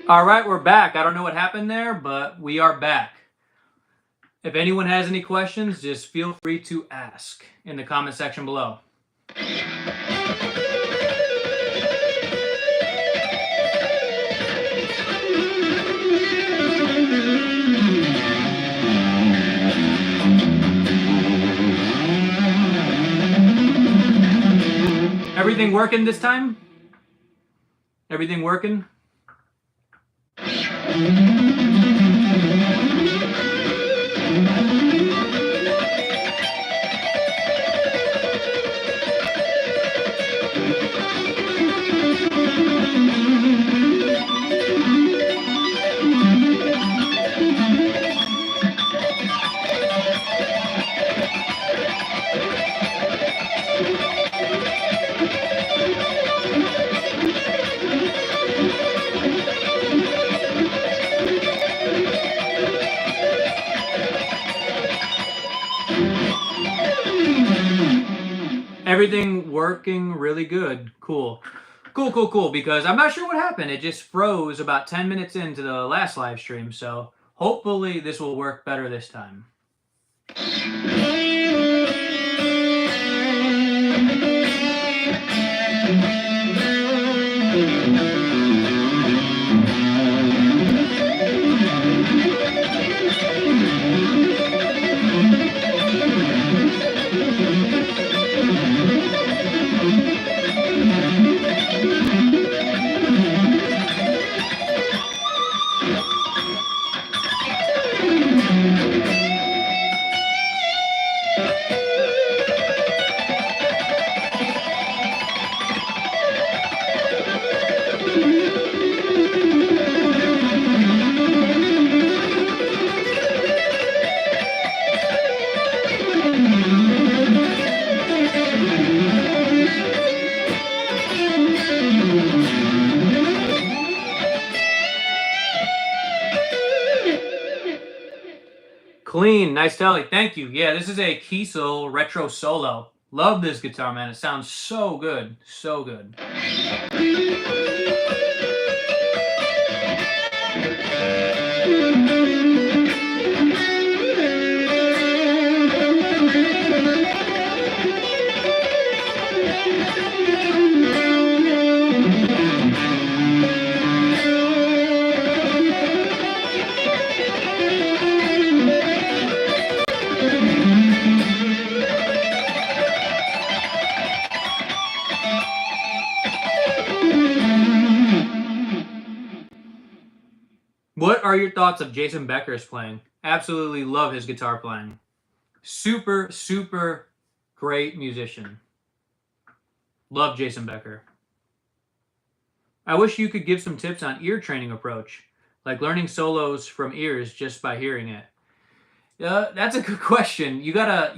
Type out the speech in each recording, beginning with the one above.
All right, we're back. I don't know what happened there, but we are back. If anyone has any questions, just feel free to ask in the comment section below. Everything working this time? Everything working? Everything working really good. Cool. Cool. Because I'm not sure what happened. It just froze about 10 minutes into the last live stream. So hopefully this will work better this time. Clean, nice telly. Thank you. Yeah, this is a Kiesel retro solo. Love this guitar, man. It sounds so good. So good. What are your thoughts of Jason Becker's playing? Absolutely love his guitar playing. Super great musician. Love Jason Becker. I wish you could give some tips on ear training approach, like learning solos from ears just by hearing it. That's a good question. You gotta,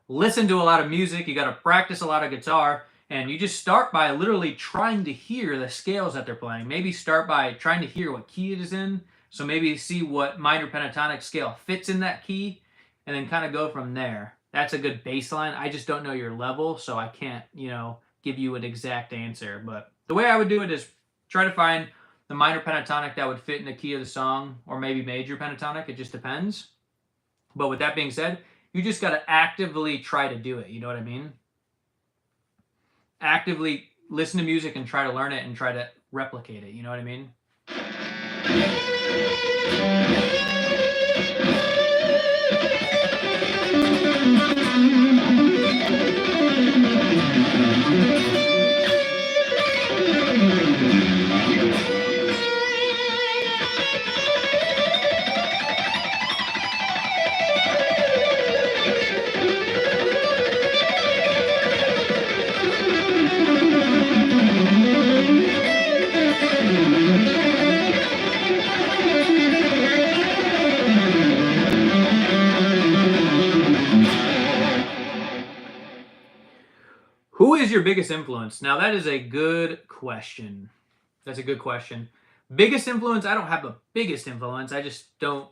listen to a lot of music. You gotta practice a lot of guitar, and you just start by literally trying to hear the scales that they're playing. Maybe start by trying to hear what key it is in. So maybe see what minor pentatonic scale fits in that key, and then kind of go from there. That's a good baseline. I just don't know your level, so I can't, give you an exact answer. But the way I would do it is try to find the minor pentatonic that would fit in the key of the song, or maybe major pentatonic. It just depends. But with that being said, you just got to actively try to do it. You know what I mean? Actively listen to music and try to learn it and try to replicate it. You know what I mean? Who is your biggest influence? Now, that is a good question. That's a good question. Biggest influence? I don't have a biggest influence. I just don't,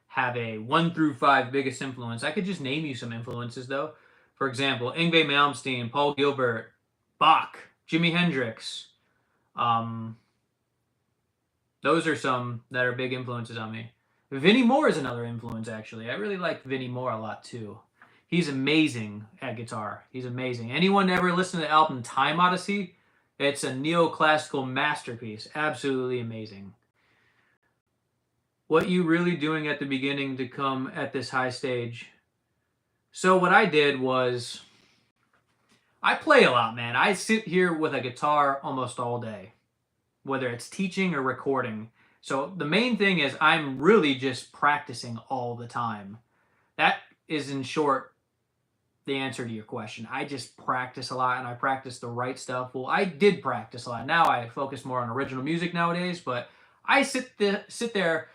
have a 1 through 5 biggest influence. I could just name you some influences, though. For example, Yngwie Malmsteen, Paul Gilbert, Bach, Jimi Hendrix. Those are some that are big influences on me. Vinnie Moore is another influence, actually. I really like Vinnie Moore a lot, too. He's amazing at guitar. He's amazing. Anyone ever listened to the album Time Odyssey? It's a neoclassical masterpiece. Absolutely amazing. What you really doing at the beginning to come at this high stage? So what I did was I play a lot, man. I sit here with a guitar almost all day, whether it's teaching or recording. So the main thing is I'm really just practicing all the time. That is, in short, the answer to your question. I just practice a lot, and I practice the right stuff. Well, I did practice a lot. Now I focus more on original music nowadays, but I sit there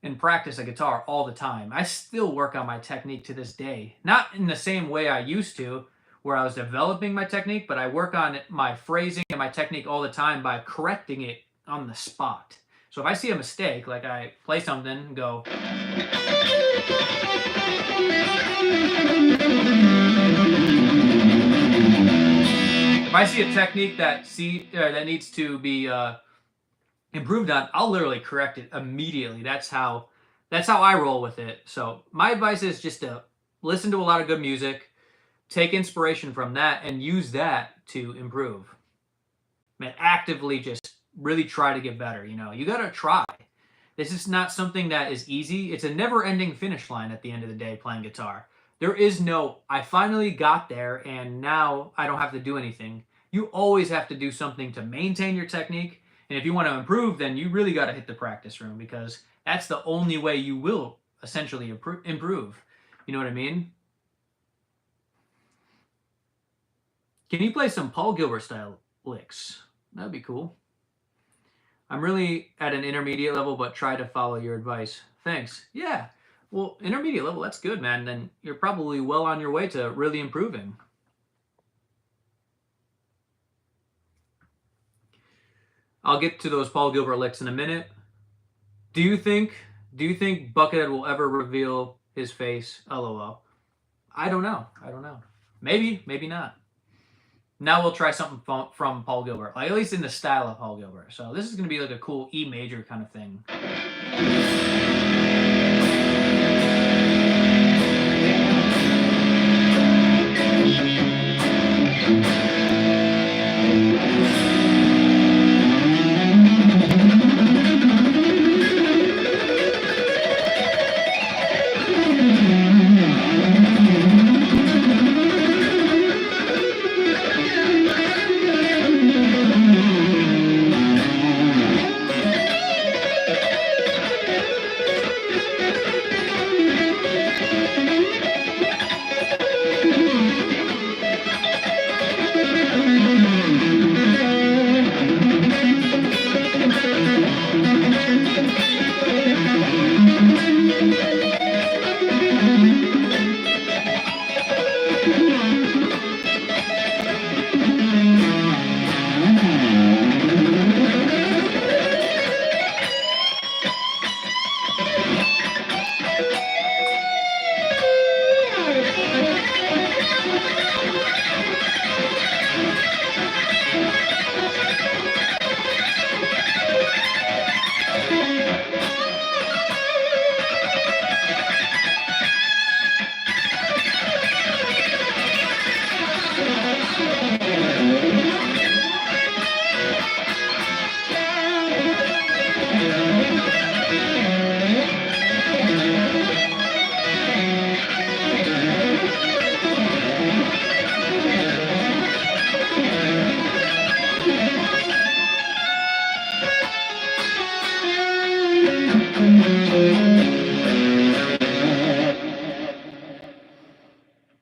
and practice a guitar all the time. I still work on my technique to this day. Not in the same way I used to, where I was developing my technique, but I work on my phrasing and my technique all the time by correcting it on the spot. So if I see a mistake, like I play something and go, if I see a technique that needs to be improved on, I'll literally correct it immediately. That's how I roll with it. So my advice is just to listen to a lot of good music, take inspiration from that, and use that to improve. Man, actively just really try to get better. You got to try. This is not something that is easy. It's a never-ending finish line at the end of the day playing guitar. There is no, I finally got there and now I don't have to do anything. You always have to do something to maintain your technique. And if you want to improve, then you really got to hit the practice room, because that's the only way you will essentially improve. You know what I mean? Can you play some Paul Gilbert style licks? That'd be cool. I'm really at an intermediate level, but try to follow your advice. Thanks. Yeah. Well, intermediate level, that's good, man. Then you're probably well on your way to really improving. I'll get to those Paul Gilbert licks in a minute. Do you think Buckethead will ever reveal his face? LOL. I don't know. Maybe, maybe not. Now we'll try something from Paul Gilbert, like at least in the style of Paul Gilbert. So this is going to be like a cool E major kind of thing.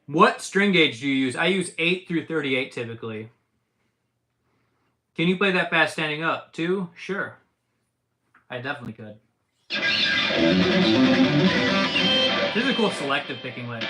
What string gauge do you use? I use 8 through 38 typically. Can you play that fast standing up too? Sure. I definitely could. This is a cool selective picking lick.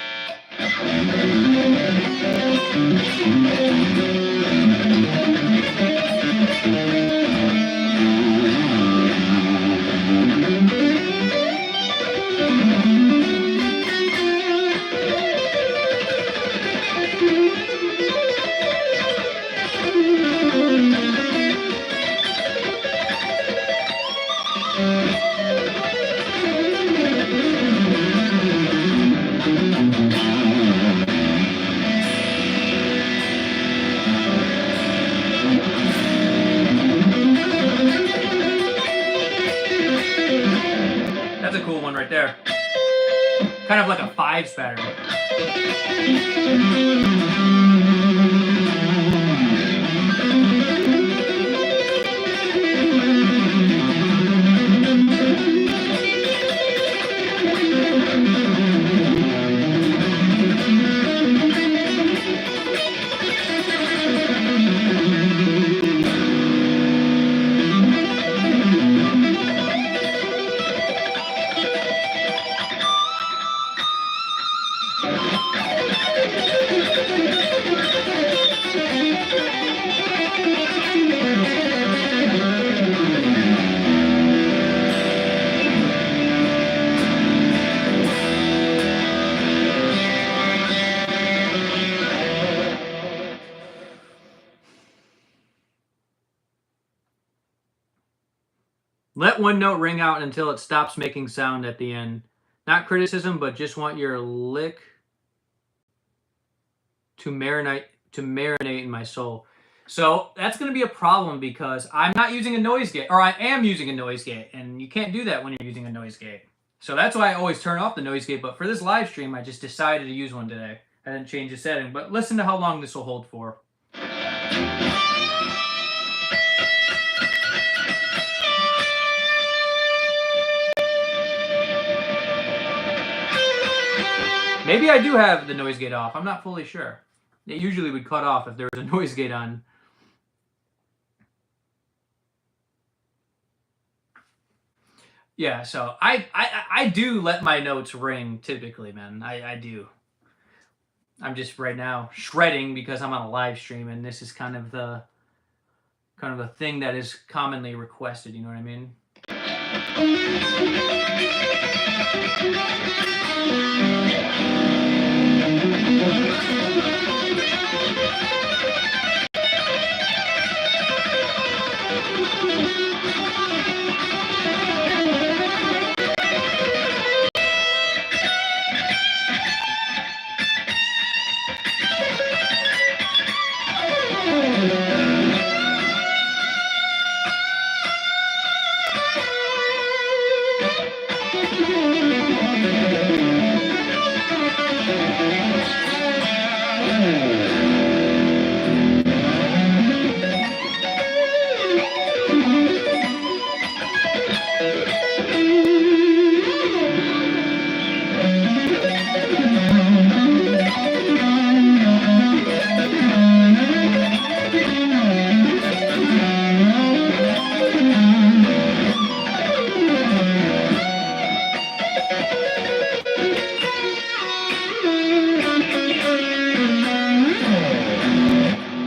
That's a cool one right there. Kind of like a fives pattern. Let one note ring out until it stops making sound at the end. Not criticism, but just want your lick to marinate in my soul. So that's going to be a problem because I'm not using a noise gate, or I am using a noise gate, and you can't do that when you're using a noise gate. So that's why I always turn off the noise gate, but for this live stream, I just decided to use one today. I didn't change the setting, but listen to how long this will hold for. Maybe I do have the noise gate off. I'm not fully sure. It usually would cut off if there was a noise gate on. Yeah, so I do let my notes ring typically, man. I do. I'm just right now shredding because I'm on a live stream, and this is kind of a thing that is commonly requested. You know what I mean?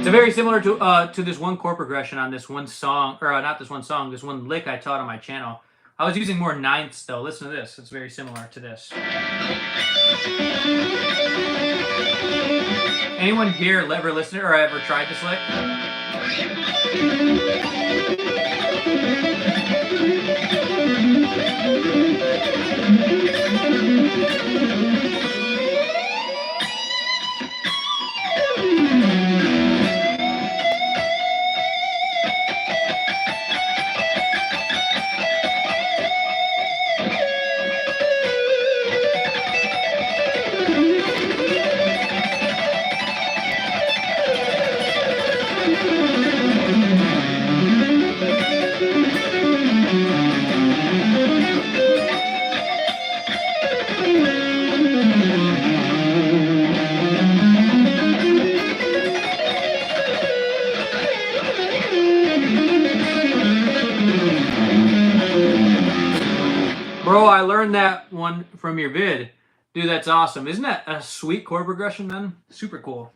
Very similar to this one chord progression on this one song, or not this one song, this one lick I taught on my channel. I was using more ninths though. Listen to this. It's very similar to this. Anyone here ever listened or ever tried this lick? Bro, I learned that one from your vid. Dude, that's awesome. Isn't that a sweet chord progression, man? Super cool.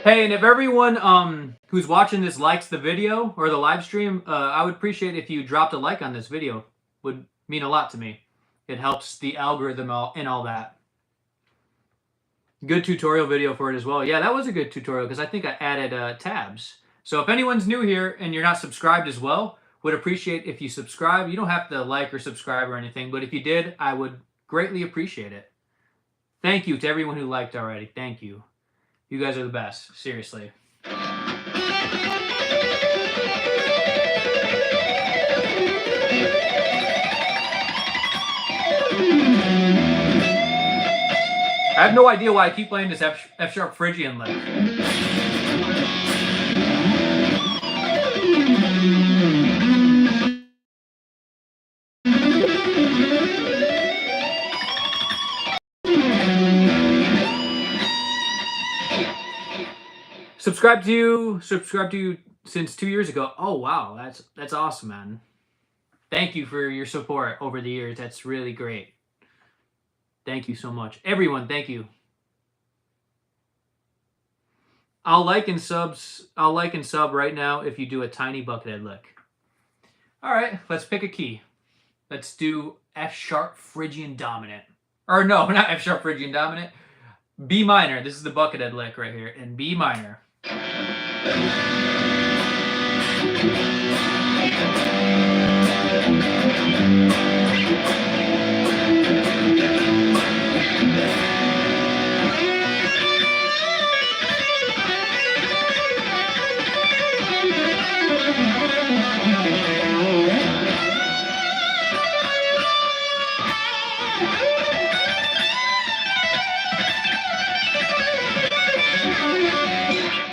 Hey, and if everyone who's watching this likes the video or the live stream, I would appreciate if you dropped a like on this video. Would mean a lot to me. It helps the algorithm and all that. Good tutorial video for it as well. Yeah, that was a good tutorial because I think I added tabs. So if anyone's new here and you're not subscribed as well, would appreciate if you subscribe. You don't have to like or subscribe or anything, but if you did, I would greatly appreciate it. Thank you to everyone who liked already. Thank you. You guys are the best. Seriously. I have no idea why I keep playing this F sharp Phrygian lick. Subscribe to you since 2 years ago. Oh wow, that's awesome, man. Thank you for your support over the years. That's really great. Thank you so much. Everyone, thank you. I'll like and sub right now if you do a tiny buckethead lick. All right, let's pick a key. Let's do F sharp Phrygian dominant. Or no, not F sharp Phrygian dominant. B minor. This is the buckethead lick right here in B minor.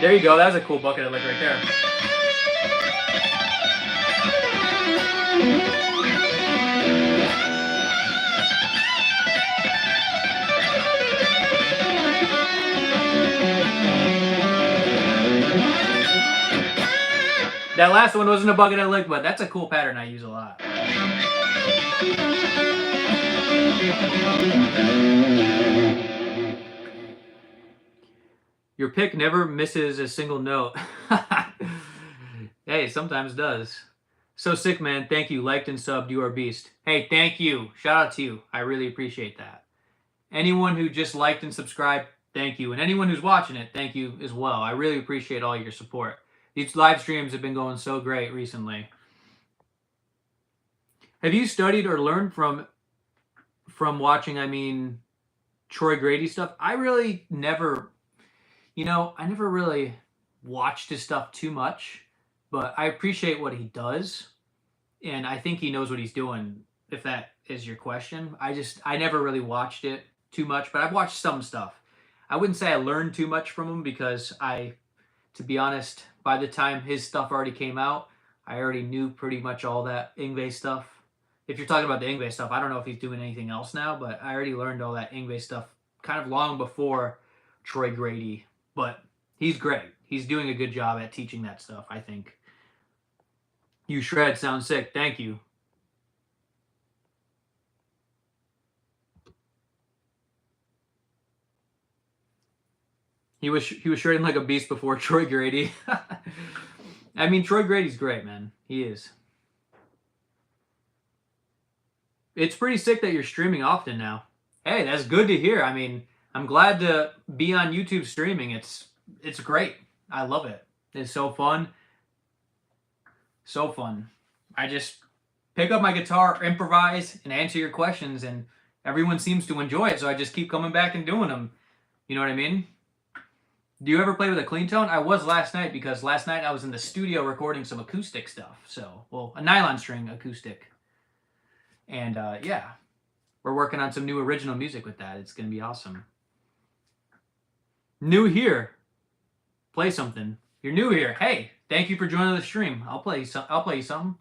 There you go. That was a cool buckethead lick right there. That last one wasn't a buckethead lick, but that's a cool pattern I use a lot. Your pick never misses a single note. Hey, sometimes does. So sick, man. Thank you. Liked and subbed. You are a beast. Hey, thank you. Shout out to you. I really appreciate that. Anyone who just liked and subscribed, thank you. And anyone who's watching it, thank you as well. I really appreciate all your support. These live streams have been going so great recently. Have you studied or learned from watching, Troy Grady stuff? I really never, I never really watched his stuff too much, but I appreciate what he does. And I think he knows what he's doing, if that is your question. I never really watched it too much, but I've watched some stuff. I wouldn't say I learned too much from him because to be honest, by the time his stuff already came out, I already knew pretty much all that Yngwie stuff. If you're talking about the Yngwie stuff, I don't know if he's doing anything else now, but I already learned all that Yngwie stuff kind of long before Troy Grady. But he's great. He's doing a good job at teaching that stuff, I think. You shred sound sick. Thank you. He was shredding like a beast before Troy Grady. Troy Grady's great, man. He is. It's pretty sick that you're streaming often now. Hey, that's good to hear. I'm glad to be on YouTube streaming. It's great. I love it. It's so fun. So fun. I just pick up my guitar, improvise, and answer your questions, and everyone seems to enjoy it, so I just keep coming back and doing them. You know what I mean? Do you ever play with a clean tone? I was last night, because last night I was in the studio recording some acoustic stuff. A nylon string acoustic. And yeah, we're working on some new original music with that. It's going to be awesome. New here. Play something. You're new here. Hey, thank you for joining the stream. I'll play you something.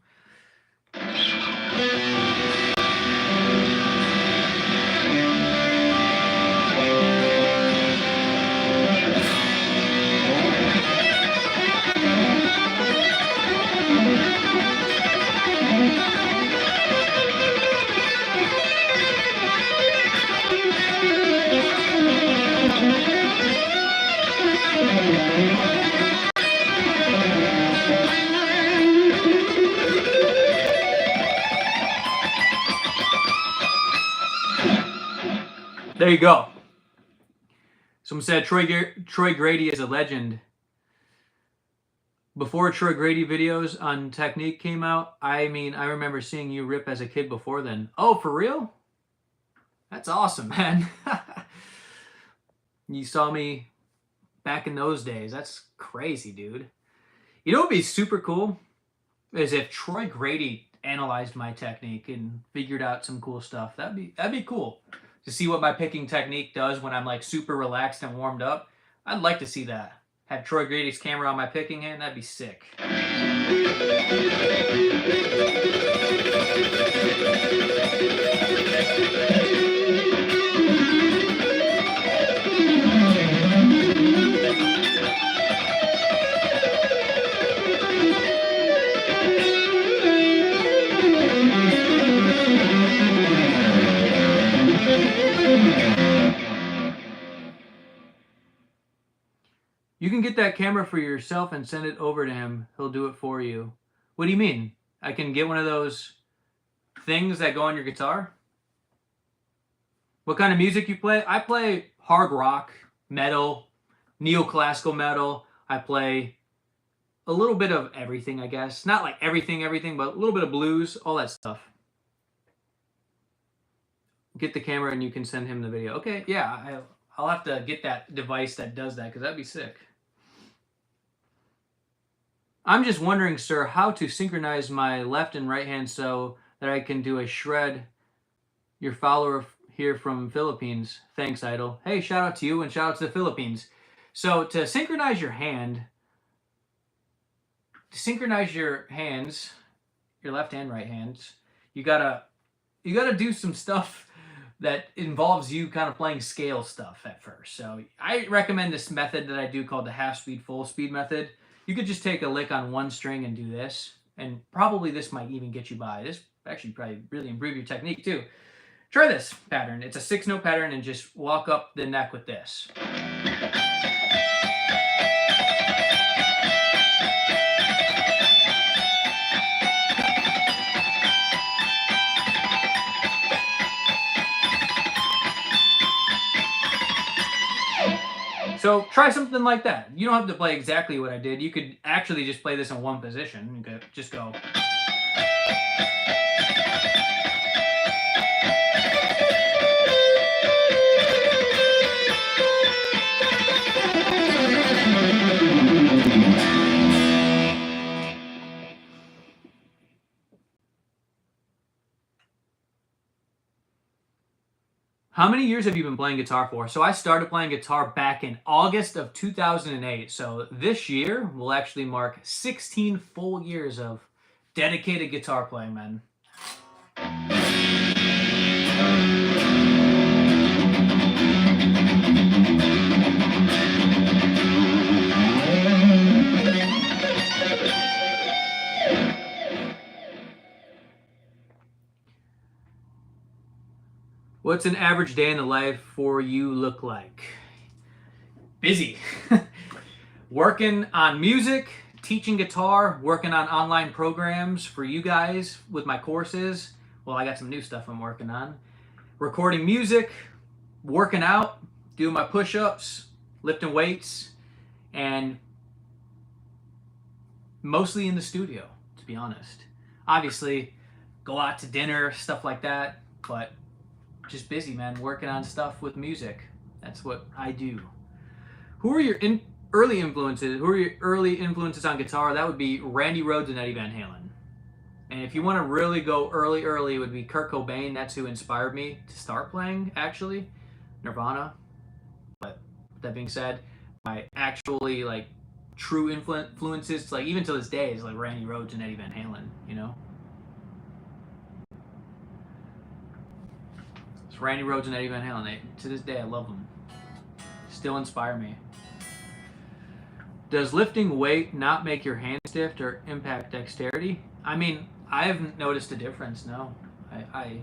There you go. Someone said Troy Grady is a legend. Before Troy Grady videos on technique came out, I mean, I remember seeing you rip as a kid before then. Oh, for real? That's awesome, man. You saw me back in those days. That's crazy, dude. You know what would be super cool? Is if Troy Grady analyzed my technique and figured out some cool stuff. That'd be cool. To see what my picking technique does when I'm like super relaxed and warmed up. I'd like to see that. Have Troy Grady's camera on my picking hand, that'd be sick. You can get that camera for yourself and send it over to him. He'll do it for you. What do you mean? I can get one of those things that go on your guitar? What kind of music you play? I play hard rock, metal, neoclassical metal. I play a little bit of everything, I guess. Not like everything, but a little bit of blues, all that stuff. Get the camera and you can send him the video. Okay, yeah, I'll have to get that device that does that because that'd be sick. I'm just wondering, sir, how to synchronize my left and right hand so that I can do a shred. Your follower here from Philippines. Thanks, Idol. Hey, shout out to you and shout out to the Philippines. So to synchronize your hand, your hands, your left and right hands, you gotta do some stuff that involves you kind of playing scale stuff at first. So I recommend this method that I do called the half speed, full speed method. You could just take a lick on one string and do this, and probably this might even get you by. This actually probably really improve your technique too. Try this pattern. It's a 6-note pattern and just walk up the neck with this. So try something like that. You don't have to play exactly what I did. You could actually just play this in one position. You could just go. How many years have you been playing guitar for? So I started playing guitar back in August of 2008. So this year will actually mark 16 full years of dedicated guitar playing, man. What's an average day in the life for you look like? Busy. Working on music, teaching guitar, working on online programs for you guys with my courses. Well, I got some new stuff I'm working on. Recording music, working out, doing my push-ups, lifting weights, and mostly in the studio, to be honest. Obviously, go out to dinner, stuff like that, but just busy, man, working on stuff with music. That's what I do. Who are your early influences? Who are your early influences on guitar? That would be Randy Rhoads and Eddie Van Halen. And if you want to really go early, it would be Kurt Cobain. That's who inspired me to start playing, actually. Nirvana. But that being said, my actually like true influences, like even to this day, is like Randy Rhoads and Eddie Van Halen, you know? Randy Rhoads and Eddie Van Halen. To this day, I love them. Still inspire me. Does lifting weight not make your hand stiff or impact dexterity? I mean, I haven't noticed a difference, no. I've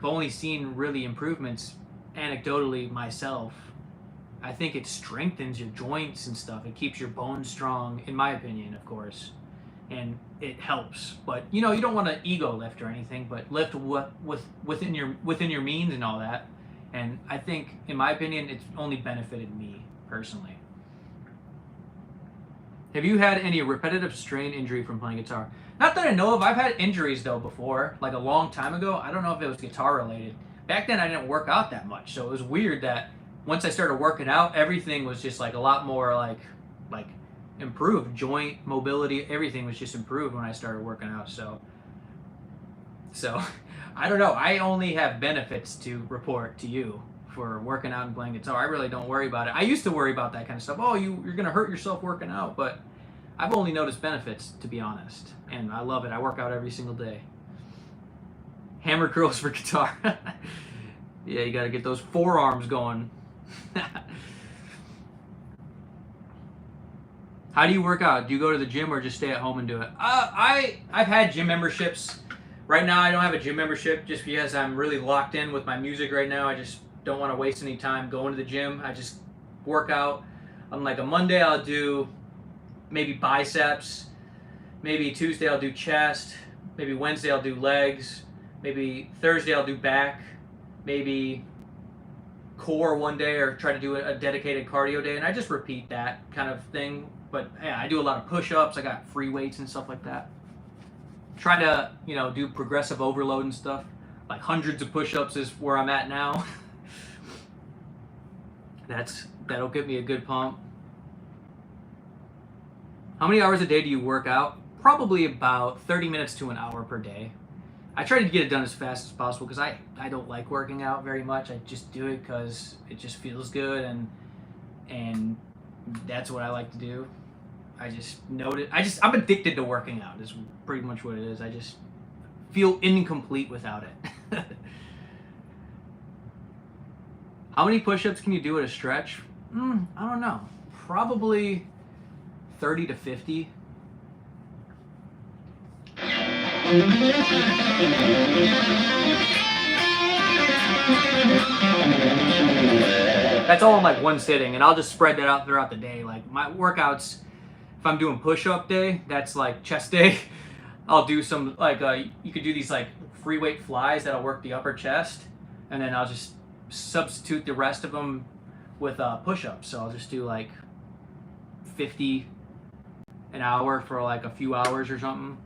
only seen really improvements anecdotally myself. I think it strengthens your joints and stuff. It keeps your bones strong, in my opinion, of course. And it helps, but you know, you don't want to ego lift or anything, but lift within your means and all that. And I think, in my opinion, it's only benefited me personally. Have you had any repetitive strain injury from playing guitar? Not that I know of. I've had injuries though before, like a long time ago. I don't know if it was guitar related. Back then I didn't work out that much, so it was weird that once I started working out, everything was just like a lot more like improved. Joint mobility, everything was just improved when I started working out. So I don't know. I only have benefits to report to you for working out and playing guitar. I really don't worry about it. I used to worry about that kind of stuff. Oh, you're gonna hurt yourself working out, but I've only noticed benefits, to be honest, and I love it. I work out every single day. Hammer curls for guitar. Yeah, you got to get those forearms going. How do you work out? Do you go to the gym or just stay at home and do it? I've had gym memberships. Right now, I don't have a gym membership just because I'm really locked in with my music right now. I just don't want to waste any time going to the gym. I just work out. On like a Monday, I'll do maybe biceps. Maybe Tuesday, I'll do chest. Maybe Wednesday, I'll do legs. Maybe Thursday, I'll do back. Maybe core one day, or try to do a dedicated cardio day. And I just repeat that kind of thing. But yeah, I do a lot of push-ups. I got free weights and stuff like that. Try to, do progressive overload and stuff. Like hundreds of push-ups is where I'm at now. That'll give me a good pump. How many hours a day do you work out? Probably about 30 minutes to an hour per day. I try to get it done as fast as possible because I don't like working out very much. I just do it because it just feels good, and that's what I like to do. I'm addicted to working out is pretty much what it is. I just feel incomplete without it. How many push-ups can you do at a stretch? I don't know. Probably 30 to 50. That's all in like one sitting, and I'll just spread that out throughout the day. Like my workouts, if I'm doing push-up day, that's like chest day. I'll do some you could do these like free weight flies that'll work the upper chest, and then I'll just substitute the rest of them with push-ups. So I'll just do like 50 an hour for like a few hours or something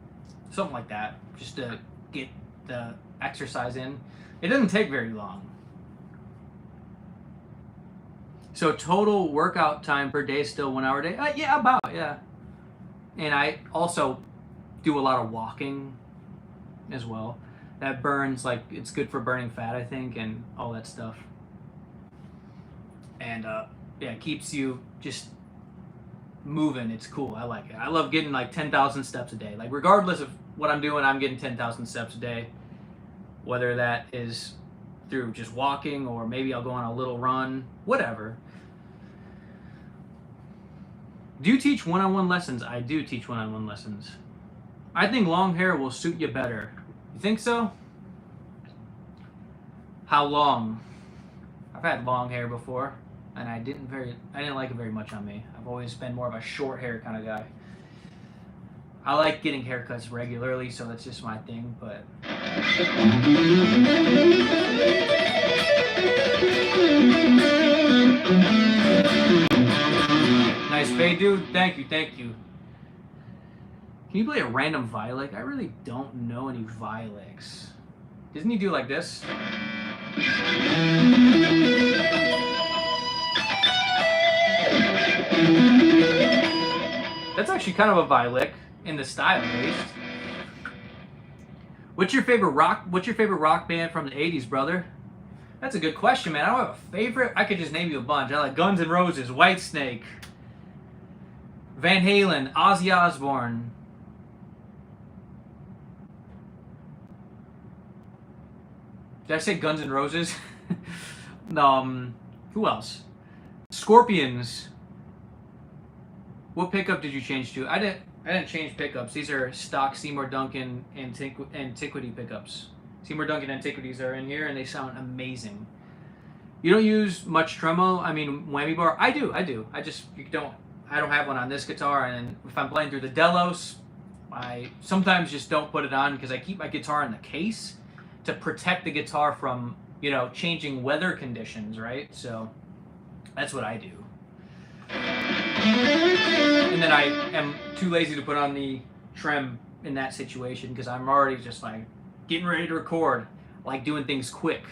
like that, just to get the exercise in. It doesn't take very long. So total workout time per day is still 1 hour a day? Yeah. And I also do a lot of walking as well. That burns, it's good for burning fat, I think, and all that stuff. And it keeps you just moving. It's cool. I like it. I love getting like 10,000 steps a day. Like regardless of what I'm doing, I'm getting 10,000 steps a day. Whether that is through just walking or maybe I'll go on a little run, whatever. Do you teach one-on-one lessons? I do teach one-on-one lessons. I think long hair will suit you better. You think so? How long? I've had long hair before, and I didn't like it very much on me. I've always been more of a short hair kind of guy. I like getting haircuts regularly, so that's just my thing, but nice fade, dude. Thank you. Can you play a random violec? I really don't know any violeks. Doesn't he do like this? That's actually kind of a violec in the style, at least. What's your favorite rock band from the 80s, brother? That's a good question, man. I don't have a favorite. I could just name you a bunch. I like Guns N' Roses, Whitesnake, Van Halen, Ozzy Osbourne. Did I say Guns N' Roses? Who else? Scorpions. What pickup did you change to? I didn't change pickups. These are stock Seymour Duncan Antiquity pickups. Seymour Duncan Antiquities are in here, and they sound amazing. You don't use much tremolo? I mean, whammy bar? I do. I don't have one on this guitar, and if I'm playing through the Delos, I sometimes just don't put it on because I keep my guitar in the case to protect the guitar from changing weather conditions, right? So that's what I do. And then I am too lazy to put on the trem in that situation because I'm already just like getting ready to record, like doing things quick.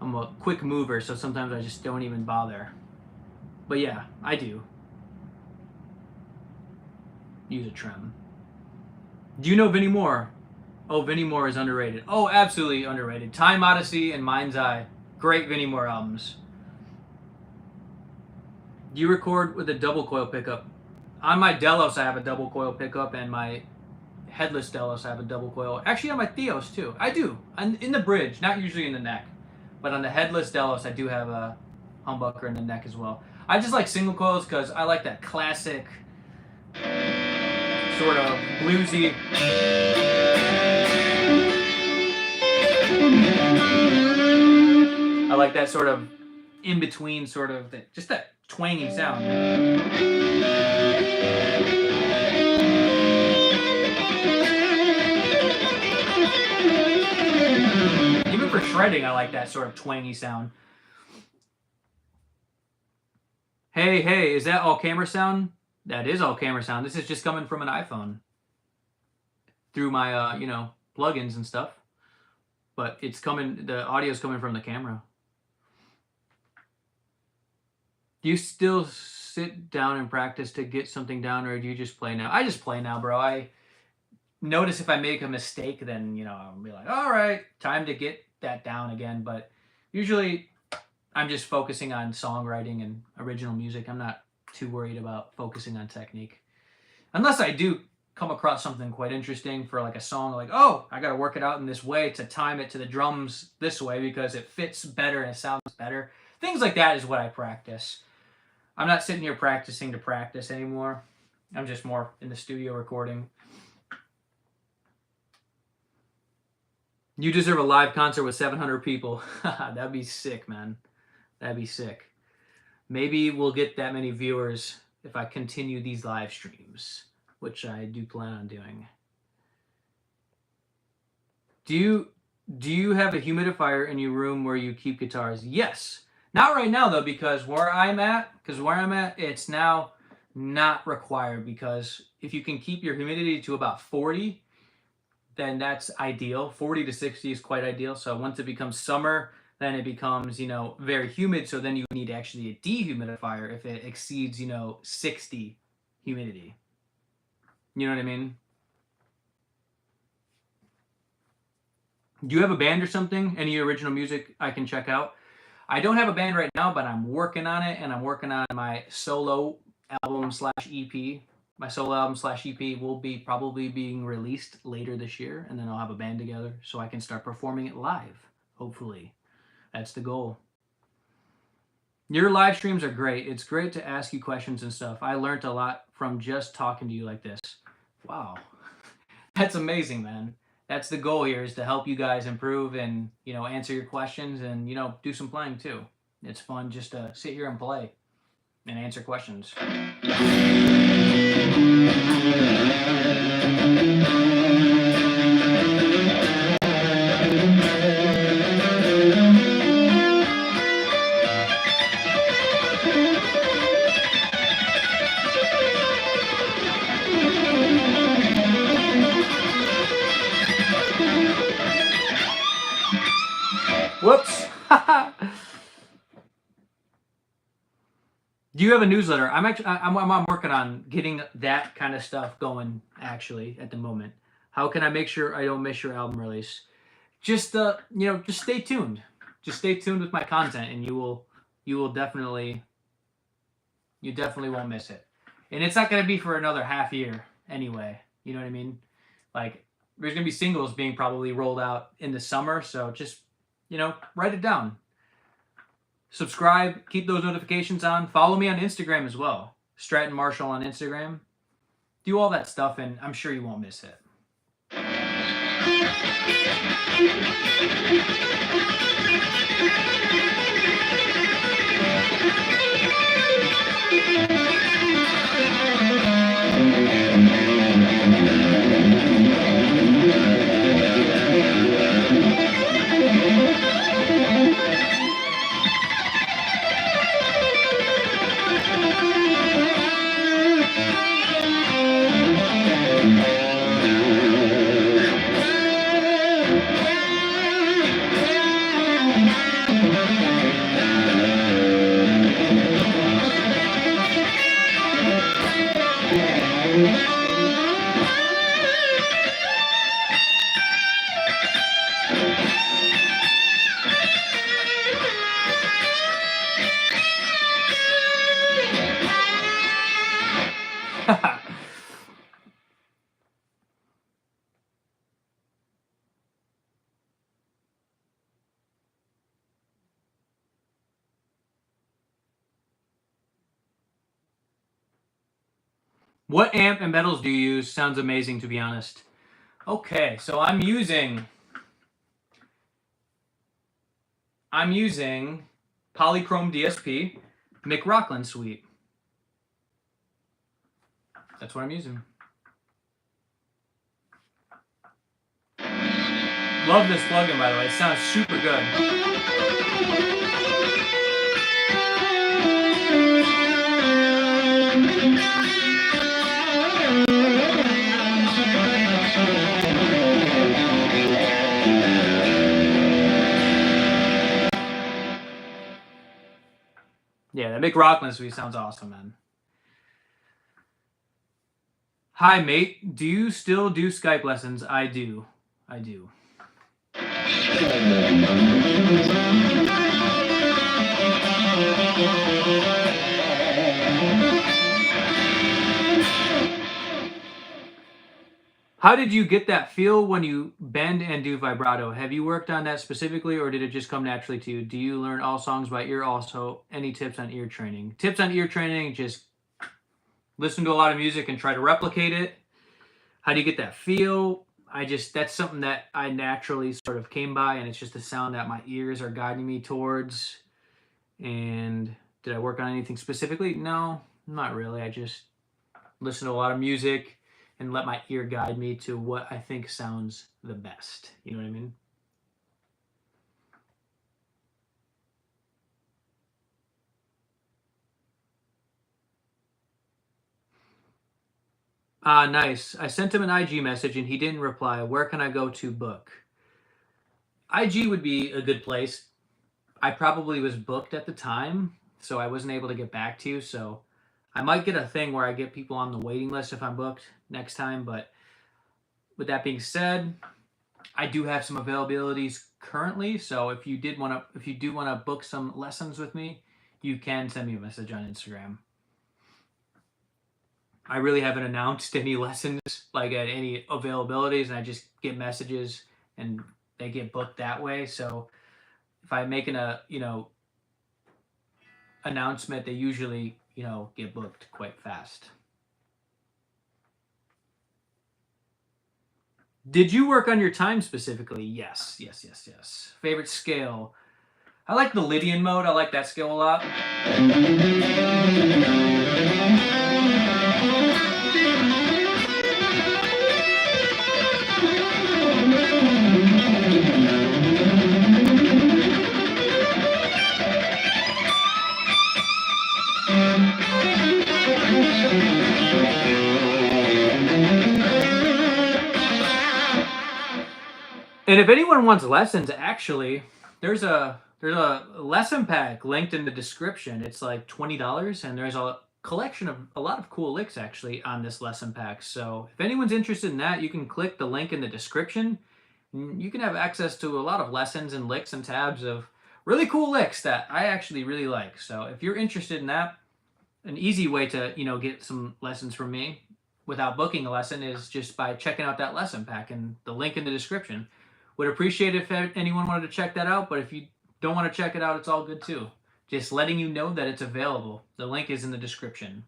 I'm a quick mover, so sometimes I just don't even bother. But yeah, I do use a trem. Do you know Vinnie Moore? Oh, Vinnie Moore is underrated. Oh, absolutely underrated. Time Odyssey and Mind's Eye. Great Vinnie Moore albums. Do you record with a double coil pickup? On my Delos, I have a double coil pickup, and my headless Delos, I have a double coil. Actually, on my Theos, too. I do. In the bridge, not usually in the neck. But on the headless Delos, I do have a humbucker in the neck as well. I just like single coils because I like that classic sort of bluesy. I like that sort of in between, sort of just that twangy sound. Even for shredding, I like that sort of twangy sound. Hey, is that all camera sound? That is all camera sound. This is just coming from an iPhone through my, plugins and stuff. But it's coming, the audio's coming from the camera. Do you still sit down and practice to get something down, or do you just play now? I just play now, bro. I notice if I make a mistake, then, I'll be like, all right, time to get that down again. But usually I'm just focusing on songwriting and original music. I'm not too worried about focusing on technique. Unless I do come across something quite interesting for like a song, like, oh, I got to work it out in this way to time it to the drums this way because it fits better and it sounds better. Things like that is what I practice. I'm not sitting here practicing to practice anymore. I'm just more in the studio recording. You deserve a live concert with 700 people. That'd be sick, man. That'd be sick. Maybe we'll get that many viewers if I continue these live streams, which I do plan on doing. Do you have a humidifier in your room where you keep guitars? Yes. Not right now, though, because where I'm at, it's now not required, because if you can keep your humidity to about 40, then that's ideal. 40 to 60 is quite ideal. So once it becomes summer, then it becomes, very humid. So then you need actually a dehumidifier if it exceeds, 60 humidity. You know what I mean? Do you have a band or something? Any original music I can check out? I don't have a band right now, but I'm working on it, and I'm working on my solo album / EP. My solo album / EP will be probably being released later this year, and then I'll have a band together so I can start performing it live, hopefully. That's the goal. Your live streams are great. It's great to ask you questions and stuff. I learned a lot from just talking to you like this. Wow. That's amazing, man. That's the goal here, is to help you guys improve and, answer your questions and, do some playing too. It's fun just to sit here and play and answer questions. Whoops. Do you have a newsletter? I'm working on getting that kind of stuff going, actually, at the moment. How can I make sure I don't miss your album release? Just just stay tuned. Just stay tuned with my content, and you definitely won't miss it. And it's not going to be for another half year anyway. You know what I mean? Like, there's going to be singles being probably rolled out in the summer, so just write it down. Subscribe, keep those notifications on. Follow me on Instagram as well. Straten Marshall on Instagram. Do all that stuff, and I'm sure you won't miss it. What amp and pedals do you use? Sounds amazing, to be honest. Okay, so I'm using Polychrome DSP McRockland Suite. That's what I'm using. Love this plugin, by the way. It sounds super good. Yeah, that McRockland Suite sounds awesome, man. Hi, mate. Do you still do Skype lessons? I do. I do. How did you get that feel when you bend and do vibrato? Have you worked on that specifically, or did it just come naturally to you? Do you learn all songs by ear also? Any tips on ear training? Tips on ear training, just listen to a lot of music and try to replicate it. How do you get that feel? That's something that I naturally sort of came by, and it's just a sound that my ears are guiding me towards. And did I work on anything specifically? No, not really. I just listen to a lot of music and let my ear guide me to what I think sounds the best. You know what I mean? Nice. I sent him an IG message and he didn't reply. Where can I go to book? IG would be a good place. I probably was booked at the time, so I wasn't able to get back to you. So I might get a thing where I get people on the waiting list if I'm booked next time. But with that being said, I do have some availabilities currently. So if you do want to book some lessons with me, you can send me a message on Instagram. I really haven't announced any lessons, like at any availabilities, and I just get messages and they get booked that way. So if I make an announcement, they usually get booked quite fast. Did you work on your time specifically? Yes. Favorite scale? I like the Lydian mode. I like that scale a lot. And if anyone wants lessons, actually, there's a lesson pack linked in the description. It's like $20, and there's a collection of a lot of cool licks actually on this lesson pack. So if anyone's interested in that, you can click the link in the description. You can have access to a lot of lessons and licks and tabs of really cool licks that I actually really like. So if you're interested in that, an easy way to get some lessons from me without booking a lesson is just by checking out that lesson pack and the link in the description. Would appreciate it if anyone wanted to check that out, but if you don't want to check it out, it's all good too. Just letting you know that it's available. The link is in the description.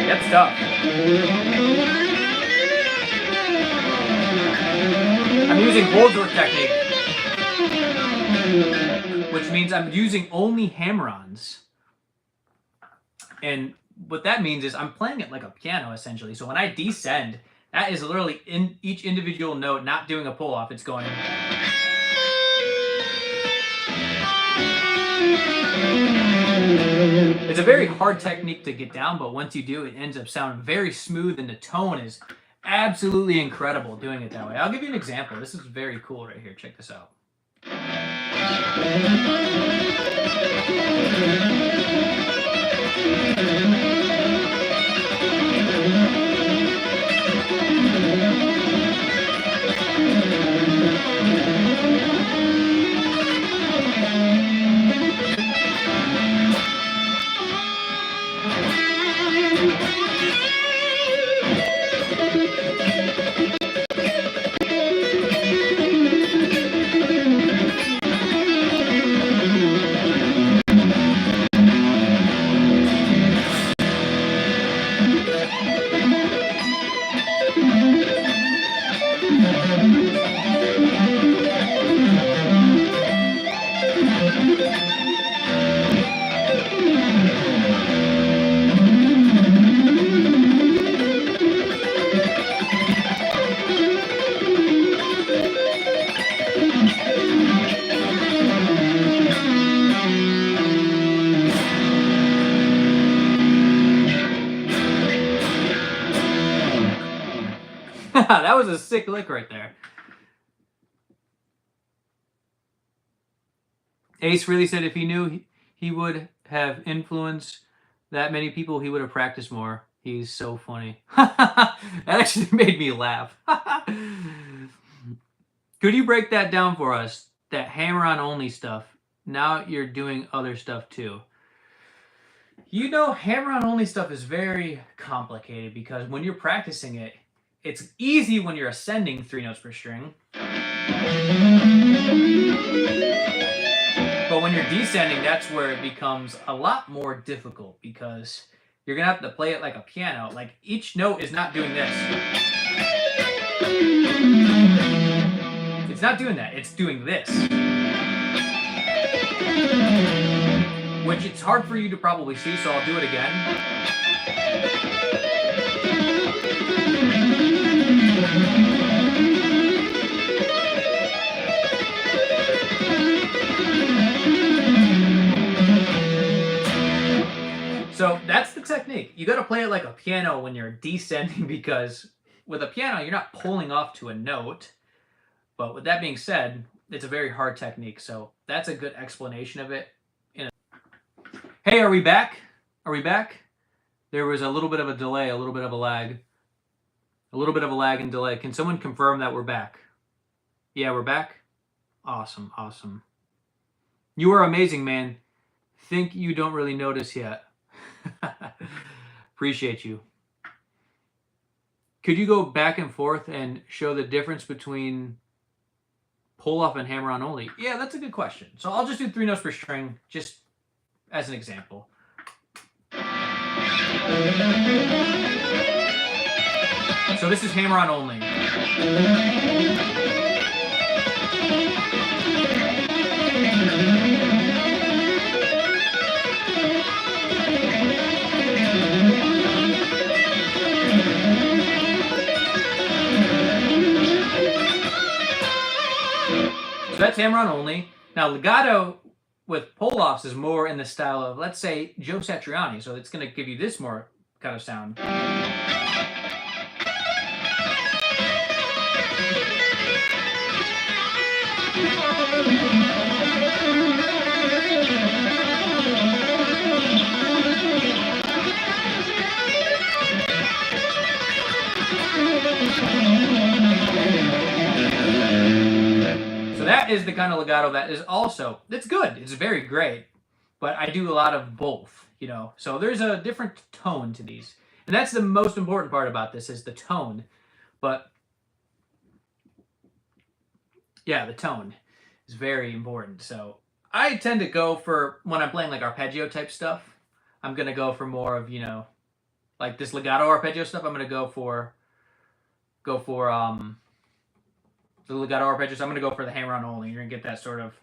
That's tough. I'm using Holdsworth technique, which means I'm using only hammer-ons. And what that means is I'm playing it like a piano, essentially. So when I descend, that is literally in each individual note, not doing a pull-off. It's going... It's a very hard technique to get down, but once you do, it ends up sounding very smooth, and the tone is absolutely incredible doing it that way. I'll give you an example. This is very cool right here. Check this out. That was a sick lick right there. Ace really said if he knew he would have influenced that many people, he would have practiced more. He's so funny. That actually made me laugh. Could you break that down for us? That hammer-on only stuff. Now you're doing other stuff too. You know, hammer-on only stuff is very complicated because when you're practicing it, it's easy when you're ascending 3 notes per string. But when you're descending, that's where it becomes a lot more difficult because you're going to have to play it like a piano. Like each note is not doing this. It's not doing that. It's doing this. Which it's hard for you to probably see, so I'll do it again. So that's the technique. You got to play it like a piano when you're descending because with a piano, you're not pulling off to a note. But with that being said, it's a very hard technique. So that's a good explanation of it. Hey, are we back? Are we back? There was a little bit of a delay, a little bit of a lag. A little bit of a lag and delay. Can someone confirm that we're back? Yeah, we're back? Awesome, awesome. You are amazing, man. Think you don't really notice yet. Appreciate you. Could you go back and forth and show the difference between pull-off and hammer-on only? Yeah, that's a good question. So I'll just do 3 notes per string, just as an example. So this is hammer-on only. So that's hammer-on only. Now legato with pull-offs is more in the style of, let's say, Joe Satriani. So it's going to give you this more kind of sound. So that is the kind of legato that is also, it's good. It's very great. But I do a lot of both, you know. So there's a different tone to these. And that's the most important part about this is the tone. But yeah, the tone is very important. So I tend to go for, when I'm playing like arpeggio type stuff, I'm going to go for more of, you know, like this legato arpeggio stuff. I'm going to go for the legato arpeggios. I'm going to go for the hammer-on only. You're going to get that sort of.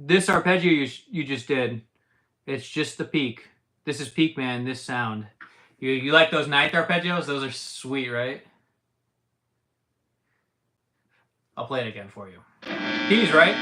This arpeggio you just did, it's just the peak. This is peak, man, this sound. You like those ninth arpeggios? Those are sweet, right? I'll play it again for you. Keys, right?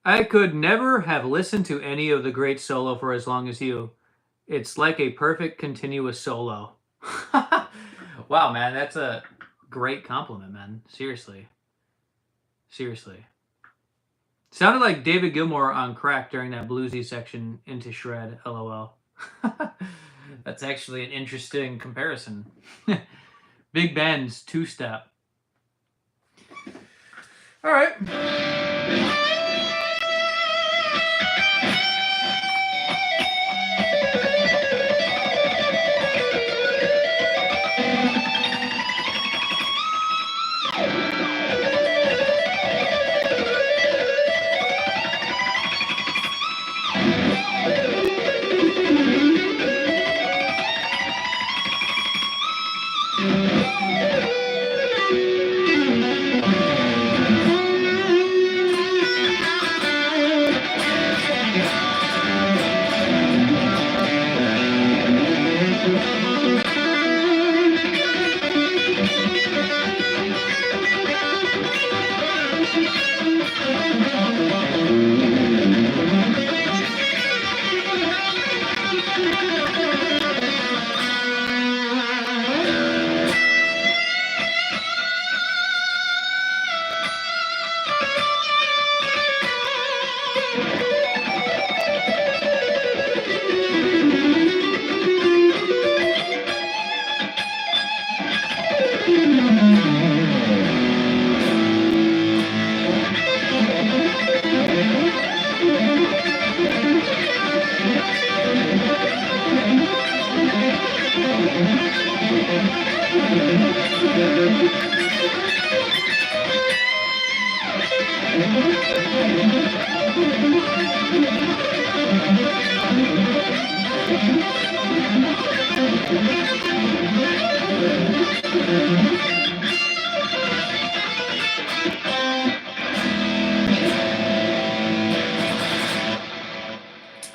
I could never have listened to any of the great solo for as long as you. It's like a perfect continuous solo. Wow, man, that's a great compliment, man. Seriously. Seriously. Sounded like David Gilmour on crack during that bluesy section into Shred, LOL. That's actually an interesting comparison. Big Ben's two-step. All right.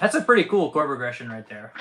That's a pretty cool chord progression right there.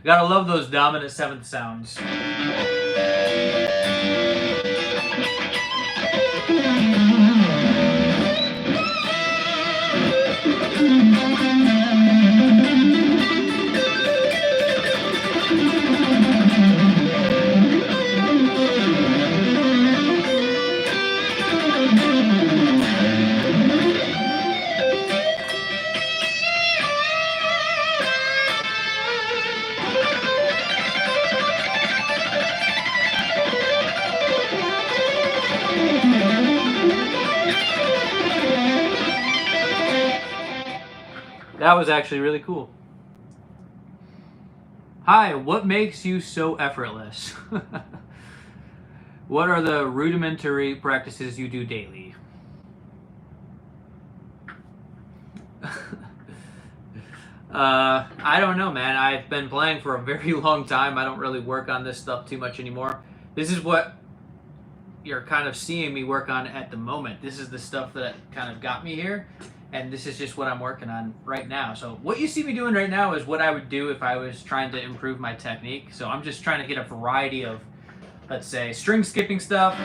Gotta love those dominant seventh sounds. That was actually really cool. Hi, what makes you so effortless? What are the rudimentary practices you do daily? I don't know, man. I've been playing for a very long time. I don't really work on this stuff too much anymore. This is what you're kind of seeing me work on at the moment. This is the stuff that kind of got me here, and this is just what I'm working on right now. So what you see me doing right now is what I would do if I was trying to improve my technique. So I'm just trying to get a variety of, let's say, string skipping stuff.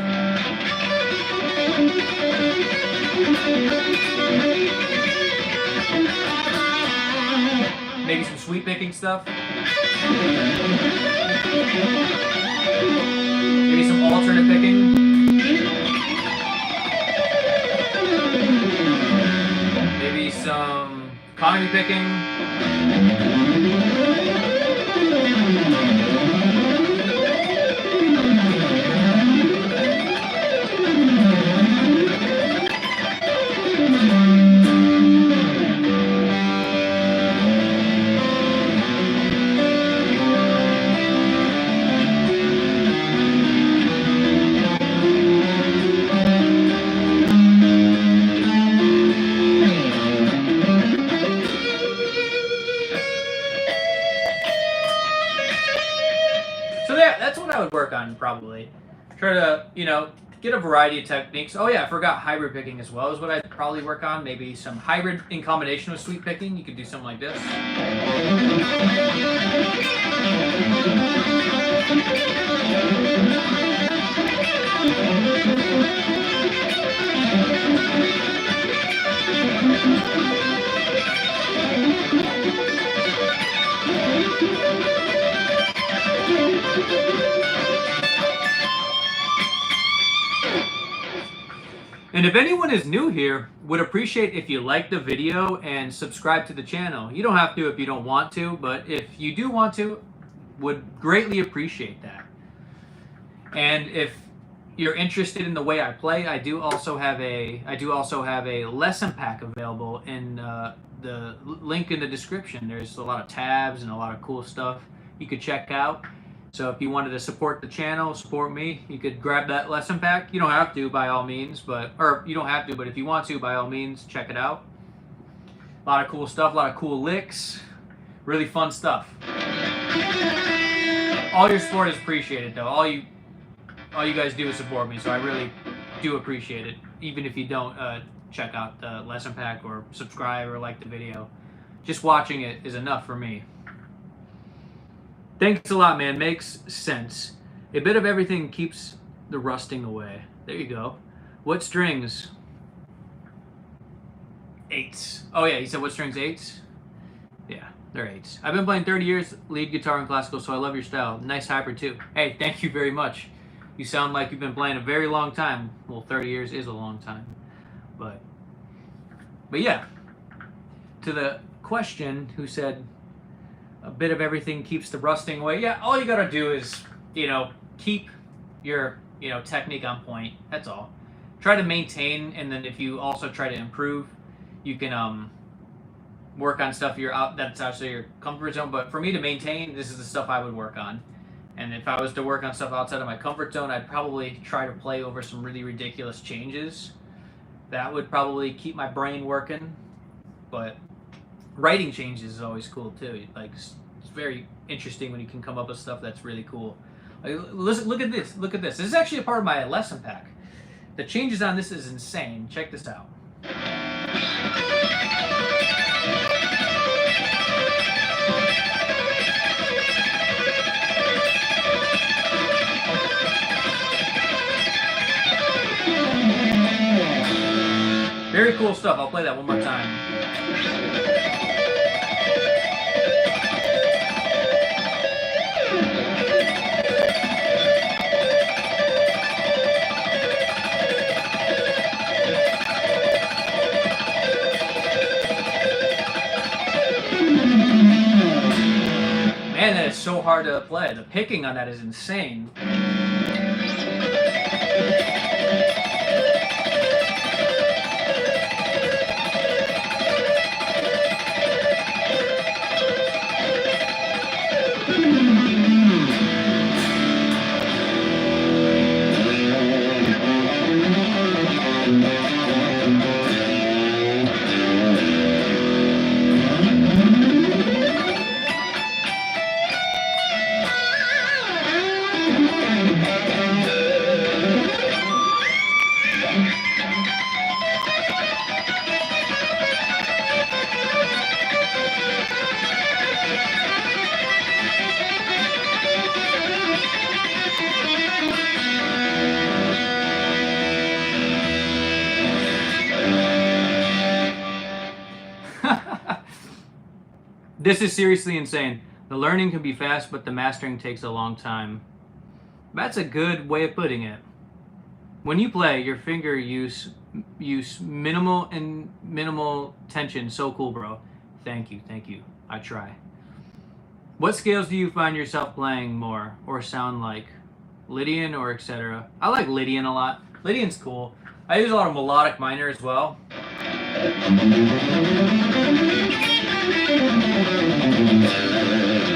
Maybe some sweep picking stuff. Maybe some alternate picking. Maybe some economy picking. That's what I would work on, probably. Try to, get a variety of techniques. Oh yeah, I forgot hybrid picking as well is what I'd probably work on. Maybe some hybrid in combination with sweep picking. You could do something like this. And if anyone is new here, would appreciate if you like the video and subscribe to the channel. You don't have to if you don't want to, but if you do want to, would greatly appreciate that. And if you're interested in the way I play, I do also have a lesson pack available in the link in the description. There's a lot of tabs and a lot of cool stuff you could check out. So if you wanted to support the channel, support me, you could grab that lesson pack. You don't have to, by all means, but if you want to, by all means, check it out. A lot of cool stuff, a lot of cool licks, really fun stuff. All your support is appreciated, though. All you guys do is support me, so I really do appreciate it. Even if you don't check out the lesson pack or subscribe or like the video, just watching it is enough for me. Thanks a lot, man. Makes sense. A bit of everything keeps the rusting away. There you go. What strings? Eights. Oh yeah, you said what strings? Eights? Yeah, they're eights. I've been playing 30 years, lead guitar and classical, so I love your style. Nice hyper too. Hey, thank you very much. You sound like you've been playing a very long time. Well, 30 years is a long time. But yeah. To the question who said a bit of everything keeps the rusting away. Yeah, all you gotta do is, keep your, technique on point. That's all. Try to maintain, and then if you also try to improve, you can work on stuff that's outside your comfort zone. But for me to maintain, this is the stuff I would work on. And if I was to work on stuff outside of my comfort zone, I'd probably try to play over some really ridiculous changes. That would probably keep my brain working. But writing changes is always cool too. Like, it's very interesting when you can come up with stuff that's really cool. Like, listen, look at this. Look at this. This is actually a part of my lesson pack. The changes on this is insane. Check this out. Very cool stuff. I'll play that one more time. Man, that is so hard to play. The picking on that is insane. This is seriously insane. The learning can be fast, but the mastering takes a long time. That's a good way of putting it. When you play, your finger use minimal tension. So cool, bro. Thank you. I try. What scales do you find yourself playing more or sound like? Lydian or etc.? I like Lydian a lot. Lydian's cool. I use a lot of melodic minor as well.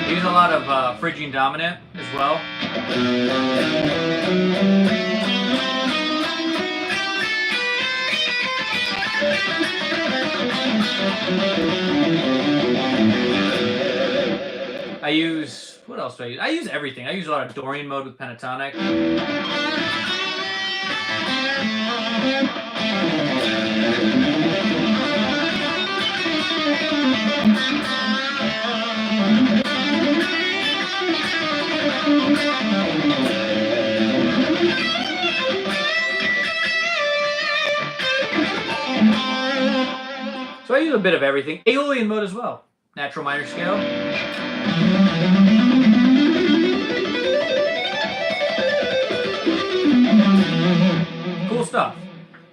Use a lot of Phrygian dominant as well. I use, what else do I use? I use everything. I use a lot of Dorian mode with pentatonic. So I use a bit of everything. Aeolian mode as well. Natural minor scale. Cool stuff.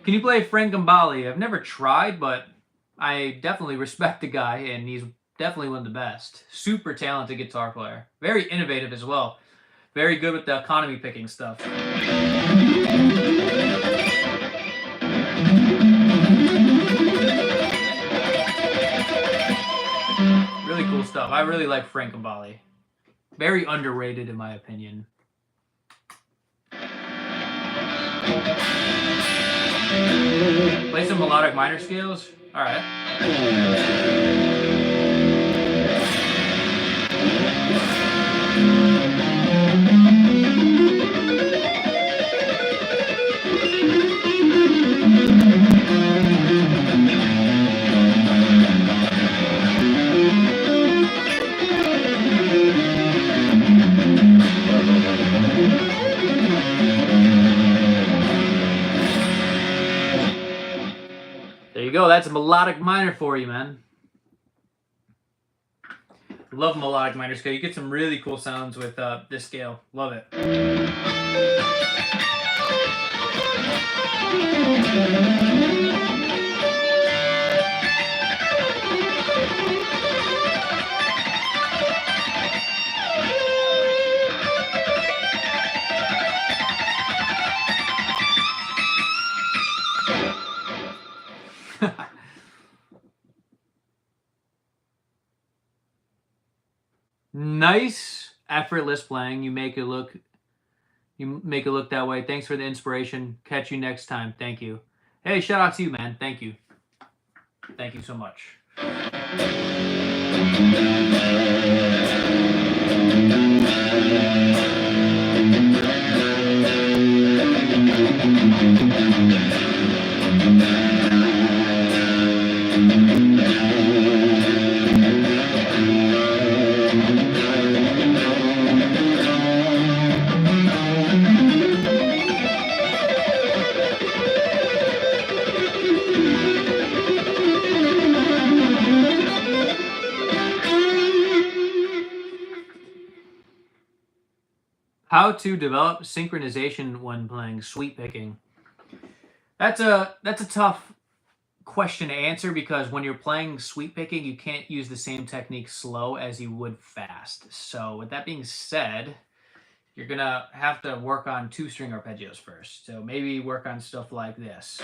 Can you play Frank Gambale? I've never tried, but I definitely respect the guy, and he's definitely one of the best. Super talented guitar player. Very innovative as well. Very good with the economy picking stuff. Really cool stuff. I really like Frank Gambale. Very underrated in my opinion. Play some melodic minor scales? Alright. go. That's a melodic minor for you, man. Love melodic minor scale. You get some really cool sounds with this scale. Love it. Nice, effortless playing. You make it look that way. Thanks for the inspiration. Catch you next time. Thank you. Hey, shout out to you, man. Thank you. Thank you so much. How to develop synchronization when playing sweep picking. That's a tough question to answer because when you're playing sweep picking, you can't use the same technique slow as you would fast. So with that being said, you're gonna have to work on 2-string arpeggios first. So maybe work on stuff like this.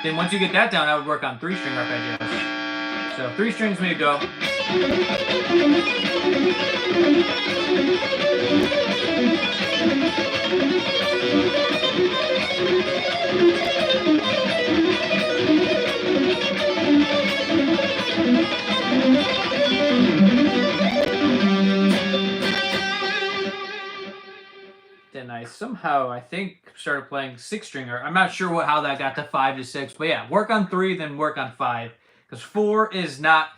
Then once you get that down, I would work on 3-string arpeggios. So 3 strings may go. Then I somehow, I think, started playing 6-stringer. I'm not sure how that got to 5 to 6, but yeah, work on 3, then work on 5. Because 4 is not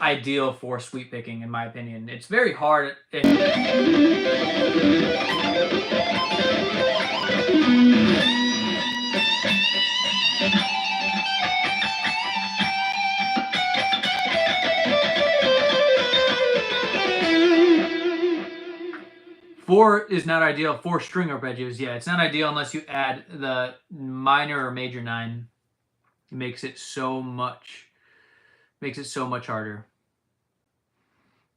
ideal for sweep picking, in my opinion. It's very hard. 4 is not ideal. 4-string arpeggios, yeah, it's not ideal unless you add the minor or major 9. It makes it so much harder.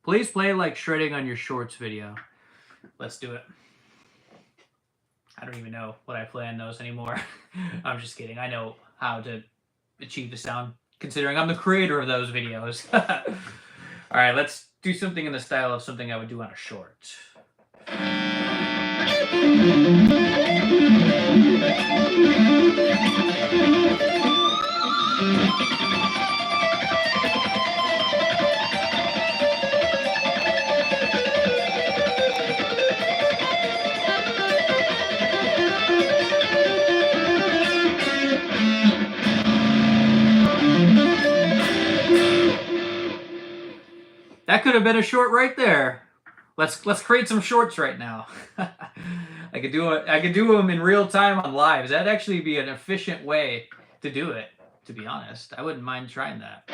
Please play like shredding on your shorts video. Let's do it. I don't even know what I play on those anymore. I'm just kidding. I know how to achieve the sound, considering I'm the creator of those videos. All right, let's do something in the style of something I would do on a short. That could have been a short right there. Let's create some shorts right now. I could do them in real time on lives. That'd actually be an efficient way to do it, to be honest. I wouldn't mind trying that.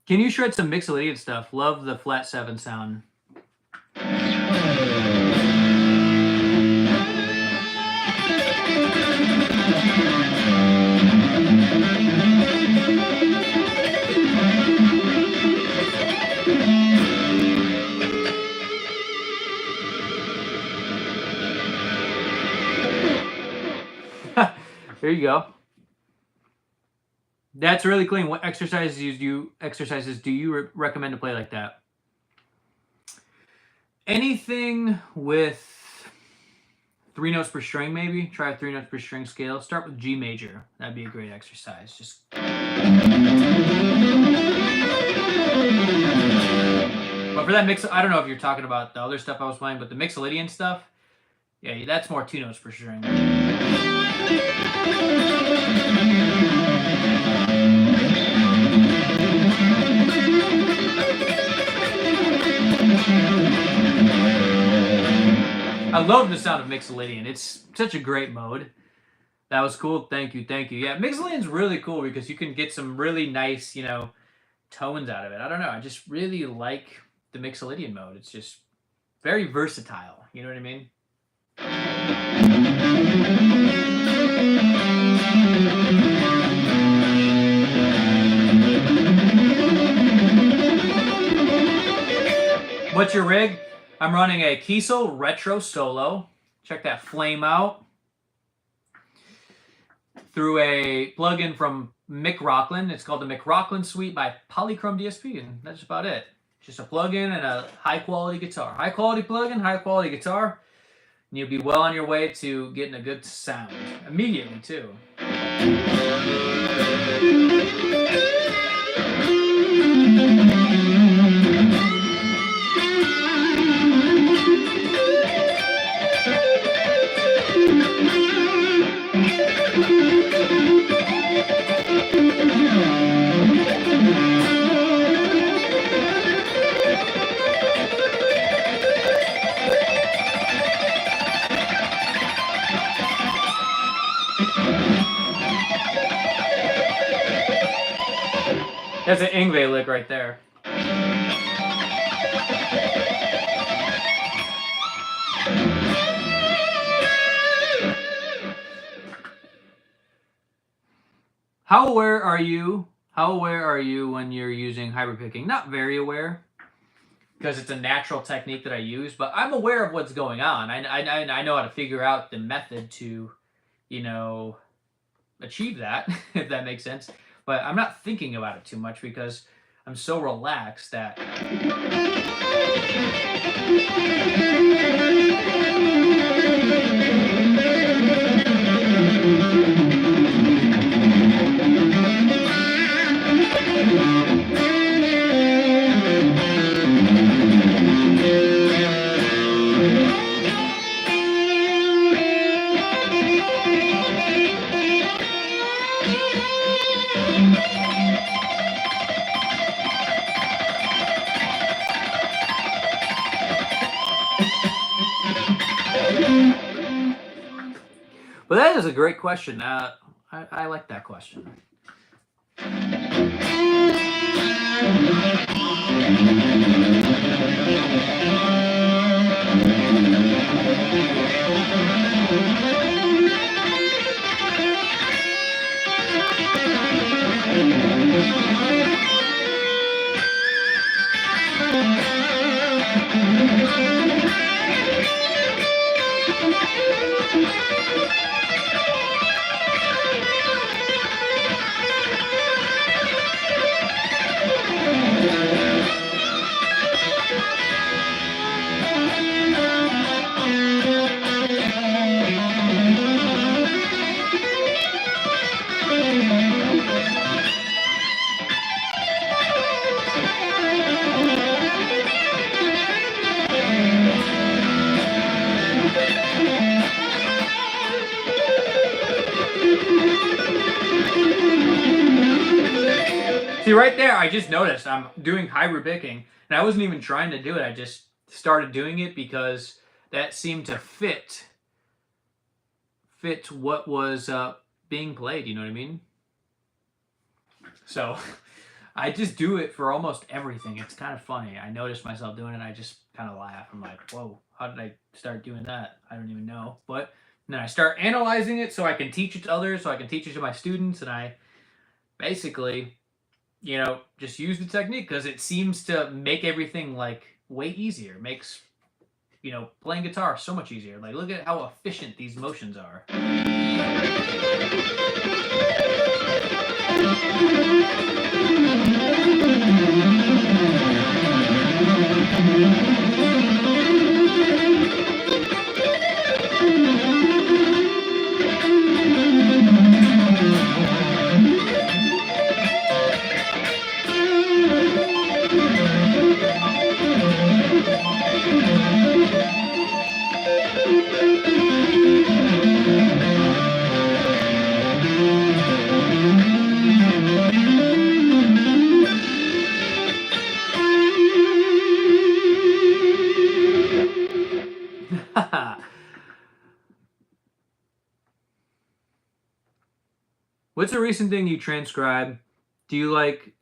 Can you shred some Mixolydian stuff? Love the flat 7 sound. There you go. That's really clean. What exercises do you recommend to play like that? Anything with 3 notes per string, maybe. Try a 3 notes per string scale. Start with G major. That'd be a great exercise. Just. But for that mix, I don't know if you're talking about the other stuff I was playing, but the Mixolydian stuff, yeah, that's more 2 notes per string. I love the sound of Mixolydian. It's such a great mode. That was cool. Thank you. Yeah, Mixolydian's really cool because you can get some really nice, tones out of it. I don't know. I just really like the Mixolydian mode. It's just very versatile. You know what I mean? What's your rig? I'm running a Kiesel Retro Solo. Check that flame out. Through a plugin from Mick Rocklin. It's called the Mick Rocklin Suite by Polychrome DSP, and that's about it. Just a plugin and a high-quality guitar. High-quality plugin, high-quality guitar, and you'll be well on your way to getting a good sound. Immediately, too. That's an Yngwie lick right there. How aware are you? How aware are you when you're using hybrid picking? Not very aware, because it's a natural technique that I use, but I'm aware of what's going on. I know how to figure out the method to, achieve that, if that makes sense. But I'm not thinking about it too much because I'm so relaxed that. But that is a great question. I like that question. See, right there, I just noticed I'm doing hybrid picking, and I wasn't even trying to do it. I just started doing it because that seemed to fit what was being played, you know what I mean? So I just do it for almost everything. It's kind of funny. I noticed myself doing it, and I just kind of laugh. I'm like, whoa, how did I start doing that? I don't even know. But then I start analyzing it so I can teach it to others, so I can teach it to my students, and I basically, just use the technique because it seems to make everything like way easier. Makes, playing guitar so much easier. Like, look at how efficient these motions are. What's a recent thing you transcribe? Do you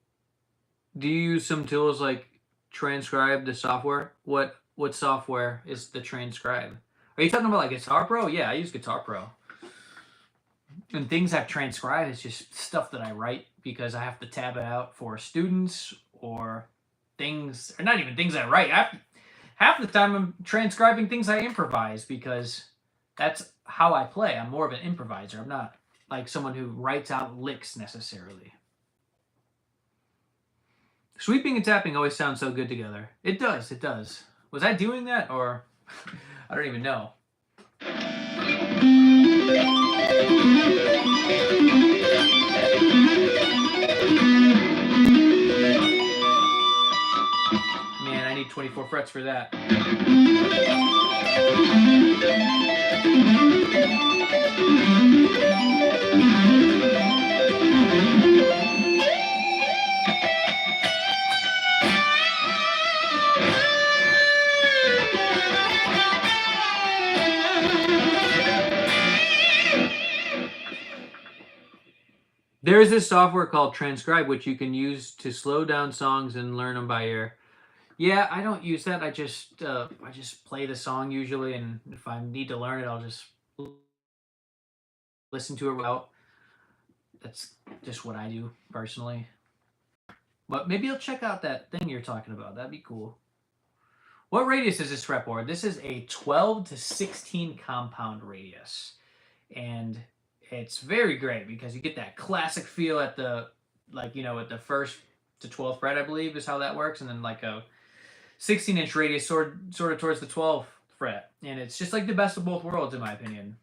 use some tools like transcribe the software? What software is the transcribe? Are you talking about like Guitar Pro? Yeah, I use Guitar Pro. And things I've transcribed is just stuff that I write because I have to tab it out for students or things, or not even things I write. Half the time I'm transcribing things I improvise because that's how I play. I'm more of an improviser. I'm not like someone who writes out licks necessarily. Sweeping and tapping always sound so good together. It does, it does. Was I doing that or I don't even know. Man, I need 24 frets for that. There is this software called Transcribe, which you can use to slow down songs and learn them by ear. Yeah, I don't use that. I just play the song usually, and if I need to learn it, I'll just listen to it out. That's just what I do personally. But maybe I'll check out that thing you're talking about. That'd be cool. What radius is this fretboard? This is a 12 to 16 compound radius, and it's very great because you get that classic feel at the at the first to 12th fret, I believe is how that works, and then like a 16-inch radius sort of towards the 12th fret, and it's just like the best of both worlds in my opinion.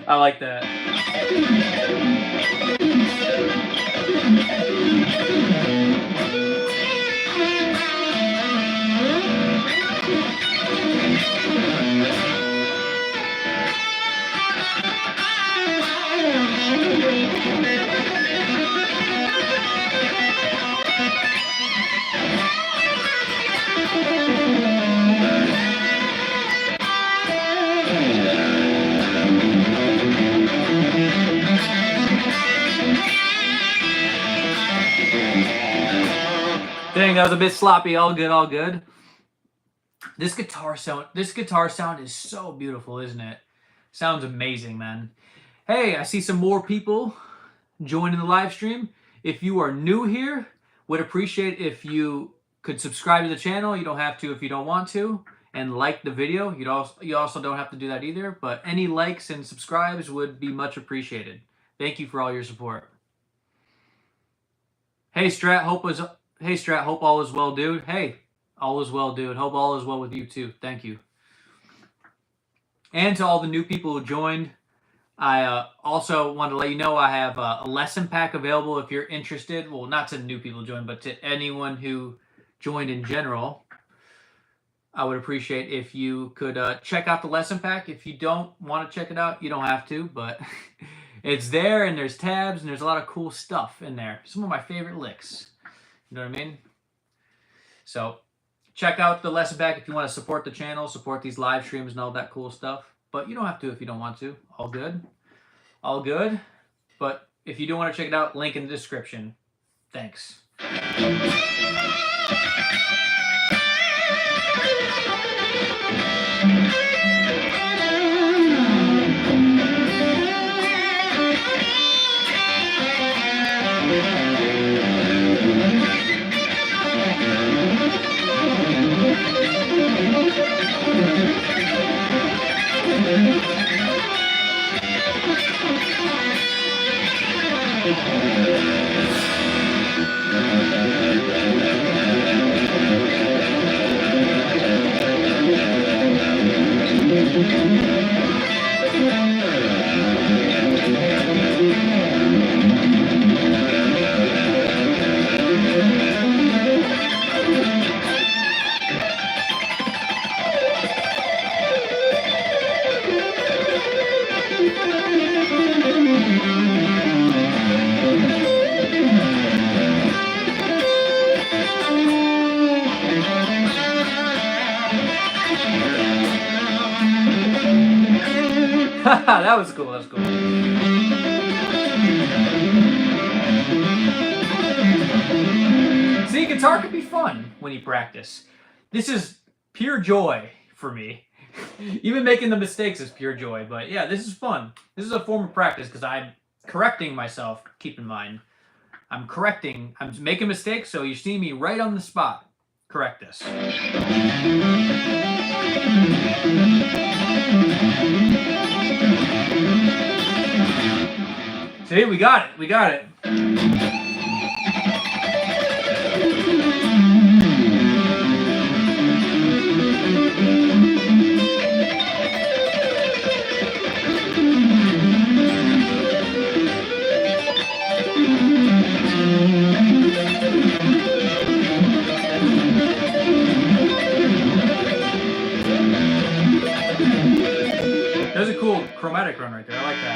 I like that. Dang, that was a bit sloppy. All good, all good. This guitar sound is so beautiful, isn't it? Sounds amazing, man. Hey, I see some more people joining the live stream. If you are new here, would appreciate if you could subscribe to the channel. You don't have to if you don't want to, and like the video. You also don't have to do that either, but any likes and subscribes would be much appreciated. Thank you for all your support. Hey Strat, hope all is well, dude. Hey, all is well, dude. Hope all is well with you too. Thank you. And to all the new people who joined, I also want to let you know I have a lesson pack available if you're interested. Well, not to new people who joined, but to anyone who joined in general. I would appreciate if you could check out the lesson pack. If you don't want to check it out, you don't have to, but it's there, and there's tabs, and there's a lot of cool stuff in there. Some of my favorite licks. You know what I mean? So check out the lesson pack if you want to support the channel, support these live streams and all that cool stuff. But you don't have to if you don't want to. All good. All good. But if you do want to check it out, link in the description. Thanks. That was cool. That was cool. See, guitar can be fun when you practice. This is pure joy for me. Even making the mistakes is pure joy. But yeah, this is fun. This is a form of practice because I'm correcting myself. Keep in mind, I'm making mistakes, so you see me right on the spot. Correct this. See, we got it. We got it. There's a cool chromatic run right there. I like that.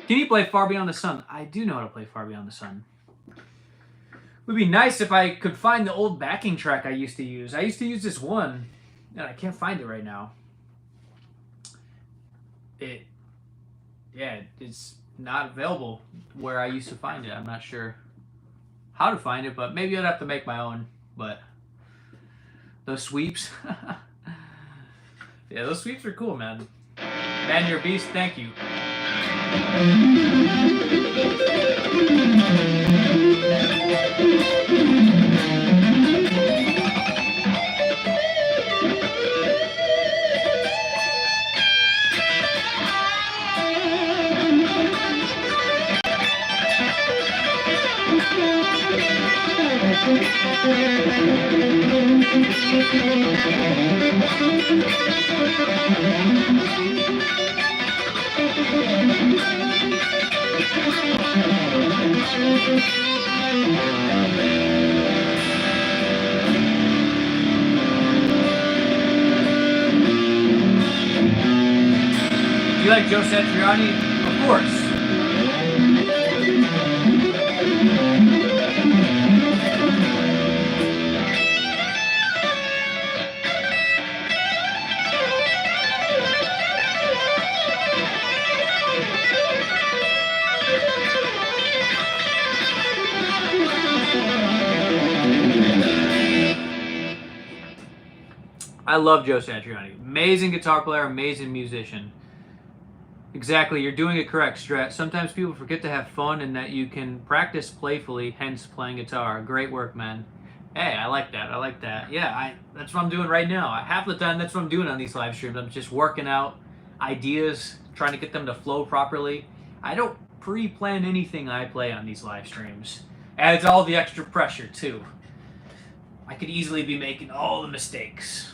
Can you play Far Beyond the Sun? I do know how to play Far Beyond the Sun. It would be nice if I could find the old backing track I used to use. I used to use this one, and I can't find it right now. It's not available where I used to find it. I'm not sure how to find it, but maybe I'd have to make my own. But those sweeps, yeah, those sweeps are cool, man. Man, you're a beast. Thank you. Do you like Joe Satriani? Of course. I love Joe Satriani. Amazing guitar player, amazing musician. Exactly, you're doing it correct, Strat. Sometimes people forget to have fun and that you can practice playfully, hence playing guitar. Great work, man. Hey, I like that. I like that. Yeah, that's what I'm doing right now. Half the time, that's what I'm doing on these live streams. I'm just working out ideas, trying to get them to flow properly. I don't pre-plan anything I play on these live streams. Adds all the extra pressure, too. I could easily be making all the mistakes.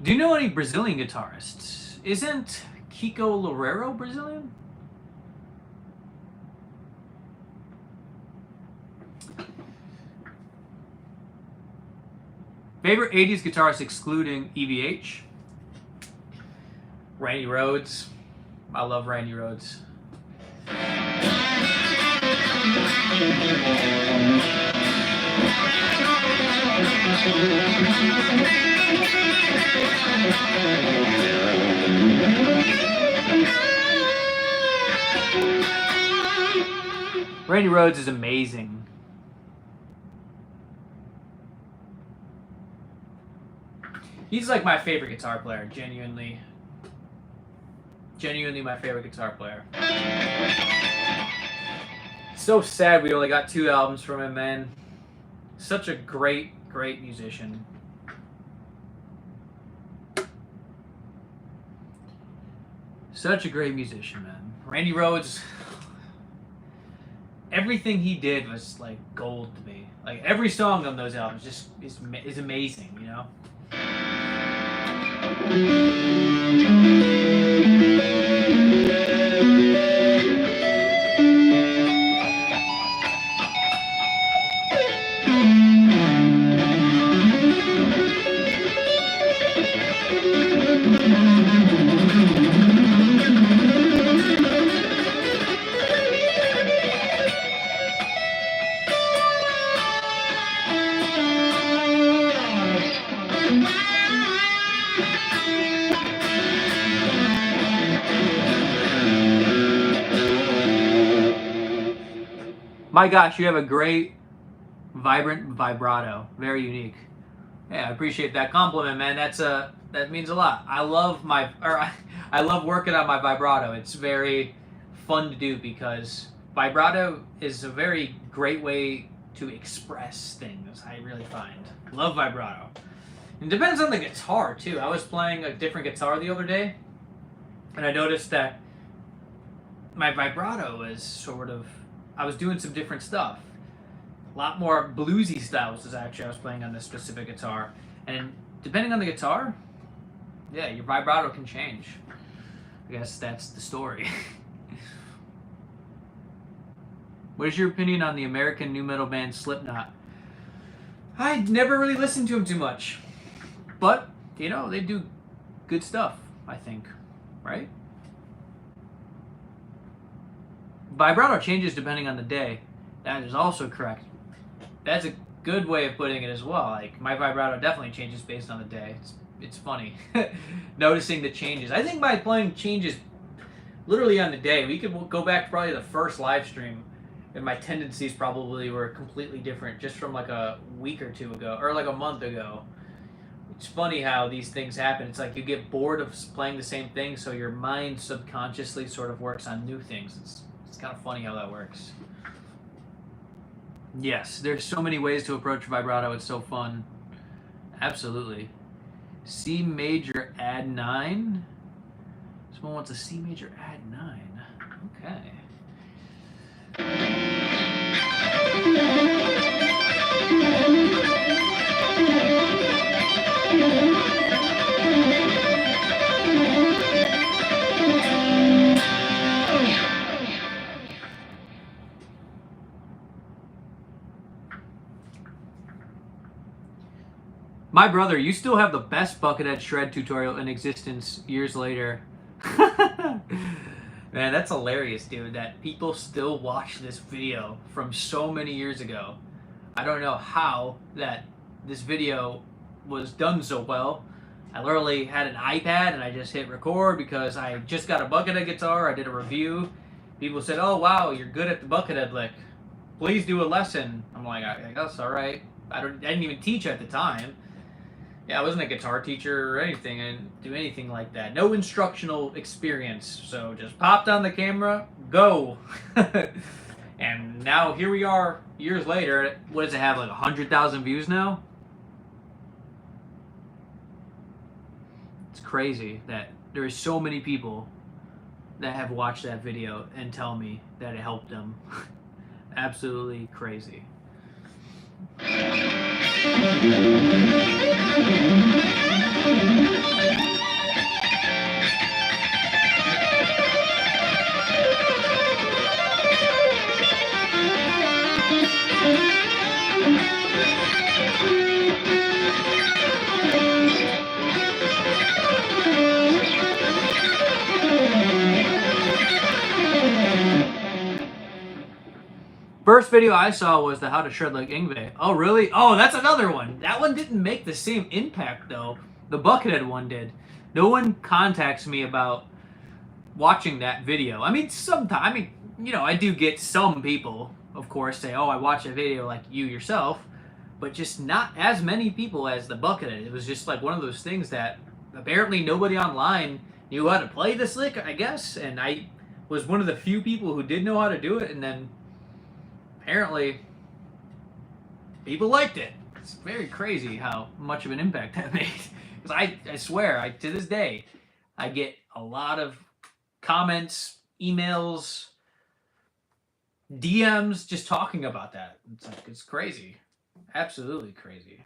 Do you know any Brazilian guitarists? Isn't Kiko Loureiro Brazilian? Favorite 80s guitarist excluding EVH? Randy Rhoads. I love Randy Rhoads. Randy Rhoads is amazing. He's like my favorite guitar player, genuinely my favorite guitar player. So sad we only got 2 albums from him, man. Such a great musician. Such a great musician, man. Randy Rhoads, everything he did was like gold to me. Like every song on those albums just is amazing, you know. My gosh, you have a great, vibrant vibrato. Very unique. Yeah, I appreciate that compliment, man. That means a lot. I love I love working on my vibrato. It's very fun to do because vibrato is a very great way to express things. I really find. Love vibrato. It depends on the guitar too. I was playing a different guitar the other day, and I noticed that my vibrato was sort of, I was doing some different stuff. A lot more bluesy styles is actually I was playing on this specific guitar. And depending on the guitar, yeah, your vibrato can change. I guess that's the story. What is your opinion on the American nu metal band Slipknot? I never really listened to them too much. But, you know, they do good stuff, I think. Right? Vibrato changes depending on the day. That is also correct. That's a good way of putting it as well. Like, my vibrato definitely changes based on the day. It's funny. Noticing the changes. I think my playing changes literally on the day. We could go back to probably the first live stream, and my tendencies probably were completely different just from like a week or two ago, or like a month ago. It's funny how these things happen. It's like you get bored of playing the same thing, so your mind subconsciously sort of works on new things. It's kind of funny how that works. Yes, there's so many ways to approach vibrato. It's so fun. Absolutely. C major add 9. Someone wants a C major add 9. Okay. My brother, you still have the best Buckethead shred tutorial in existence years later. Man, that's hilarious, dude, that people still watch this video from so many years ago. I don't know how that this video was done so well. I literally had an iPad and I just hit record because I just got a Buckethead guitar. I did a review. People said, "Oh, wow, you're good at the Buckethead lick. Please do a lesson." I'm like, I guess, all right. I didn't even teach at the time. Yeah, I wasn't a guitar teacher or anything. I didn't do anything like that. No instructional experience. So just popped on the camera, go. And now here we are years later. What does it have, like 100,000 views now? It's crazy that there are so many people that have watched that video and tell me that it helped them. Absolutely crazy. First video I saw was the How to Shred Like Yngwie. Oh, really? Oh, that's another one. That one didn't make the same impact, though. The Buckethead one did. No one contacts me about watching that video. I mean, sometimes, you know, I do get some people, of course, say, "Oh, I watched a video," like you yourself, but just not as many people as the Buckethead. It was just like one of those things that apparently nobody online knew how to play this lick, I guess, and I was one of the few people who did know how to do it, and then apparently people liked it. It's very crazy how much of an impact that made. Because I swear, to this day, I get a lot of comments, emails, DMs just talking about that. It's like, it's crazy. Absolutely crazy.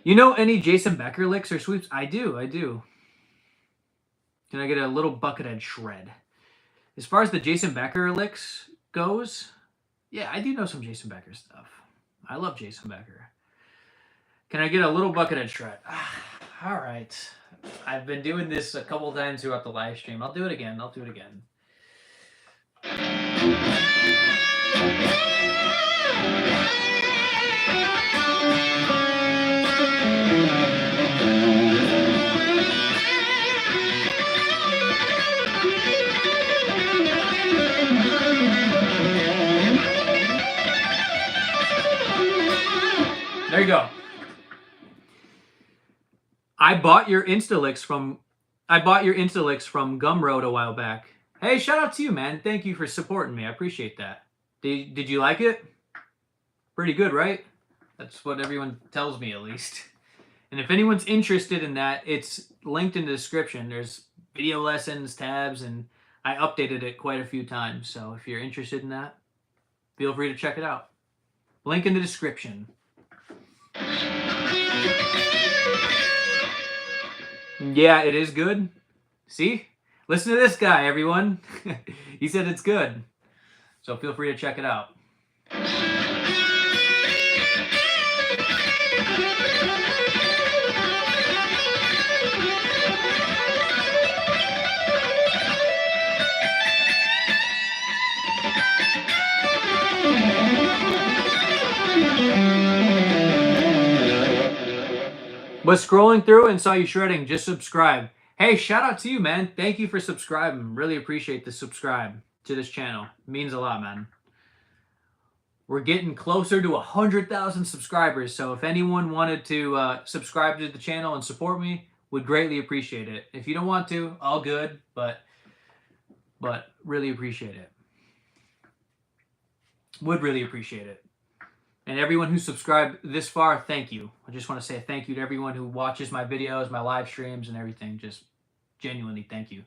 You know any Jason Becker licks or sweeps? I do. Can I get a little buckethead shred? As far as the Jason Becker licks goes, yeah, I do know some Jason Becker stuff. I love Jason Becker. Can I get a little buckethead shred? All right. I've been doing this a couple times throughout the live stream. I'll do it again. There you go. I bought your Instalicks from Gumroad a while back. Hey, shout out to you, man. Thank you for supporting me. I appreciate that. Did you like it? Pretty good, right? That's what everyone tells me, at least. And if anyone's interested in that, it's linked in the description. There's video lessons, tabs, and I updated it quite a few times. So if you're interested in that, feel free to check it out. Link in the description. Yeah, it is good. See? Listen to this guy, everyone. He said it's good. So feel free to check it out. Was scrolling through and saw you shredding. Just subscribe. Hey, shout out to you, man. Thank you for subscribing. Really appreciate the subscribe to this channel. It means a lot, man. We're getting closer to 100,000 subscribers. So if anyone wanted to subscribe to the channel and support me, would greatly appreciate it. If you don't want to, all good, but really appreciate it. Would really appreciate it. And everyone who subscribed this far, thank you. I just want to say thank you to everyone who watches my videos, my live streams, and everything. Just genuinely thank you.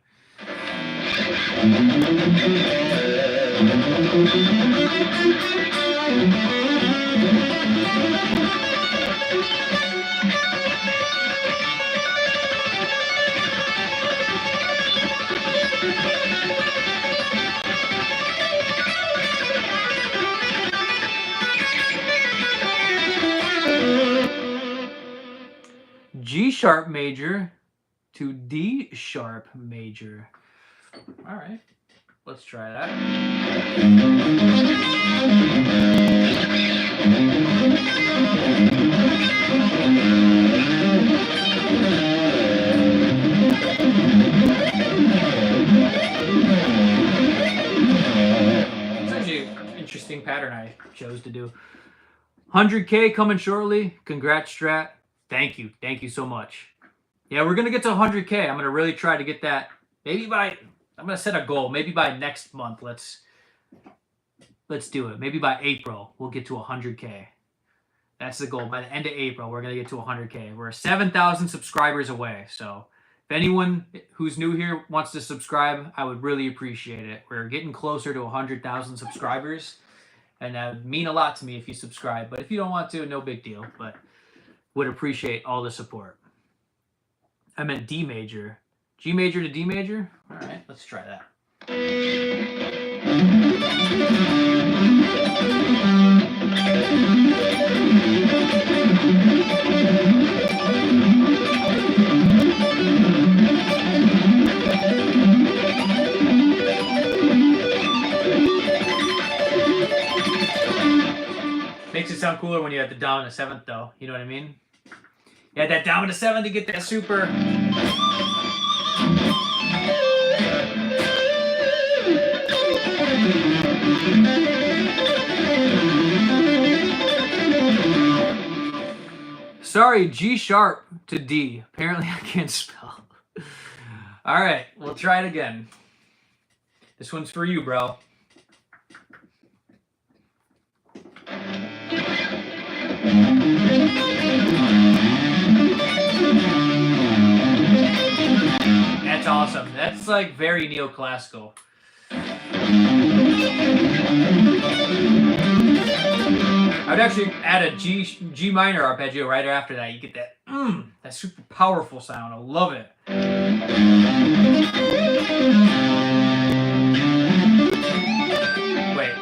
G sharp major to D sharp major. All right, let's try that. It's actually an interesting pattern I chose to do. 100K coming shortly. Congrats, Strat. Thank you so much. Yeah, we're gonna get to 100K. I'm gonna really try to get that. Maybe I'm gonna set a goal. Maybe by next month. Let's do it. Maybe by April we'll get to 100K. That's the goal. By the end of April, we're gonna get to 100K. We're 7,000 subscribers away. So if anyone who's new here wants to subscribe, I would really appreciate it. We're getting closer to 100,000 subscribers, and that would mean a lot to me if you subscribe. But if you don't want to, no big deal. But would appreciate all the support. I meant D major. G major to D major? All right, let's try that. Makes it sound cooler when you have the dominant seventh, though. You know what I mean? You had that dominant seventh to get that super. Sorry, G sharp to D. Apparently I can't spell. All right, we'll try it again. This one's for you, bro. awesome. That's like very neoclassical. I would actually add a G minor arpeggio right after that. You get that that super powerful sound. I love it. Wait.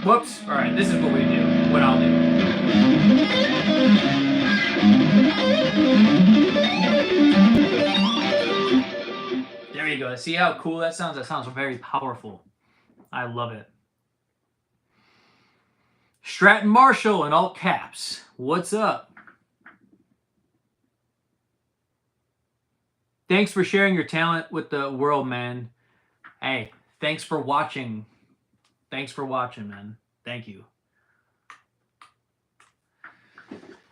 Whoops. All right, this is what we do. What I'll do. There you go. See how cool that sounds? That sounds very powerful. I love it. Straten Marshall in all caps. What's up? Thanks for sharing your talent with the world, man. Hey, thanks for watching. Thanks for watching, man. Thank you.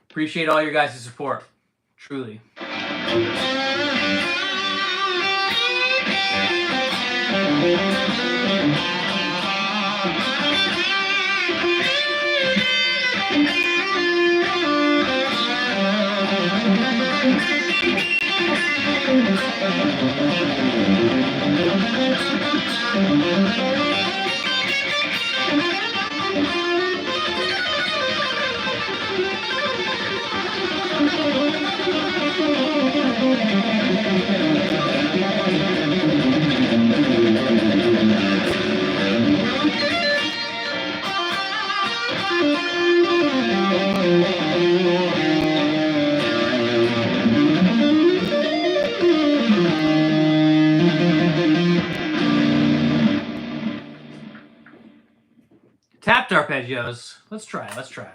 Appreciate all your guys' support. Truly. Tapped arpeggios. Let's try it. Let's try it.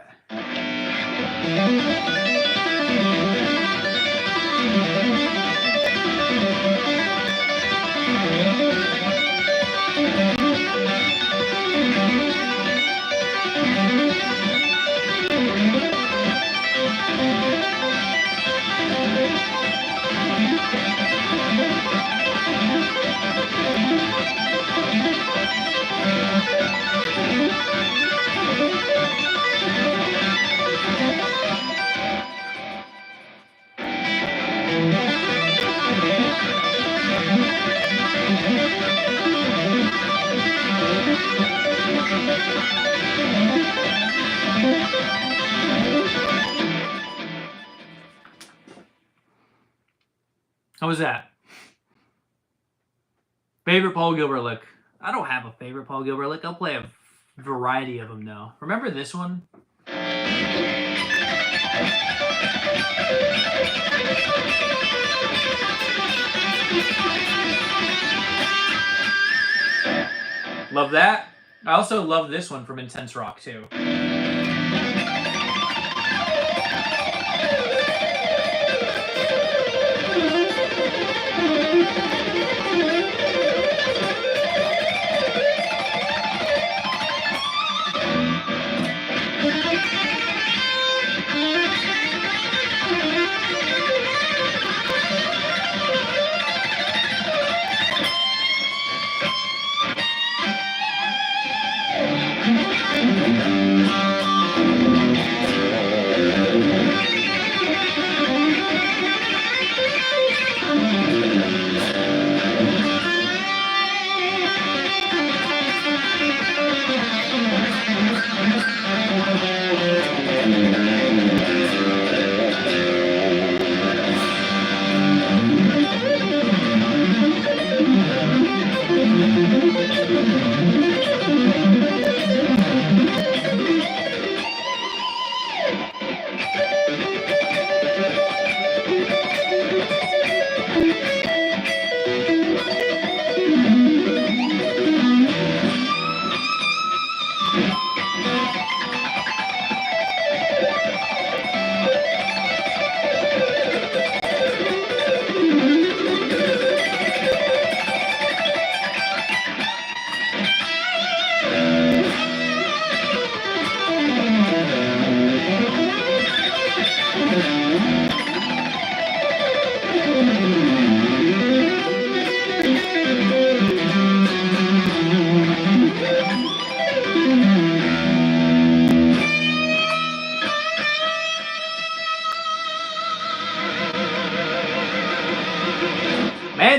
How was that? Favorite Paul Gilbert lick? I don't have a favorite Paul Gilbert lick. I'll play a variety of them though. Remember this one? Love that. I also love this one from Intense Rock too.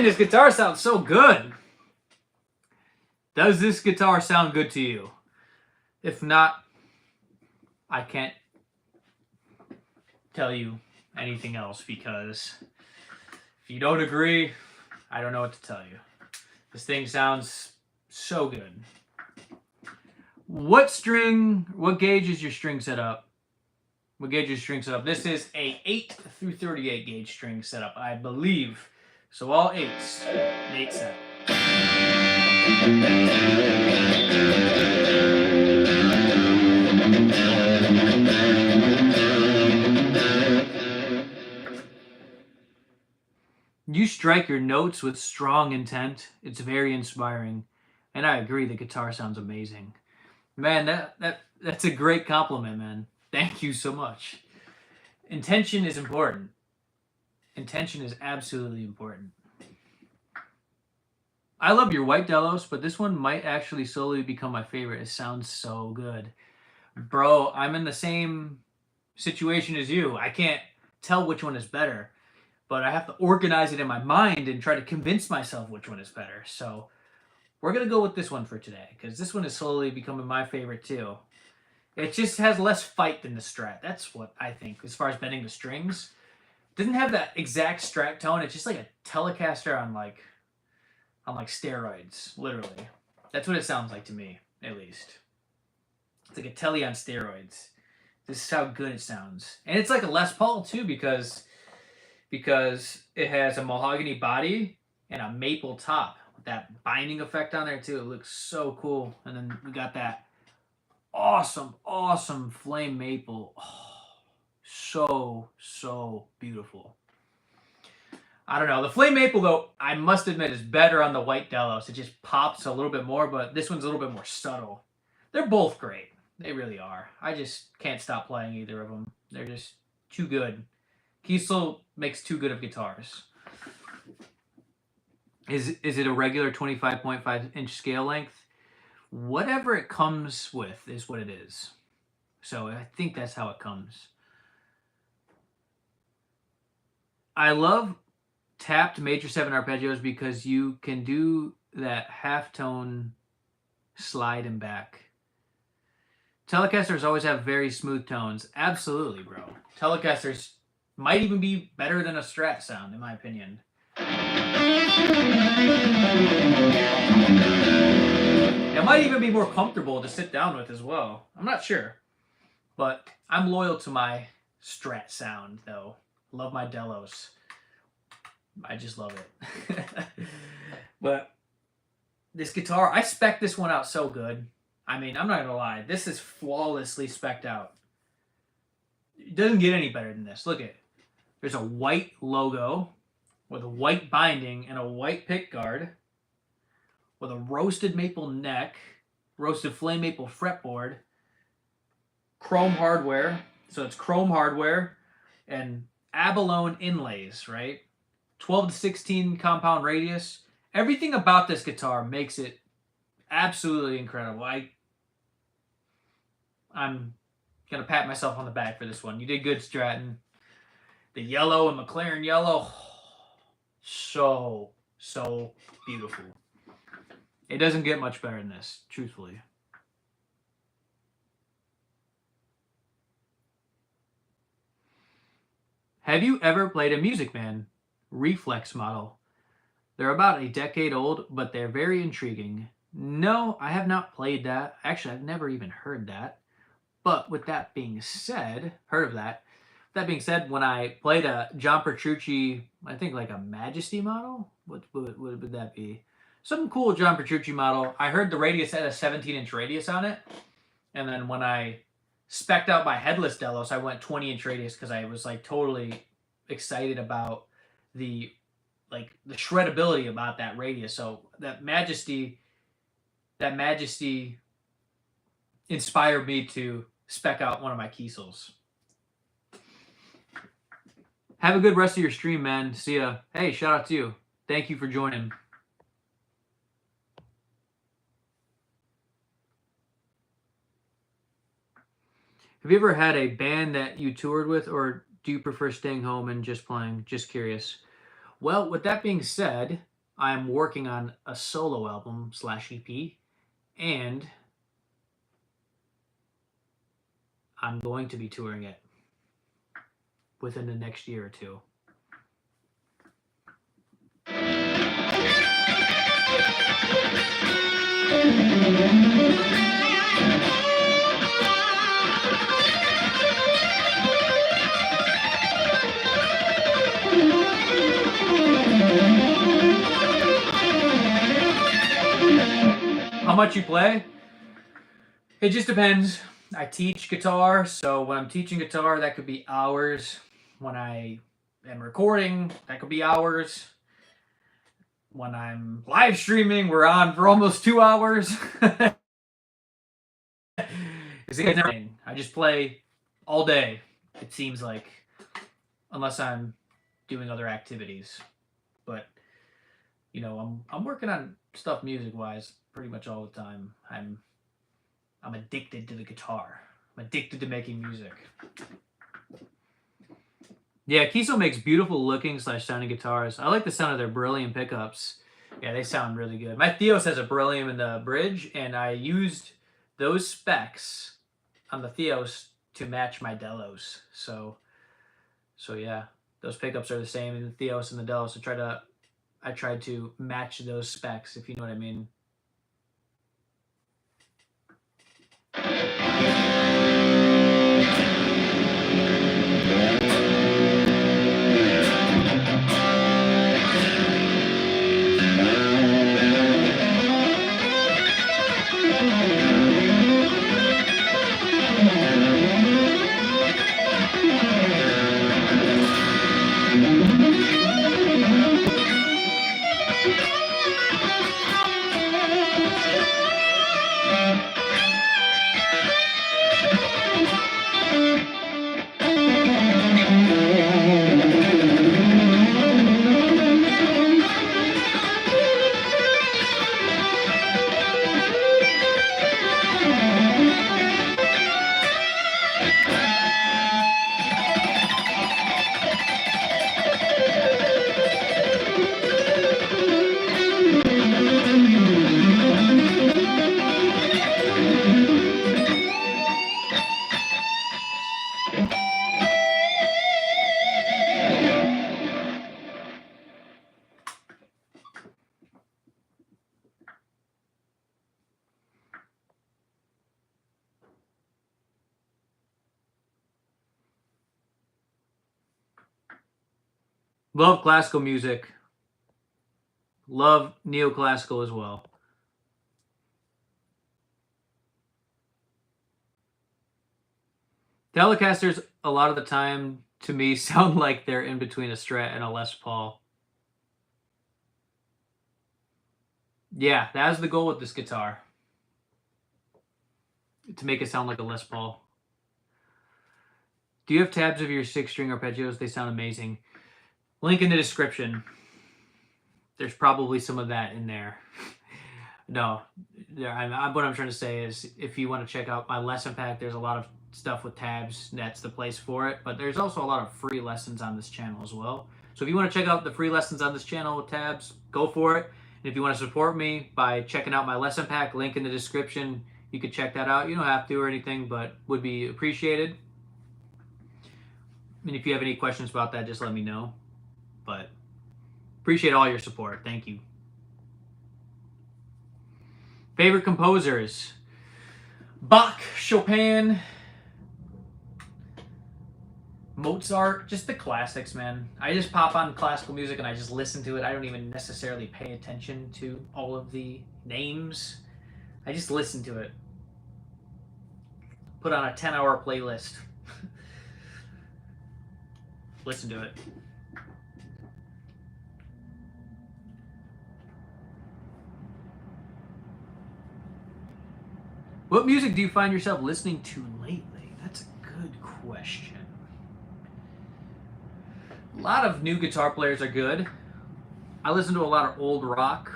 Man, this guitar sounds so good. Does this guitar sound good to you? If not, I can't tell you anything else, because if you don't agree, I don't know what to tell you. This thing sounds so good. What gauge is your string set up? What gauge is your string set up? This is a 8 through 38 gauge string setup, I believe. So all 8s, 8 set. You strike your notes with strong intent. It's very inspiring. And I agree, the guitar sounds amazing. Man, that's a great compliment, man. Thank you so much. Intention is important. Intention is absolutely important. I love your white Delos, but this one might actually slowly become my favorite. It sounds so good. Bro, I'm in the same situation as you. I can't tell which one is better, but I have to organize it in my mind and try to convince myself which one is better. So we're going to go with this one for today, because this one is slowly becoming my favorite too. It just has less fight than the Strat. That's what I think, as far as bending the strings. It doesn't have that exact Strat tone. It's just like a Telecaster on like steroids, literally. That's what it sounds like to me, at least. It's like a Tele on steroids. This is how good it sounds. And it's like a Les Paul too, because it has a mahogany body and a maple top with that binding effect on there too. It looks so cool. And then we got that awesome flame maple. Oh, so beautiful. I don't know. The flame maple, though, I must admit, is better on the white Delos. It just pops a little bit more, but this one's a little bit more subtle. They're both great. They really are. I just can't stop playing either of them. They're just too good. Kiesel makes too good of guitars. Is it a regular 25.5-inch scale length? Whatever it comes with is what it is. So I think that's how it comes. I love tapped major 7 arpeggios because you can do that half tone slide and back. Telecasters always have very smooth tones. Absolutely, bro. Telecasters might even be better than a Strat sound, in my opinion. It might even be more comfortable to sit down with as well. I'm not sure. But I'm loyal to my Strat sound, though. Love my Delos. I just love it. But this guitar, I spec'd this one out so good. I mean, I'm not going to lie. This is flawlessly spec'd out. It doesn't get any better than this. Look at it. There's a white logo with a white binding and a white pick guard with a roasted maple neck, roasted flame maple fretboard, chrome hardware. So it's chrome hardware and abalone inlays, right? 12 to 16 compound radius. Everything about this guitar makes it absolutely incredible. I'm going to pat myself on the back for this one. You did good, Straten. The yellow and McLaren yellow, so beautiful. It doesn't get much better than this, truthfully. Have you ever played a Music Man Reflex model? They're about a decade old, but they're very intriguing. No, I have not played that. Actually, I've never even heard that. But with that being said, heard of that. That being said, when I played a John Petrucci, I think like a Majesty model, what would that be? Some cool John Petrucci model. I heard the radius had a 17-inch radius on it. And then when I spec'd out my headless Delos, I went 20-inch radius because I was like totally excited about the shreddability about that radius. So that Majesty inspired me to spec out one of my Kiesels. Have a good rest of your stream, man. See ya. Hey, shout out to you. Thank you for joining. Have you ever had a band that you toured with, or do you prefer staying home and just playing? Just curious. Well, with that being said, I'm working on a solo album / EP, and I'm going to be touring it within the next year or two. How much you play? It just depends. I teach guitar, so when I'm teaching guitar, that could be hours. When I am recording, that could be hours. When I'm live streaming, we're on for almost 2 hours. I just play all day, it seems like, unless I'm doing other activities. But you know, I'm working on stuff music-wise pretty much all the time. I'm addicted to the guitar. I'm addicted to making music. Yeah, Kiso makes beautiful looking / sounding guitars. I like the sound of their Beryllium pickups. Yeah, they sound really good. My Theos has a Beryllium in the bridge, and I used those specs on the Theos to match my Delos. So yeah, those pickups are the same in the Theos and the Delos. I tried to match those specs, if you know what I mean. Love classical music. Love neoclassical as well. Telecasters, a lot of the time, to me, sound like they're in between a Strat and a Les Paul. Yeah, that's the goal with this guitar. To make it sound like a Les Paul. Do you have tabs of your 6-string arpeggios? They sound amazing. Link in the description. There's probably some of that in there. No, what I'm trying to say is, if you want to check out my lesson pack, there's a lot of stuff with tabs. That's the place for it. But there's also a lot of free lessons on this channel as well. So if you want to check out the free lessons on this channel with tabs, go for it. And if you want to support me by checking out my lesson pack, link in the description, you could check that out. You don't have to or anything, but would be appreciated. And if you have any questions about that, just let me know. But appreciate all your support. Thank you. Favorite composers? Bach, Chopin, Mozart, just the classics, man. I just pop on classical music and I just listen to it. I don't even necessarily pay attention to all of the names. I just listen to it. Put on a 10-hour playlist. Listen to it. What music do you find yourself listening to lately? That's a good question. A lot of new guitar players are good. I listen to a lot of old rock.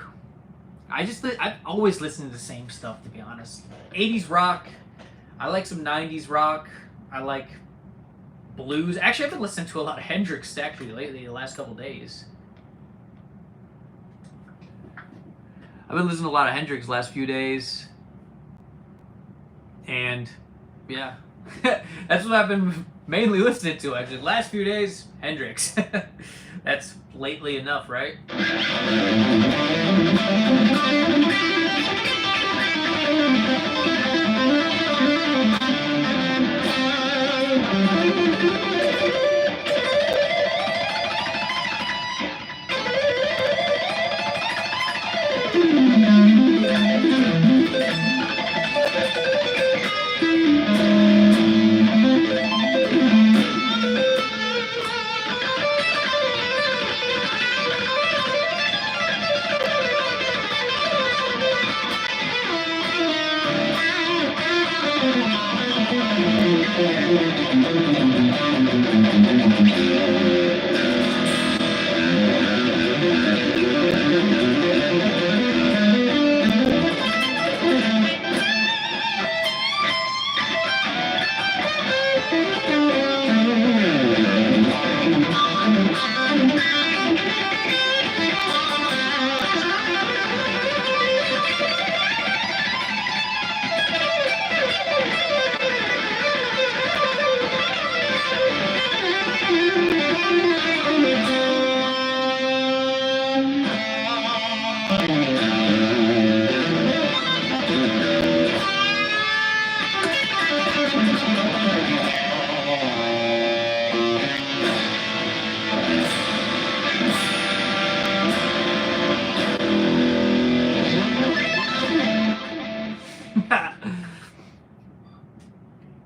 I've always listened to the same stuff, to be honest. 80s rock. I like some 90s rock. I like blues. Actually, I've been listening to a lot of Hendrix actually lately, the last couple days. I've been listening to a lot of Hendrix the last few days. And yeah, that's what I've been mainly listening to. Actually, last few days, Hendrix. That's lately enough, right?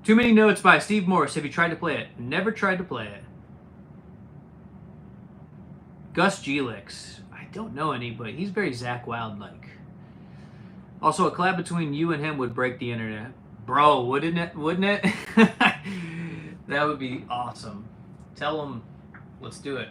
Too Many Notes by Steve Morse. Have you tried to play it? Never tried to play it. Gus Gelix. I don't know any, but he's very Zakk Wylde-like. Also, a collab between you and him would break the internet. Bro, wouldn't it? Wouldn't it? That would be awesome. Tell him, let's do it.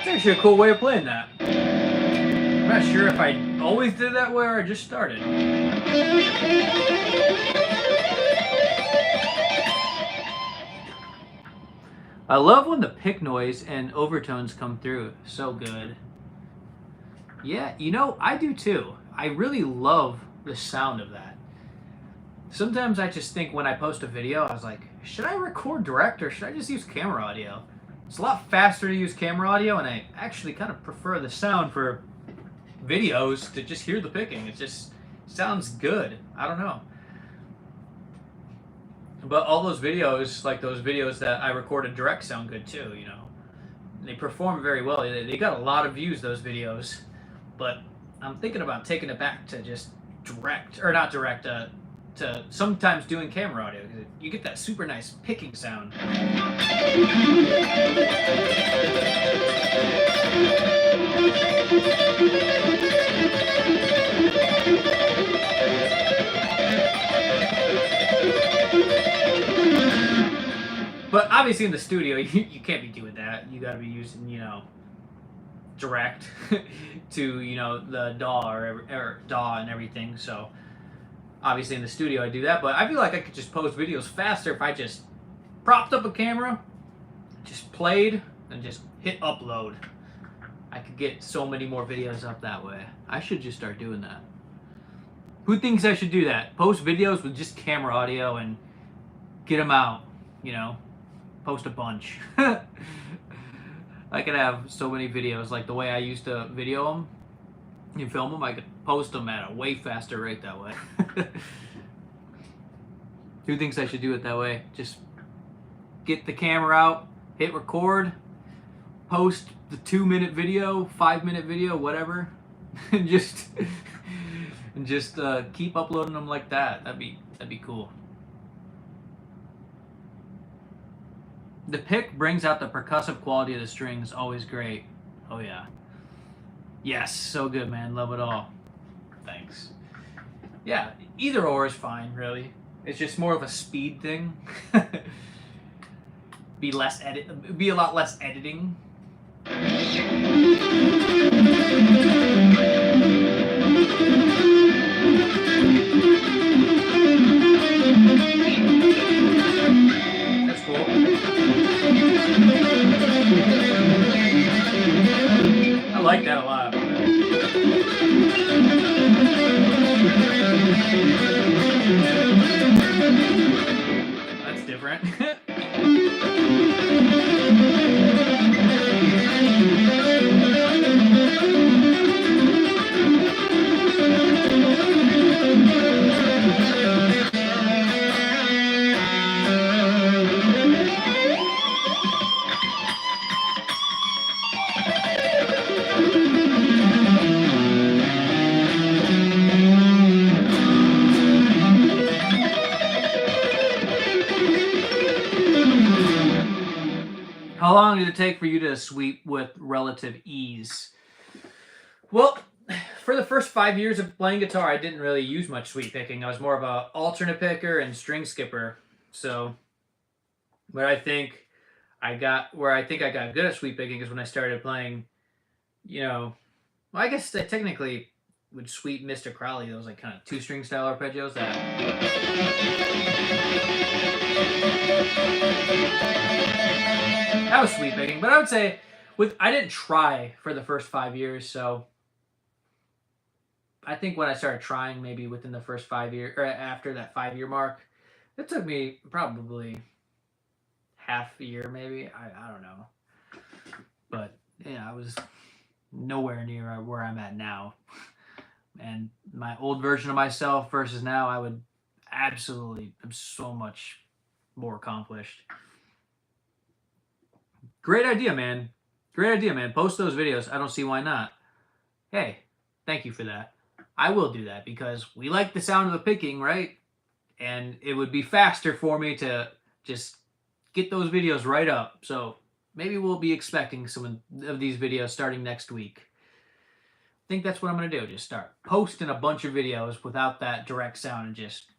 It's actually a cool way of playing that. I'm not sure if I always did that way or I just started. I love when the pick noise and overtones come through. So good. Yeah, you know, I do too. I really love the sound of that. Sometimes I just think when I post a video, I was like, should I record direct or should I just use camera audio? It's a lot faster to use camera audio, and I actually kind of prefer the sound for videos to just hear the picking. It just sounds good. I don't know. But all those videos, like those videos that I recorded direct, sound good too, you know. They perform very well. They got a lot of views, those videos. But I'm thinking about taking it back to just direct, or not direct, to sometimes doing camera audio, because you get that super nice picking sound. But obviously in the studio, you can't be doing that. You got to be using, direct to, the DAW or DAW and everything. So obviously in the studio I do that, but I feel like I could just post videos faster if I just propped up a camera, just played, and just hit upload. I could get so many more videos up that way. I should just start doing that. Who thinks I should do that? Post videos with just camera audio and get them out, post a bunch. I could have so many videos, like the way I used to video them and film them. I could post them at a way faster rate that way. Who thinks I should do it that way? Just get the camera out, hit record, post the 2-minute video, 5-minute video, whatever, and just keep uploading them like that. That'd be cool. The pick brings out the percussive quality of the strings. Always great. Oh yeah. Yes, so good, man. Love it all. Thanks. Yeah, either or is fine, really. It's just more of a speed thing. Be a lot less editing. That's cool. I like that a lot. That's different. How long did it take for you to sweep with relative ease? Well, for the first 5 years of playing guitar, I didn't really use much sweep picking. I was more of an alternate picker and string skipper. So, where I think I got good at sweep picking is when I started playing, well, I guess I technically would sweep Mr. Crowley, those like kind of 2-string style arpeggios that was sweep picking. But I would say I didn't try for the first 5 years, so I think when I started trying, maybe within the first 5 years, or after that 5-year mark, it took me probably half a year, maybe. I don't know. But yeah, I was nowhere near where I'm at now. And my old version of myself versus now, I'm so much more accomplished. Great idea, man. Great idea, man. Post those videos. I don't see why not. Hey, thank you for that. I will do that because we like the sound of the picking, right? And it would be faster for me to just get those videos right up. So maybe we'll be expecting some of these videos starting next week. I think that's what I'm going to do. Just start posting a bunch of videos without that direct sound and just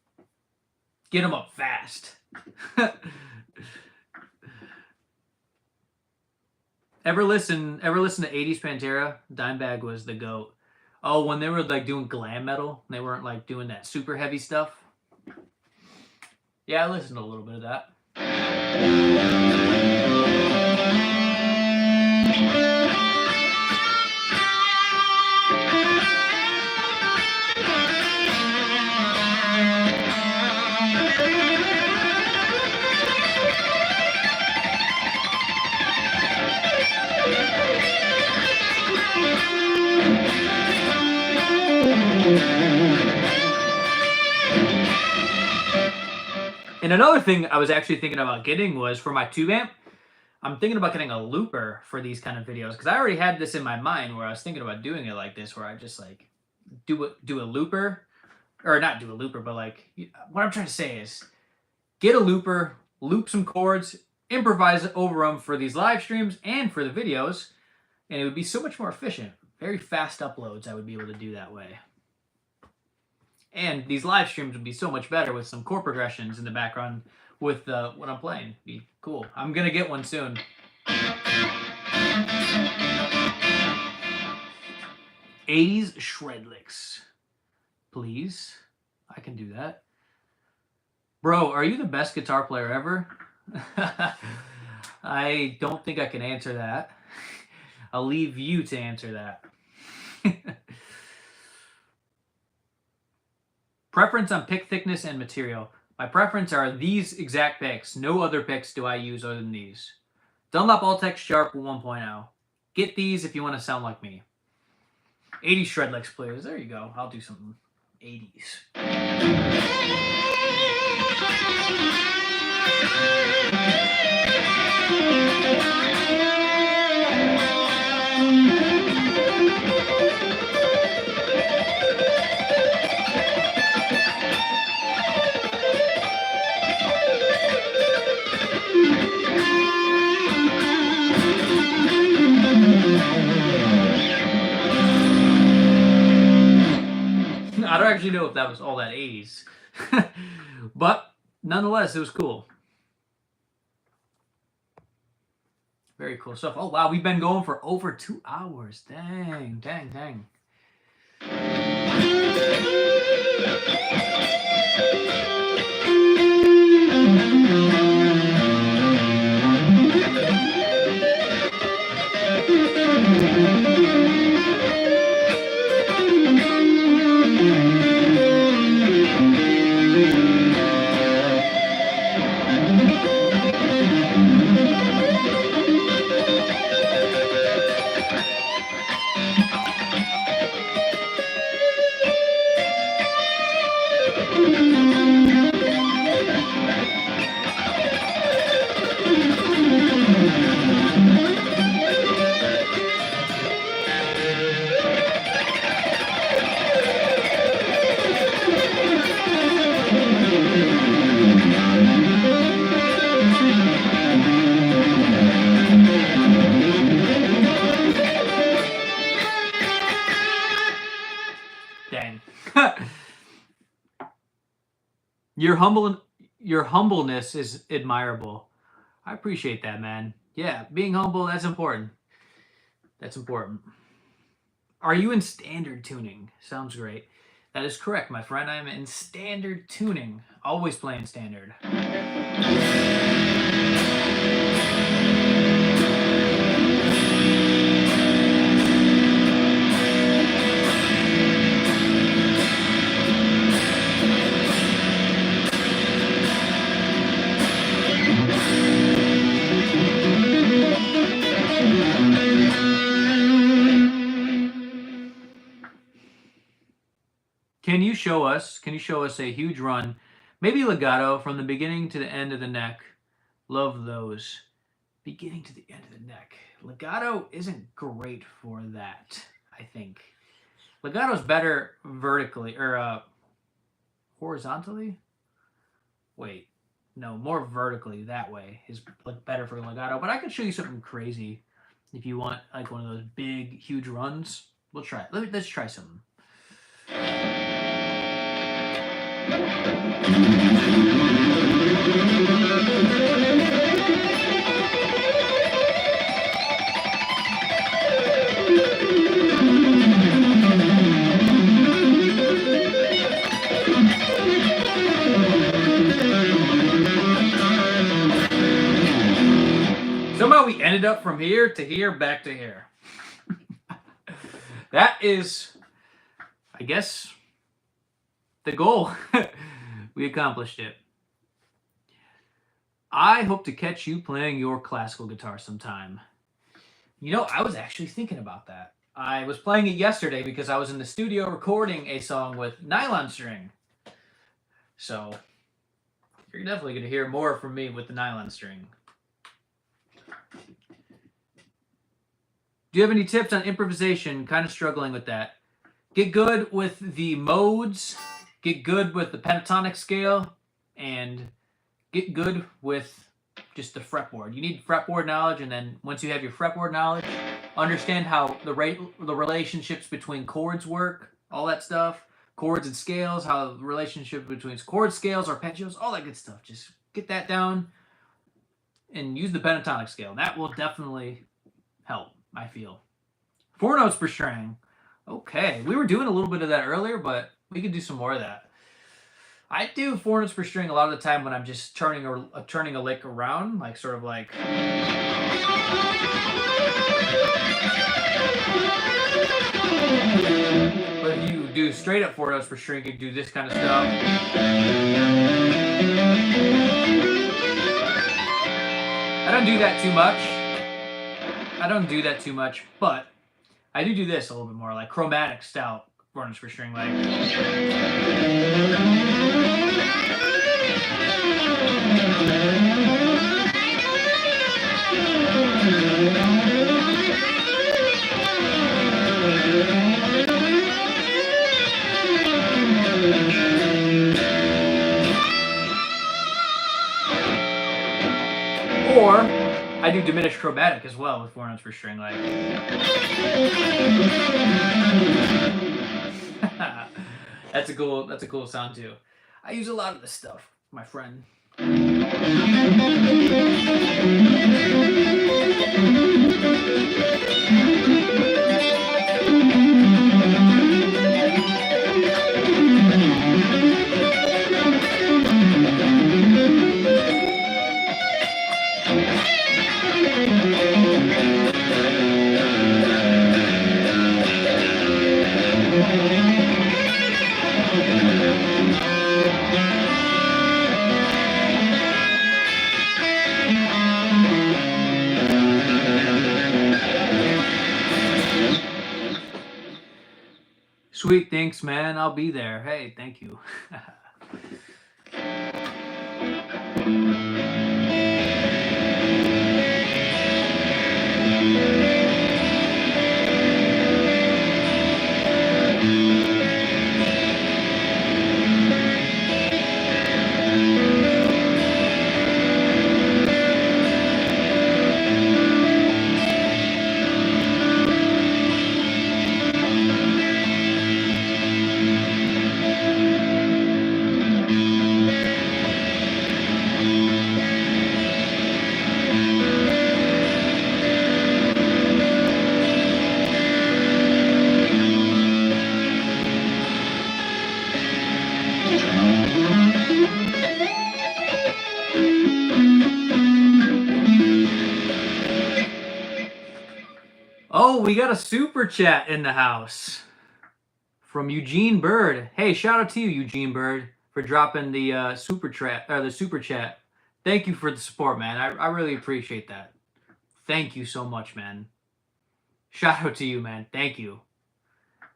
get them up fast. Ever listen to 80s Pantera? Dimebag was the GOAT. Oh, when they were like doing glam metal, they weren't like doing that super heavy stuff. Yeah, I listened to a little bit of that. And another thing I was actually thinking about getting was for my tube amp, I'm thinking about getting a looper for these kind of videos because I already had this in my mind where I was thinking about doing it like this, where I just like do a looper or not do a looper, but like, what I'm trying to say is get a looper, loop some chords, improvise over them for these live streams and for the videos, and it would be so much more efficient. Very fast uploads I would be able to do that way. And these live streams would be so much better with some chord progressions in the background with what I'm playing. Be cool. I'm going to get one soon. 80s shred licks. Please. I can do that. Bro, are you the best guitar player ever? I don't think I can answer that. I'll leave you to answer that. Preference on pick thickness and material. My preference are these exact picks. No other picks do I use other than these. Dunlop Alltech Sharp 1.0. Get these if you want to sound like me. 80 shred licks, please. There you go. I'll do something 80s. I don't actually know if that was all that 80s. But nonetheless, it was cool. Very cool stuff. Oh, wow. We've been going for over 2 hours. Dang, dang, dang. Dang. Your humbleness is admirable. I appreciate that, man. Yeah, being humble, that's important. That's important. Are you in standard tuning? Sounds great. That is correct, my friend. I am in standard tuning. Always playing standard. Can you show us a huge run? Maybe legato from the beginning to the end of the neck. Love those. Beginning to the end of the neck. Legato isn't great for that, I think. Legato's better vertically, or horizontally? Wait, no, more vertically, that way is better for legato. But I could show you something crazy if you want, like one of those big, huge runs. We'll try it. Let's try something. Somehow we ended up from here to here, back to here. That is, I guess, the goal. We accomplished it. I hope to catch you playing your classical guitar sometime. You know, I was actually thinking about that. I was playing it yesterday because I was in the studio recording a song with nylon string. So, you're definitely going to hear more from me with the nylon string. Do you have any tips on improvisation? Kind of struggling with that. Get good with the modes get good with the pentatonic scale and get good with just the fretboard. You need fretboard knowledge, and then once you have your fretboard knowledge, understand how the relationships between chords work, all that stuff, chords and scales, how the relationship between chord scales, arpeggios, all that good stuff. Just get that down and use the pentatonic scale. That will definitely help, I feel. 4 notes per string. Okay, we were doing a little bit of that earlier, but we could do some more of that. I do 4 notes per string a lot of the time when I'm just turning a lick around, like sort of like. But if you do straight up 4 notes per string, you do this kind of stuff. I don't do that too much. But I do this a little bit more, like chromatic style 4 notes per string, like. Or I do diminished chromatic as well with 4 notes per string, like. That's a cool sound too. I use a lot of this stuff, my friend. Sweet, thanks, man. I'll be there. Hey, thank you. Oh, we got a super chat in the house from Eugene Bird. Hey, shout out to you, Eugene Bird, for dropping the super chat. Thank you for the support, man. I really appreciate that. Thank you so much, man. Shout out to you, man. Thank you.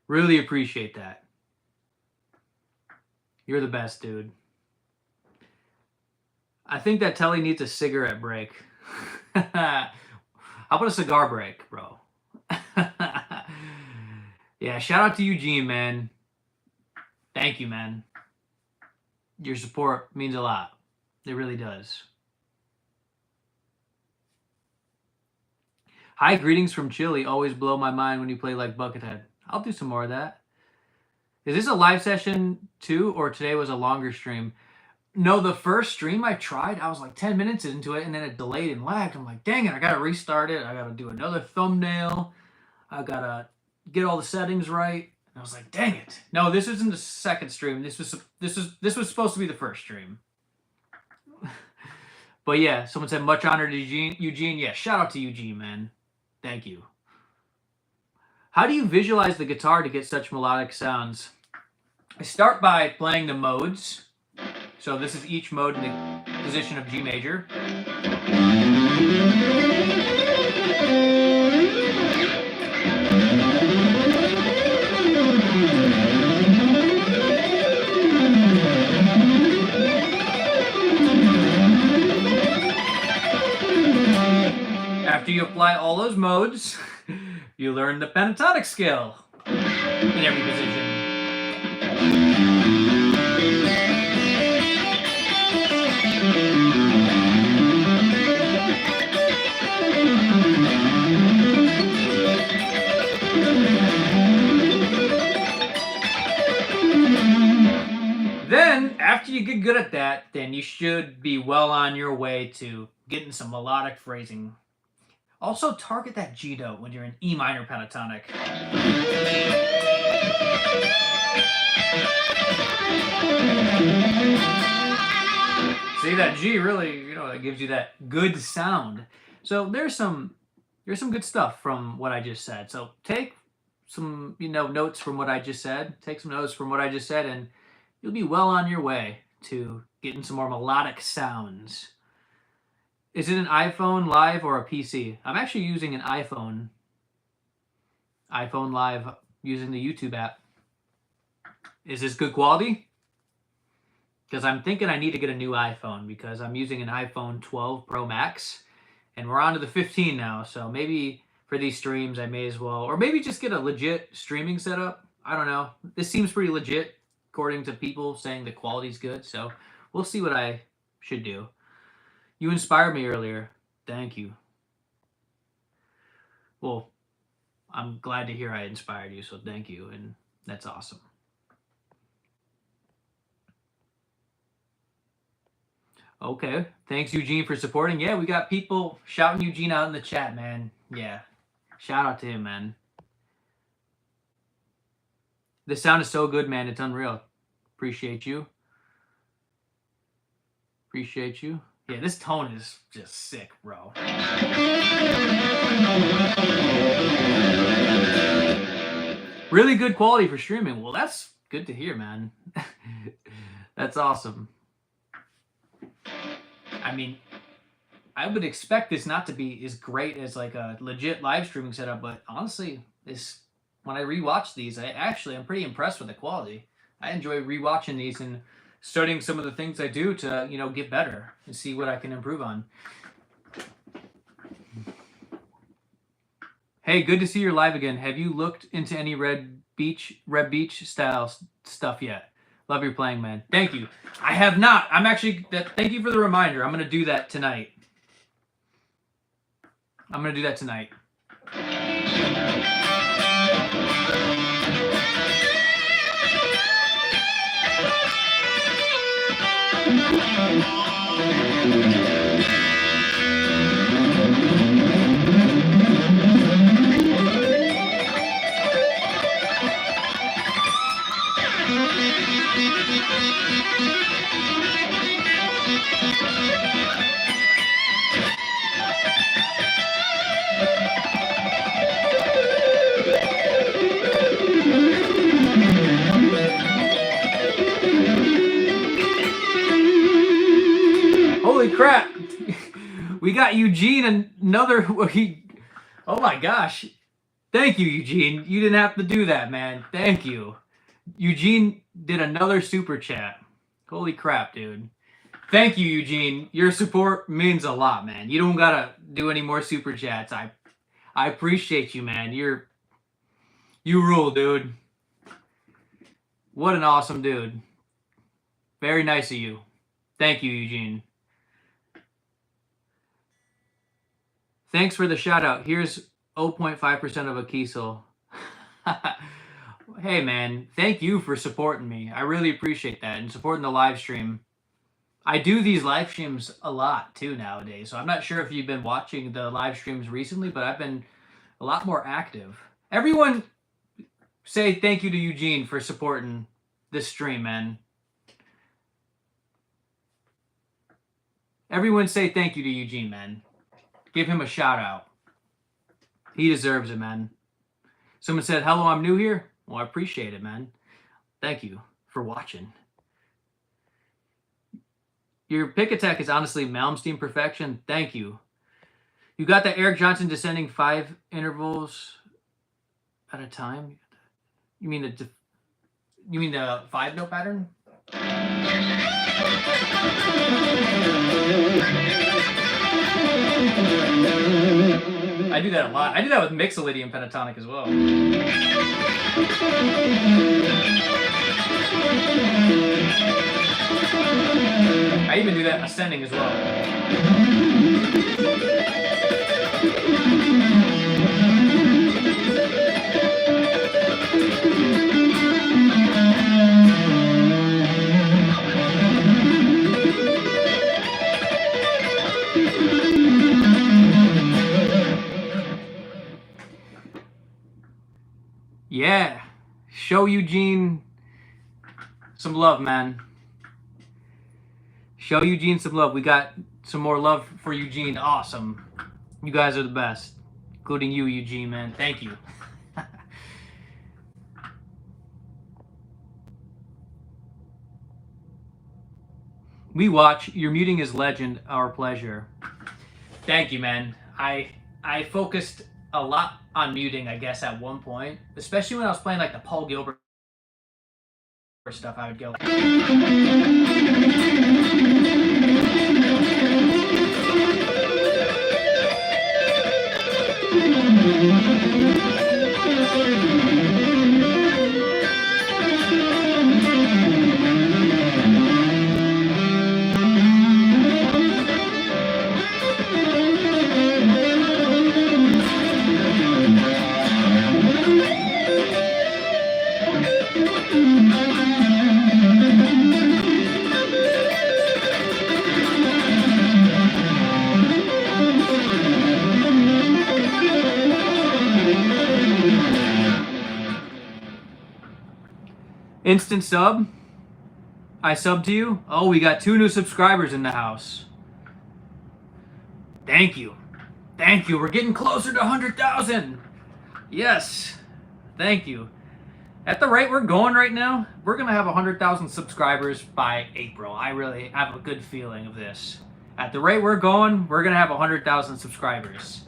Really appreciate that. You're the best, dude. I think that Telly needs a cigarette break. How about a cigar break, bro? Yeah, shout out to Eugene, man. Thank you, man. Your support means a lot. It really does. Hi, greetings from Chile. Always blow my mind when you play like Buckethead. I'll do some more of that. Is this a live session too, or today was a longer stream? No, the first stream I tried, I was like 10 minutes into it, and then it delayed and lagged. I'm like, dang it, I gotta restart it. I gotta do another thumbnail. I gotta get all the settings right. And I was like, dang it. No, this isn't the second stream. This was supposed to be the first stream. But yeah, someone said much honor to Eugene. Yeah, shout out to Eugene, man. Thank you. How do you visualize the guitar to get such melodic sounds? I start by playing the modes. So this is each mode in the position of G major. After you apply all those modes, you learn the pentatonic scale in every position. Then, after you get good at that, then you should be well on your way to getting some melodic phrasing. Also, target that G note when you're in E minor pentatonic. See, that G really, that gives you that good sound. So there's some good stuff from what I just said. So take some, notes from what I just said. Take some notes from what I just said, and you'll be well on your way to getting some more melodic sounds. Is it an iPhone Live or a PC? I'm actually using an iPhone Live using the YouTube app. Is this good quality? Because I'm thinking I need to get a new iPhone because I'm using an iPhone 12 Pro Max and we're on to the 15 now. So maybe for these streams I may as well, or maybe just get a legit streaming setup. I don't know. This seems pretty legit according to people saying the quality's good. So we'll see what I should do. You inspired me earlier. Thank you. Well, I'm glad to hear I inspired you, so thank you, and that's awesome. Okay, thanks Eugene for supporting. Yeah, we got people shouting Eugene out in the chat, man. Yeah, shout out to him, man. The sound is so good, man. It's unreal. Appreciate you. Appreciate you. Yeah, this tone is just sick, bro. Really good quality for streaming. Well, that's good to hear, man. That's awesome. I mean, I would expect this not to be as great as like a legit live streaming setup, but honestly, when I rewatch these, I'm pretty impressed with the quality. I enjoy rewatching these and studying some of the things I do to, get better and see what I can improve on. Hey, good to see you're live again. Have you looked into any Red Beach style stuff yet? Love your playing, man. Thank you. I have not. Thank you for the reminder. I'm going to do that tonight. Holy crap. We got Eugene another. Oh my gosh. Thank you, Eugene. You didn't have to do that, man. Thank you. Eugene did another super chat. Holy crap, dude. Thank you, Eugene. Your support means a lot, man. You don't gotta do any more super chats. I appreciate you, man. You rule, dude. What an awesome dude. Very nice of you. Thank you, Eugene. Thanks for the shout out. Here's 0.5% of a Kiesel. Hey, man. Thank you for supporting me. I really appreciate that and supporting the live stream. I do these live streams a lot too nowadays. So I'm not sure if you've been watching the live streams recently, but I've been a lot more active. Everyone say thank you to Eugene for supporting this stream, man. Everyone say thank you to Eugene, man. Give him a shout out. He deserves it, man. Someone said, hello, I'm new here. Well, I appreciate it, man. Thank you for watching. Your pick attack is honestly Malmsteen perfection. Thank you. You got that Eric Johnson descending 5 intervals at a time? You mean the 5-note pattern? I do that a lot. I do that with Mixolydian pentatonic as well. I even do that ascending as well. Show Eugene some love, man. Show Eugene some love. We got some more love for Eugene. Awesome. You guys are the best. Including you, Eugene, man. Thank you. We watch. Your muting is legend. Our pleasure. Thank you, man. I focused a lot on muting, I guess, at one point. Especially when I was playing like the Paul Gilbert stuff, I would go instant sub. I sub to you. Oh, we got 2 new subscribers in the house. Thank you. Thank you. We're getting closer to 100,000. Yes. Thank you. At the rate we're going right now, we're going to have 100,000 subscribers by April. I really have a good feeling of this. At the rate we're going, we're going to have 100,000 subscribers.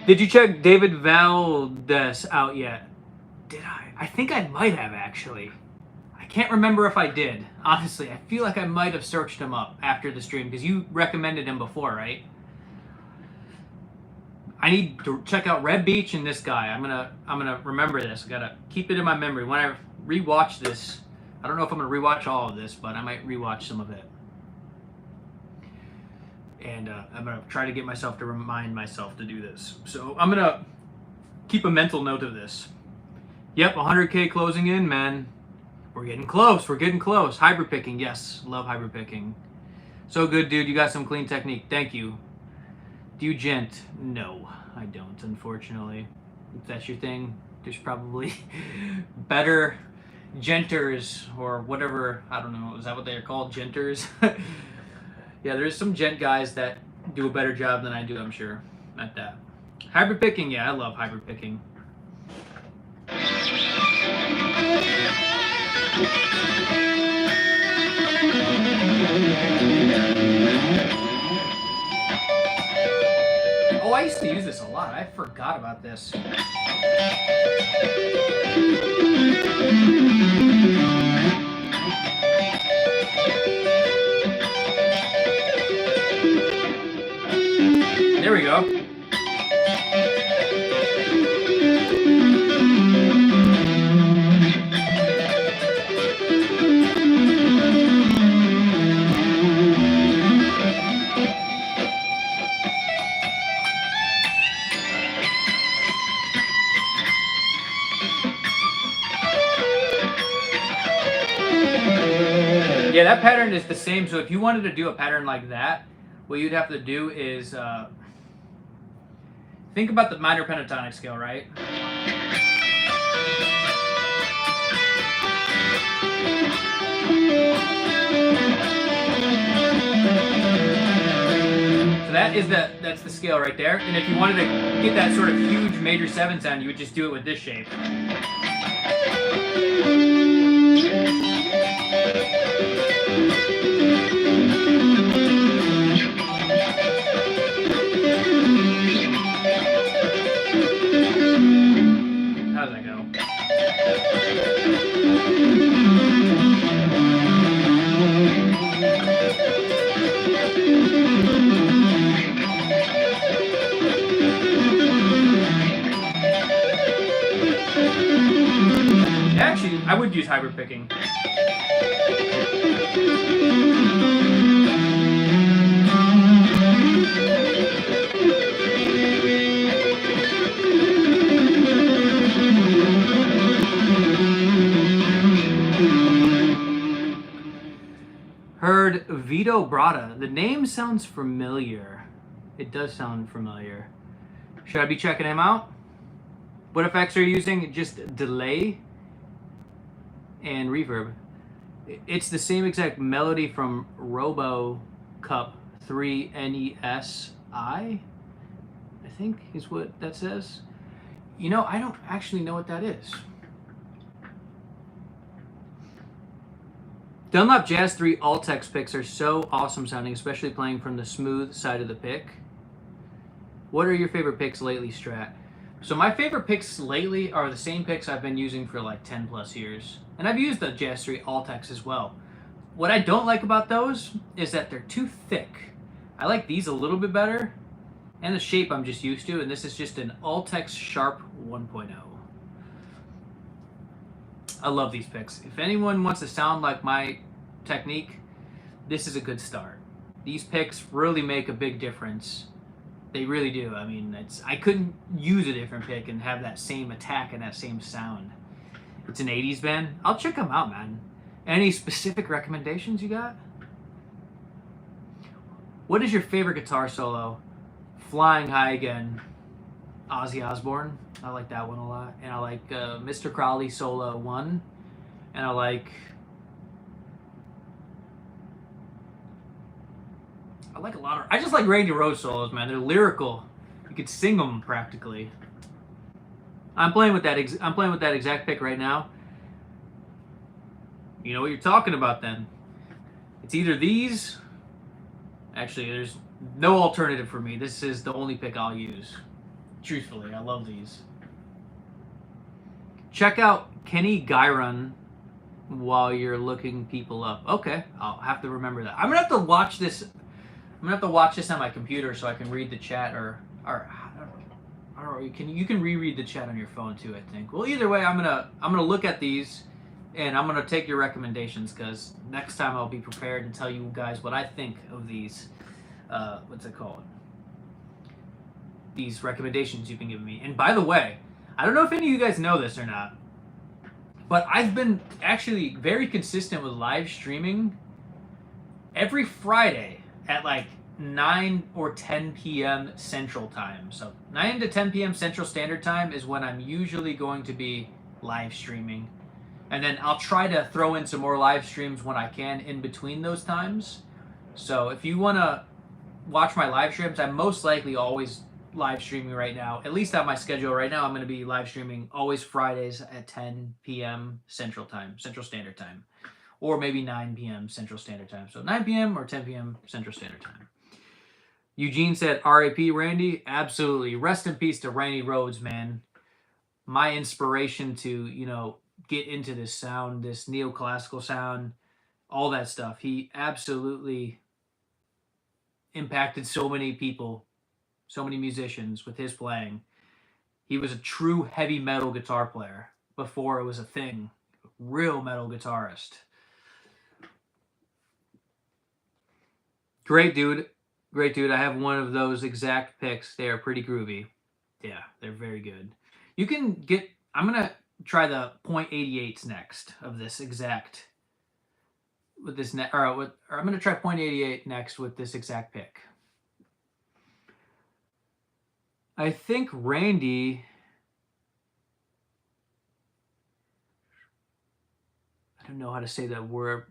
Did you check David Valdez out yet? Did I? I think I might have, actually. I can't remember if I did. Honestly, I feel like I might have searched him up after the stream because you recommended him before, right? I need to check out Red Beach and this guy. I'm gonna remember this. I gotta keep it in my memory. When I rewatch this, I don't know if I'm gonna rewatch all of this, but I might rewatch some of it. And I'm going to try to get myself to remind myself to do this. So I'm going to keep a mental note of this. Yep, 100K closing in, man. We're getting close. We're getting close. Hybrid picking. Yes, love hybrid picking. So good, dude. You got some clean technique. Thank you. Do you gent? No, I don't, unfortunately. If that's your thing, there's probably better genters or whatever. I don't know. Is that what they're called? Genters? Yeah, there's some gent guys that do a better job than I do, I'm sure, at that. Hybrid picking, yeah, I love hybrid picking. Oh, I used to use this a lot. I forgot about this. There we go. Yeah, that pattern is the same. So if you wanted to do a pattern like that, what you'd have to do is think about the minor pentatonic scale, right? So that's the scale right there. And if you wanted to get that sort of huge major 7 sound, you would just do it with this shape. How does that go? Actually, I would use hybrid picking. Vito Bratta. The name sounds familiar. It does sound familiar. Should I be checking him out? What effects are you using? Just delay and reverb. It's the same exact melody from Robo Cup 3 NESi, I think is what that says. You know, I don't actually know what that is. Dunlop Jazz 3 Altex picks are so awesome sounding, especially playing from the smooth side of the pick. What are your favorite picks lately, Strat? So my favorite picks lately are the same picks I've been using for like 10 plus years. And I've used the Jazz 3 Altex as well. What I don't like about those is that they're too thick. I like these a little bit better. And the shape I'm just used to. And this is just an Altex Sharp 1.0. I love these picks. If anyone wants to sound like my technique, this is a good start. These picks really make a big difference. They really do. I mean, I couldn't use a different pick and have that same attack and that same sound. It's an 80s band. I'll check them out, man. Any specific recommendations you got? What is your favorite guitar solo? Flying High Again. Ozzy Osbourne. I like that one a lot. And I like Mr. Crowley Solo 1. And I like a lot of... I just like Randy Rhoads solos, man. They're lyrical. You could sing them practically. I'm playing with that exact pick right now. You know what you're talking about then. It's either these... Actually, there's no alternative for me. This is the only pick I'll use. Truthfully, I love these. Check out Kenny Gyron while you're looking people up. Okay, I'll have to remember that. I'm gonna have to watch this. I'm gonna have to watch this on my computer so I can read the chat, or I don't know. You can reread the chat on your phone too, I think. Well, either way, I'm gonna look at these, and I'm gonna take your recommendations, because next time I'll be prepared and tell you guys what I think of these. What's it called? These recommendations you've been giving me. And by the way, I don't know if any of you guys know this or not, but I've been actually very consistent with live streaming every Friday at like 9 or 10 p.m. Central Time. So 9 to 10 p.m. Central Standard Time is when I'm usually going to be live streaming. And then I'll try to throw in some more live streams when I can in between those times. So if you want to watch my live streams, I'm most likely always live streaming right now. At least on my schedule right now, I'm going to be live streaming always Fridays at 10 p.m. Central Standard Time. Or maybe 9 p.m. Central Standard Time. So 9 p.m. or 10 p.m. Central Standard Time. Eugene said, R.I.P. Randy. Absolutely. Rest in peace to Randy Rhoads, man. My inspiration to, you know, get into this sound, this neoclassical sound, all that stuff. He absolutely impacted so many people, so many musicians with his playing. He was a true heavy metal guitar player before it was a thing. Real metal guitarist. Great dude. Great dude. I have one of those exact picks. They are pretty groovy. Yeah, they're very good. You can get... I'm going to try the .88s next of this exact... with this I'm going to try .88 next with this exact pick. I think Randy... I don't know how to say that word.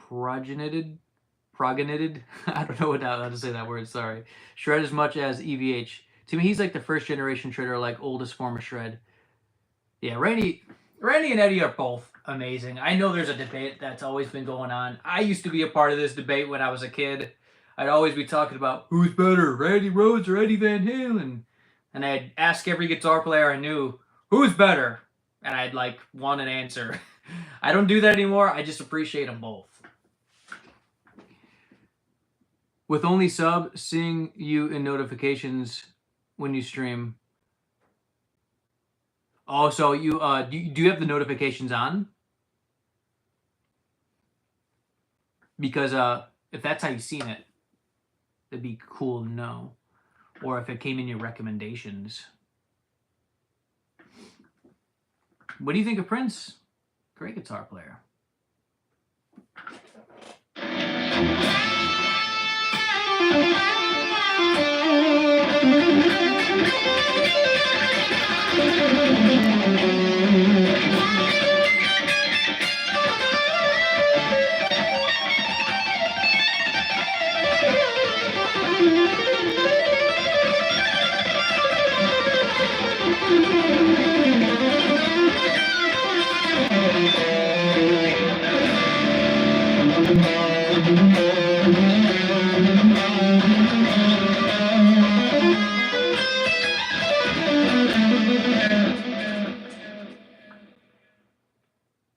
Progenited? I don't know how to say that word, sorry. Shred as much as EVH. To me, he's like the first generation shredder, like oldest form of shred. Yeah, Randy and Eddie are both amazing. I know there's a debate that's always been going on. I used to be a part of this debate when I was a kid. I'd always be talking about who's better, Randy Rhoads or Eddie Van Halen? And I'd ask every guitar player I knew, who's better? And I'd like want an answer. I don't do that anymore. I just appreciate them both. With only sub, seeing you in notifications when you stream. Oh, so you do you have the notifications on? Because if that's how you've seen it, it'd be cool to know. Or if it came in your recommendations. What do you think of Prince? Great guitar player.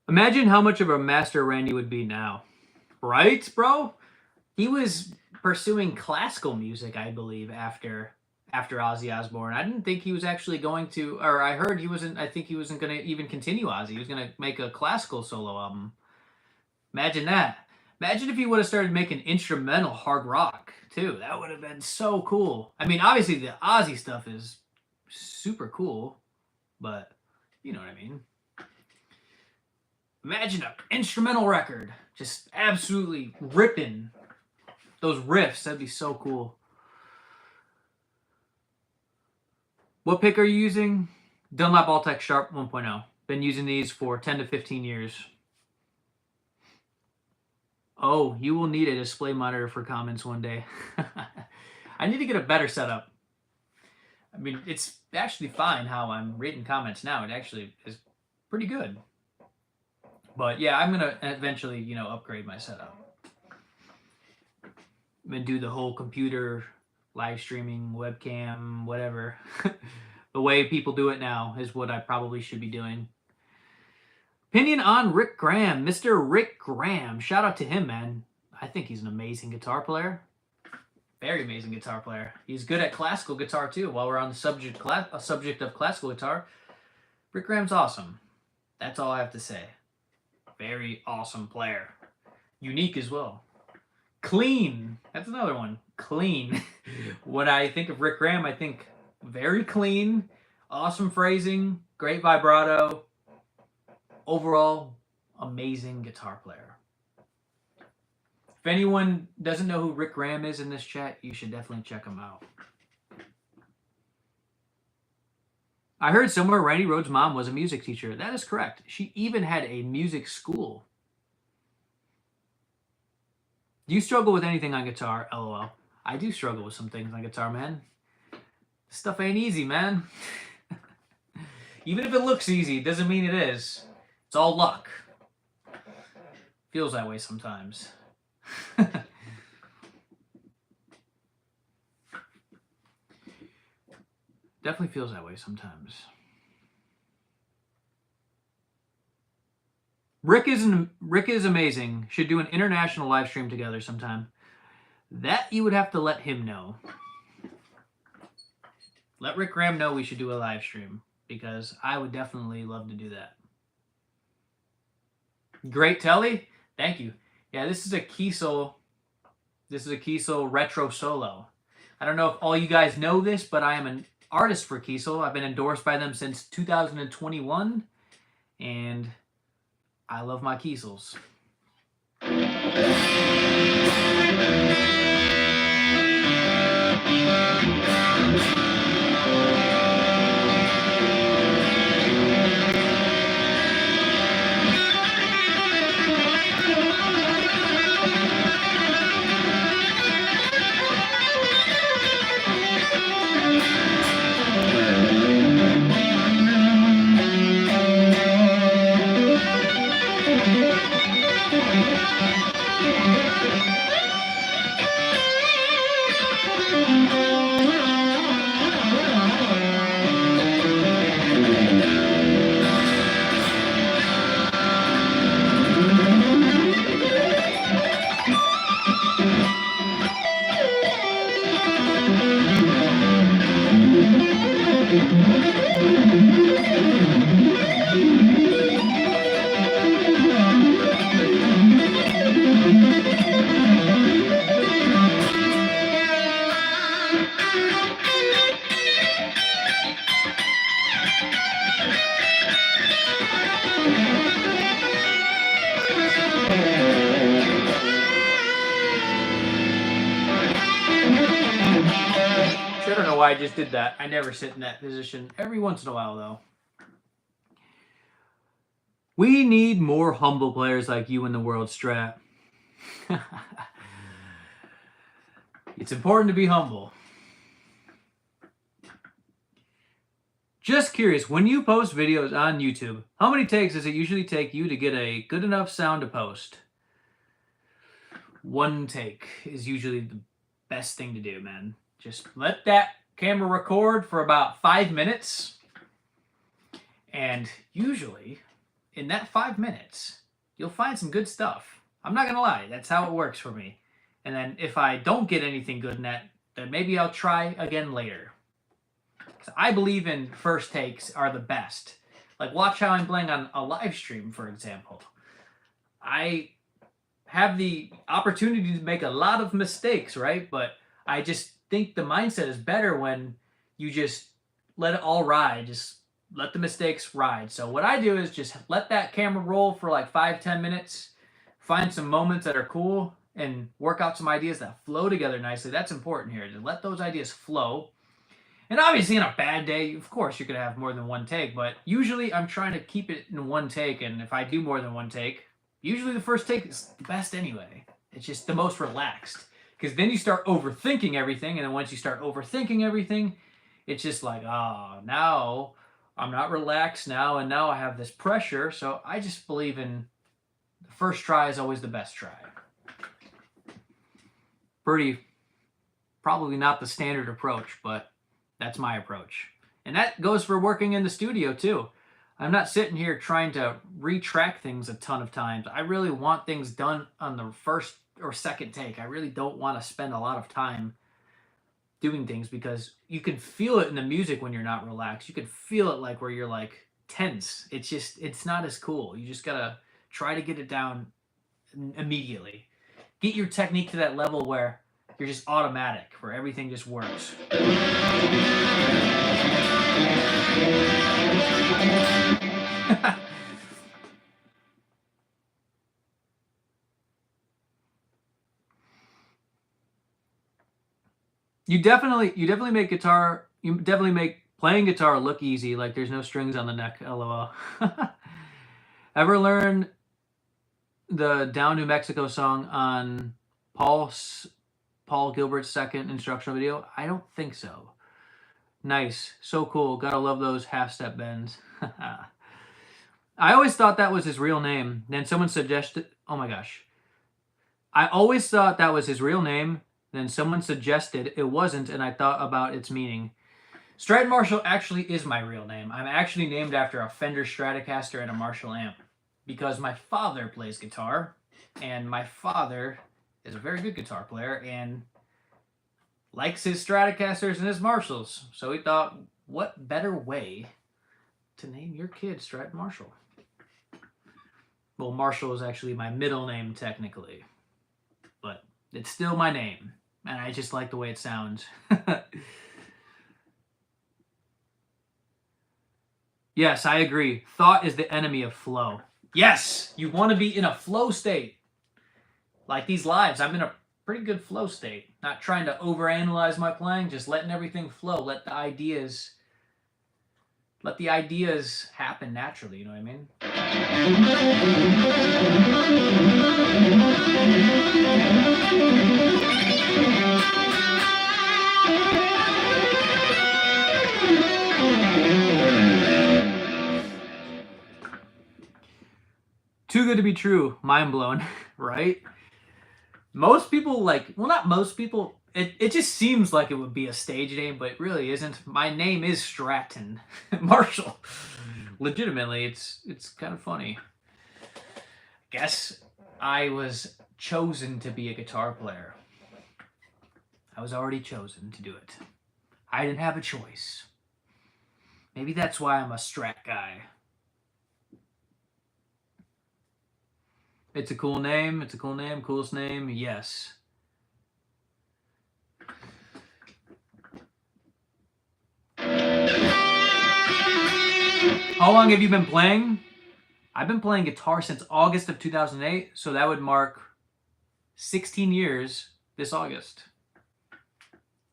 Imagine how much of a master Randy would be now. Right, bro? He was pursuing classical music, I believe, after Ozzy Osbourne. I didn't think he was actually going to, or I heard he wasn't. I think he wasn't going to even continue Ozzy. He was going to make a classical solo album. Imagine that. Imagine if he would have started making instrumental hard rock too. That would have been so cool. I mean, obviously the Ozzy stuff is super cool, but you know what I mean. Imagine an instrumental record, just absolutely ripping those riffs. That'd be so cool. What pick are you using? Dunlop Alltech Sharp 1.0. Been using these for 10 to 15 years. Oh, you will need a display monitor for comments one day. I need to get a better setup. I mean, it's actually fine how I'm reading comments now. It actually is pretty good. But yeah, I'm going to eventually, upgrade my setup. I'm going to do the whole computer, live streaming, webcam, whatever. The way people do it now is what I probably should be doing. Opinion on Rick Graham. Mr. Rick Graham. Shout out to him, man. I think he's an amazing guitar player. Very amazing guitar player. He's good at classical guitar, too. While we're on the subject of classical guitar, Rick Graham's awesome. That's all I have to say. Very awesome player. Unique as well. Clean. That's another one. Clean. When I think of Rick Graham, I think very clean, awesome phrasing, great vibrato. Overall, amazing guitar player. If anyone doesn't know who Rick Graham is in this chat, you should definitely check him out. I heard somewhere Randy Rhoads' mom was a music teacher. That is correct. She even had a music school. Do you struggle with anything on guitar? LOL. I do struggle with some things on guitar, man. This stuff ain't easy, man. Even if it looks easy, it doesn't mean it is. It's all luck. Feels that way sometimes. Definitely feels that way sometimes. Rick is amazing. Should do an international live stream together sometime. That you would have to let him know. Let Rick Graham know we should do a live stream, because I would definitely love to do that. Great telly. Thank you. Yeah, this is a Kiesel. This is a Kiesel retro solo. I don't know if all you guys know this, but I am an artist for Kiesel. I've been endorsed by them since 2021, and I love my Kiesels. I just did that. I never sit in that position. Every once in a while, though. We need more humble players like you in the world, Strat. It's important to be humble. Just curious, when you post videos on YouTube, how many takes does it usually take you to get a good enough sound to post? One take is usually the best thing to do, man. Just let that camera record for about 5 minutes. And usually, in that 5 minutes, you'll find some good stuff. I'm not going to lie, that's how it works for me. And then if I don't get anything good in that, then maybe I'll try again later. Because I believe in first takes are the best. Like, watch how I'm playing on a live stream, for example. I have the opportunity to make a lot of mistakes, right? But I just think the mindset is better when you just let it all ride. Just let the mistakes ride. So what I do is just let that camera roll for like 5-10 minutes, find some moments that are cool, and work out some ideas that flow together nicely. That's important here. Just let those ideas flow. And obviously, in a bad day, of course, you're going to have more than one take. But usually, I'm trying to keep it in one take. And if I do more than one take, usually the first take is the best anyway. It's just the most relaxed. Because then you start overthinking everything. And then once you start overthinking everything, it's just like, now I'm not relaxed now. And now I have this pressure. So I just believe in the first try is always the best try. Probably not the standard approach, but that's my approach. And that goes for working in the studio too. I'm not sitting here trying to retrack things a ton of times. I really want things done on the first or second take. I really don't want to spend a lot of time doing things because you can feel it in the music when you're not relaxed. You can feel it like where you're like tense. It's not as cool. You just gotta try to get it down immediately. Get your technique to that level where you're just automatic, where everything just works. You definitely make playing guitar look easy, like there's no strings on the neck, LOL. Ever learn the Down New Mexico song on Paul Gilbert's second instructional video? I don't think so. Nice. So cool. Gotta love those half-step bends. I always thought that was his real name. Then someone suggested... Oh my gosh. I always thought that was his real name. Then someone suggested it wasn't, and I thought about its meaning. Straten Marshall actually is my real name. I'm actually named after a Fender Stratocaster and a Marshall amp. Because my father plays guitar. And my father is a very good guitar player and likes his Stratocasters and his Marshalls. So he thought, what better way to name your kid Straten Marshall? Well, Marshall is actually my middle name technically, but it's still my name, and I just like the way it sounds. Yes, I agree. Thought is the enemy of flow. Yes, you want to be in a flow state. Like these lives, I'm in a pretty good flow state. Not trying to overanalyze my playing, just letting everything flow. Let the ideas happen naturally, you know what I mean? Too good to be true. Mind blown, right? Most people not most people, it just seems like it would be a stage name, but it really isn't. My name is Straten Marshall. Legitimately, it's kind of funny. Guess I was chosen to be a guitar player. I was already chosen to do it. I didn't have a choice. Maybe that's why I'm a Strat guy. It's a cool name. It's a cool name. Coolest name. Yes. How long have you been playing? I've been playing guitar since August of 2008, so that would mark 16 years this August.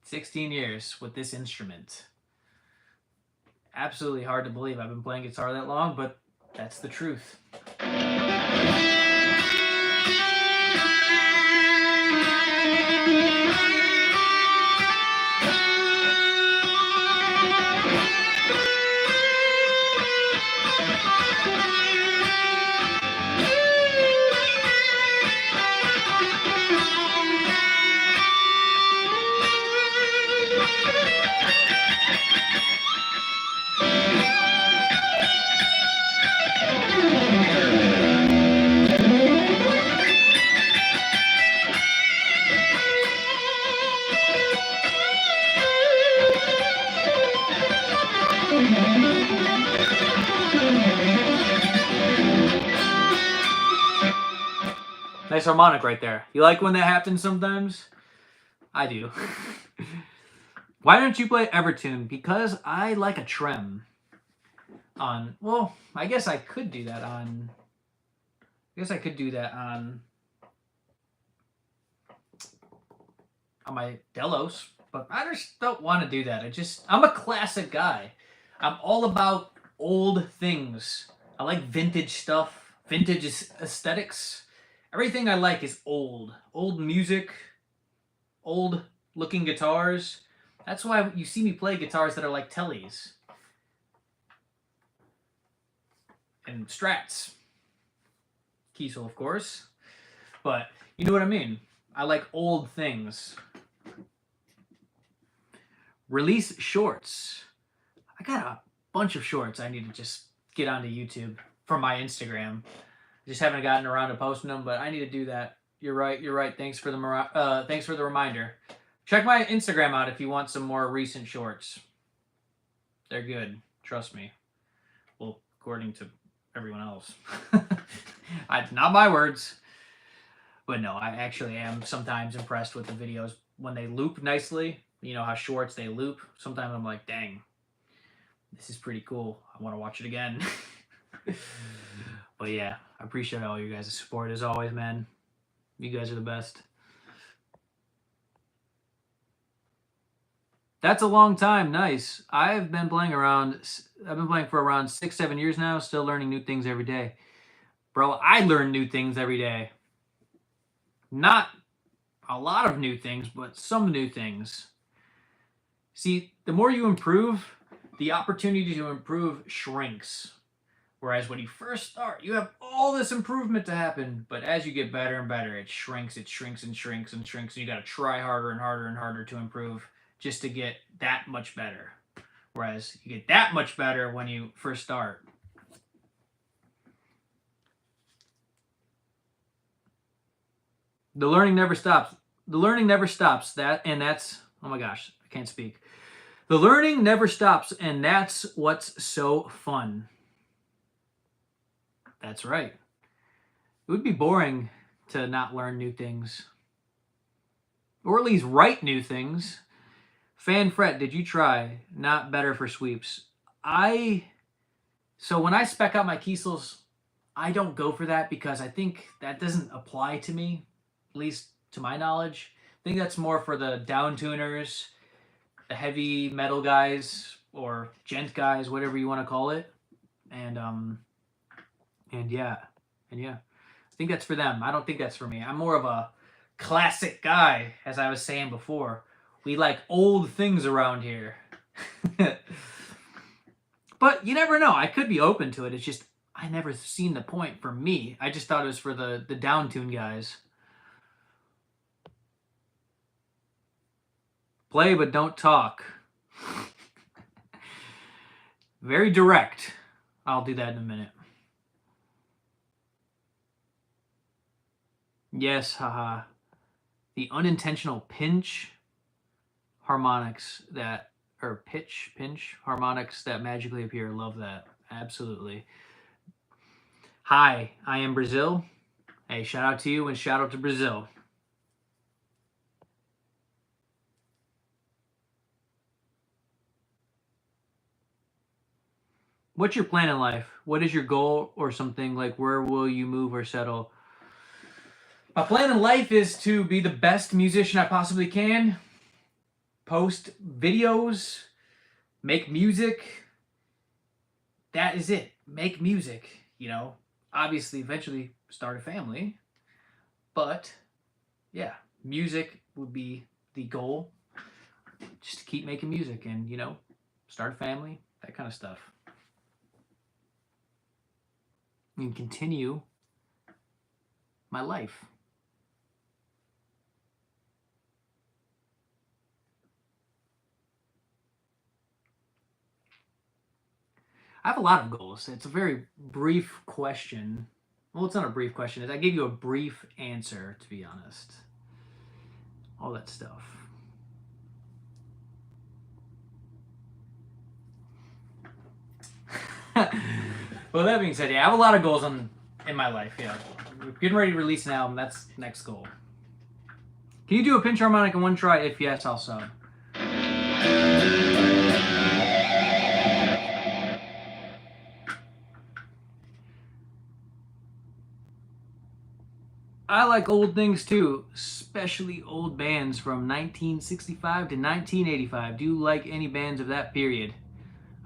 16 years with this instrument. Absolutely hard to believe I've been playing guitar that long, but that's the truth. Nice harmonic right there. You like when that happens sometimes? I do. Why don't you play Evertune? Because I like a trem on, well, I guess I could do that on, on my Delos, but I just don't want to do that. I'm a classic guy. I'm all about old things. I like vintage stuff, vintage aesthetics. Everything I like is old. Old music, old looking guitars. That's why you see me play guitars that are like Tellys. And Strats. Kiesel, of course. But you know what I mean. I like old things. Release shorts. I got a bunch of shorts I need to just get onto YouTube from my Instagram. Just haven't gotten around to posting them, but I need to do that. You're right. Thanks for the reminder. Check my Instagram out if you want some more recent shorts. They're good. Trust me. Well, according to everyone else. Not my words. But no, I actually am sometimes impressed with the videos when they loop nicely. You know how shorts they loop. Sometimes I'm like, dang, this is pretty cool. I want to watch it again. But yeah, I appreciate all you guys' support as always, man. You guys are the best. That's a long time. Nice. I've been playing for around 6-7 years now, still learning new things every day. Bro, I learn new things every day. Not a lot of new things, but some new things. See, the more you improve, the opportunity to improve shrinks. Whereas when you first start, you have all this improvement to happen, but as you get better and better, it shrinks, and you got to try harder and harder and harder to improve just to get that much better. Whereas you get that much better when you first start. The learning never stops. That's, oh my gosh, I can't speak. The learning never stops, and that's what's so fun. That's right. It would be boring to not learn new things. Or at least write new things. Fan Fret, did you try? Not better for sweeps. So when I spec out my Kiesels, I don't go for that because I think that doesn't apply to me, at least to my knowledge. I think that's more for the down tuners, the heavy metal guys, or gent guys, whatever you want to call it. And yeah. I think that's for them. I don't think that's for me. I'm more of a classic guy, as I was saying before. We like old things around here. But you never know. I could be open to it. It's just I never seen the point for me. I just thought it was for the down tune guys. Play but don't talk. Very direct. I'll do that in a minute. Yes, haha. The unintentional pinch harmonics that, or pinch harmonics that magically appear. Love that. Absolutely. Hi, I am Brazil. Hey, shout out to you and shout out to Brazil. What's your plan in life? What is your goal or something? Like, where will you move or settle? My plan in life is to be the best musician I possibly can post videos, make music. That is it. Make music, you know. Obviously, eventually start a family. But, yeah, music would be the goal. Just to keep making music and, you know, start a family, that kind of stuff. And continue my life. I have a lot of goals. It's a very brief question. Well, it's not a brief question. I give you a brief answer, to be honest. All that stuff. Well, that being said, yeah, I have a lot of goals in my life. Yeah, we're getting ready to release an album. That's the next goal. Can you do a pinch harmonic in one try? If yes, I'll sub. I like old things too, especially old bands from 1965 to 1985. Do you like any bands of that period?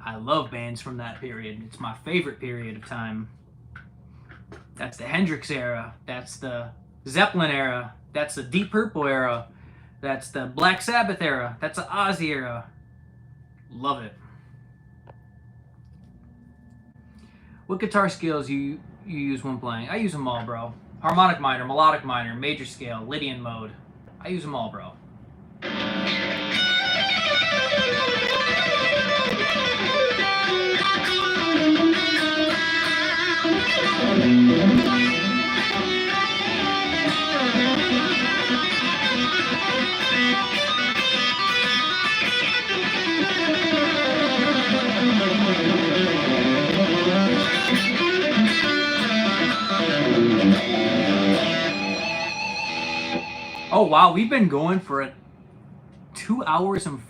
I love bands from that period. It's my favorite period of time. That's the Hendrix era. That's the Zeppelin era. That's the Deep Purple era. That's the Black Sabbath era. That's the Ozzy era. Love it. What guitar scales you use when playing? I use them all, bro. Harmonic minor, melodic minor, major scale, Lydian mode. I use them all, bro. Oh wow, we've been going for 2 hours and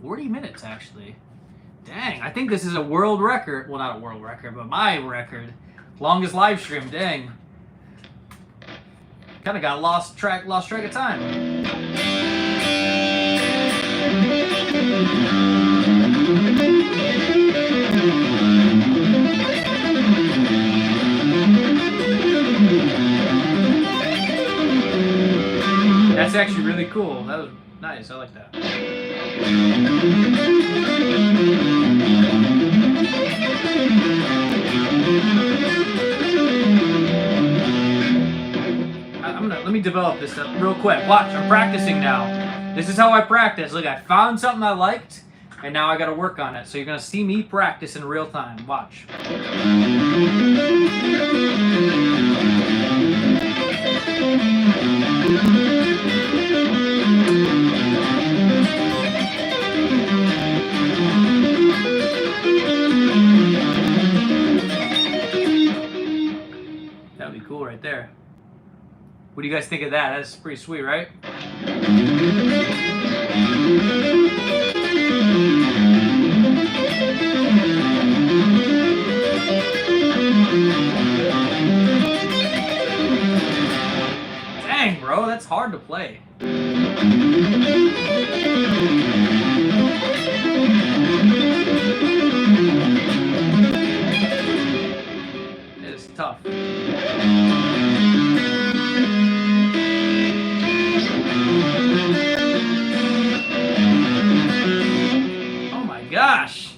40 minutes actually. Dang, I think this is a world record. Well, not a world record, but my record. Longest live stream. Dang. Kind of got lost track of time. That's actually really cool. That was nice. I like that. Let me develop this real quick. Watch, I'm practicing now. This is how I practice. Look, I found something I liked, and now I got to work on it. So you're gonna see me practice in real time. Watch. That'd be cool right there. What do you guys think of that? That's pretty sweet, right? Dang, bro, that's hard to play. It's tough. Oh my gosh.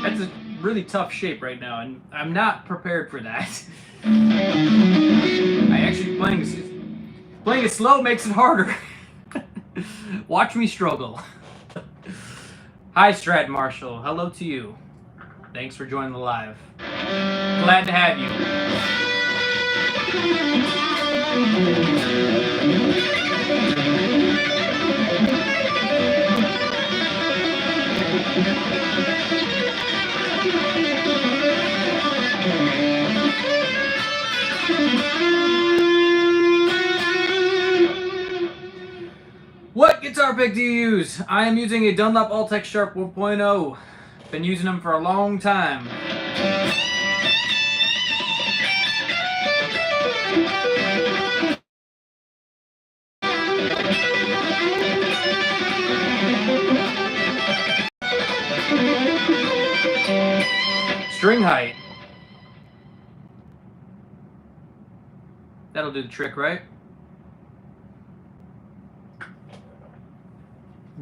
That's a really tough shape right now, and I'm not prepared for that. I actually playing it slow makes it harder. Watch me struggle. Hi, Straten Marshall. Hello to you. Thanks for joining the live. Glad to have you. What guitar pick do you use? I am using a Dunlop Alltech Sharp 1.0. Been using them for a long time. String height. That'll do the trick, right?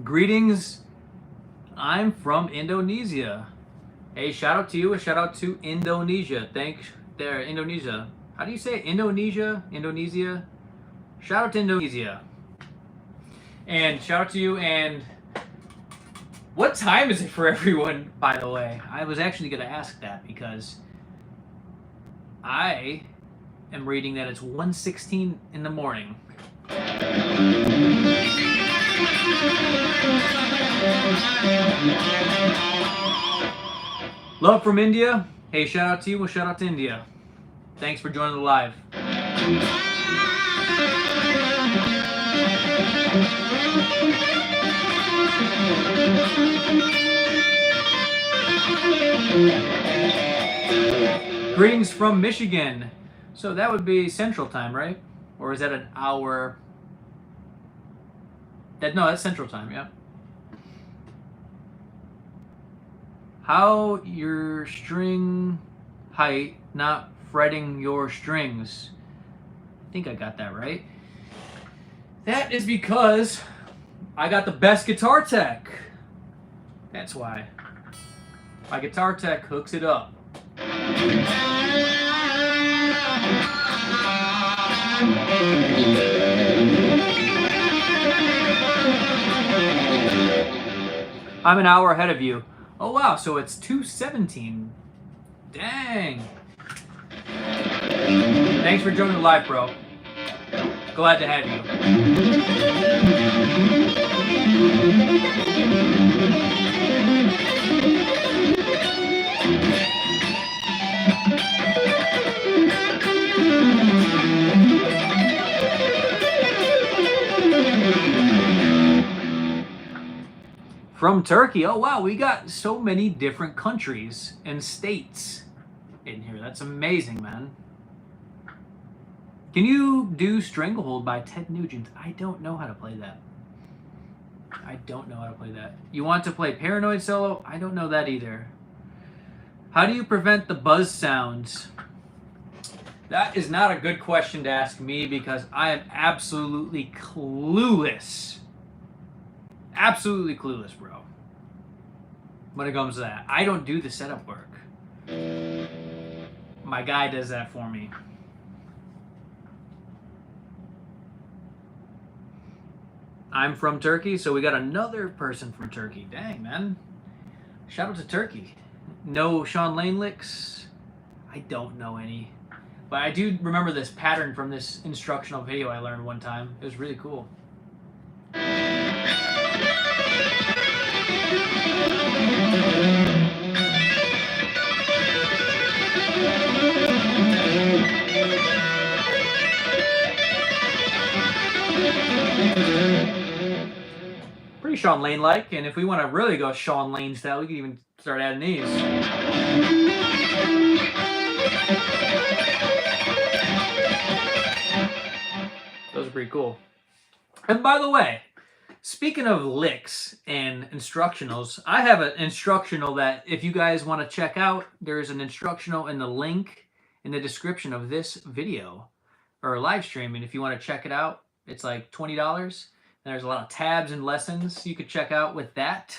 Greetings. I'm from Indonesia. Hey, shout out to you. A shout out to Indonesia. Thanks there, Indonesia. How do you say it? Indonesia? Indonesia? Shout out to Indonesia. And shout out to you. And what time is it for everyone, by the way? I was actually going to ask that because I am reading that it's 1:16 in the morning. Love from India. Hey, shout out to you. Well, shout out to India. Thanks for joining the live. Greetings from Michigan. So that would be Central Time, right? Or is that an hour? No, that's Central Time, yeah. How your string height not fretting your strings. I think I got that right. That is because I got the best guitar tech. That's why. My guitar tech hooks it up. I'm an hour ahead of you. Oh wow, so it's 2:17. Dang. Thanks for joining the live, bro. Glad to have you. From Turkey. Oh wow, we got so many different countries and states in here. That's amazing, man. Can you do Stranglehold by Ted Nugent? I don't know how to play that. I don't know how to play that. You want to play Paranoid solo? I don't know that either. How do you prevent the buzz sounds? That is not a good question to ask me because I am absolutely clueless. Absolutely clueless, bro. When it comes to that. I don't do the setup work. My guy does that for me. I'm from Turkey, so we got another person from Turkey. Dang, man. Shout out to Turkey. No Sean Lane licks? I don't know any. But I do remember this pattern from this instructional video I learned one time. It was really cool. Pretty Sean Lane-like, and if we want to really go Sean Lane style, we can even start adding these. Those are pretty cool. And by the way, speaking of licks and instructionals, I have an instructional that if you guys want to check out, there's an instructional in the link in the description of this video or live stream. And if you want to check it out, it's like $20. And there's a lot of tabs and lessons you could check out with that.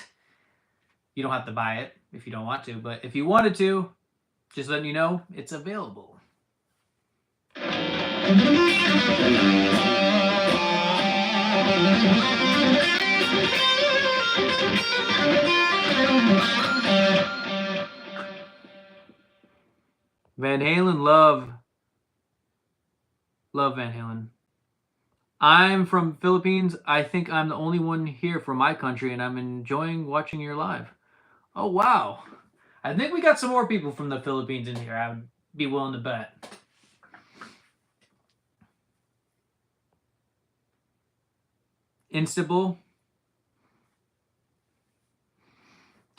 You don't have to buy it if you don't want to, but if you wanted to, just letting you know, it's available. Van Halen, love Van Halen. I'm from Philippines. I think I'm the only one here from my country, and I'm enjoying watching your live. Oh, wow. I think we got some more people from the Philippines in here. I would be willing to bet. Instable.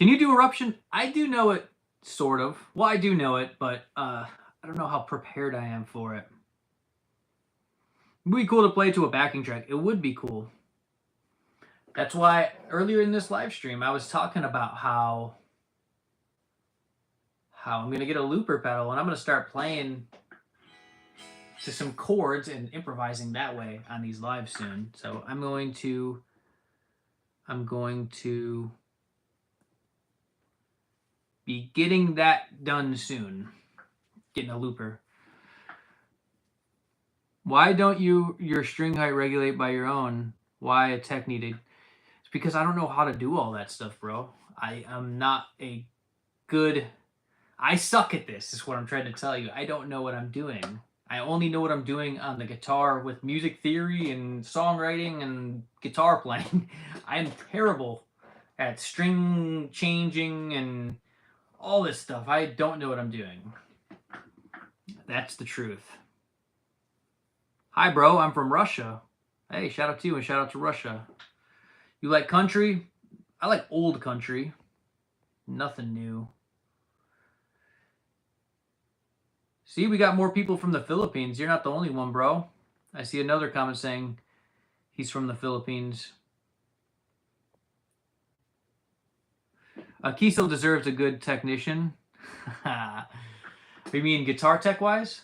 Can you do Eruption? I do know it, sort of. Well, I do know it, but I don't know how prepared I am for it. It would be cool to play to a backing track. It would be cool. That's why earlier in this live stream, I was talking about how I'm going to get a looper pedal and I'm going to start playing to some chords and improvising that way on these lives soon. So I'm going to be getting that done soon. Getting a looper. Why don't your string height regulate by your own? Why a tech needed? It's because I don't know how to do all that stuff, bro. I am not a good... I suck at this, is what I'm trying to tell you. I don't know what I'm doing. I only know what I'm doing on the guitar with music theory and songwriting and guitar playing. I'm terrible at string changing and all this stuff. I don't know what I'm doing. That's the truth. Hi, bro. I'm from Russia. Hey, shout out to you and shout out to Russia. You like country? I like old country. Nothing new. See, we got more people from the Philippines. You're not the only one, bro. I see another comment saying he's from the Philippines. Kiesel deserves a good technician. You mean guitar tech-wise?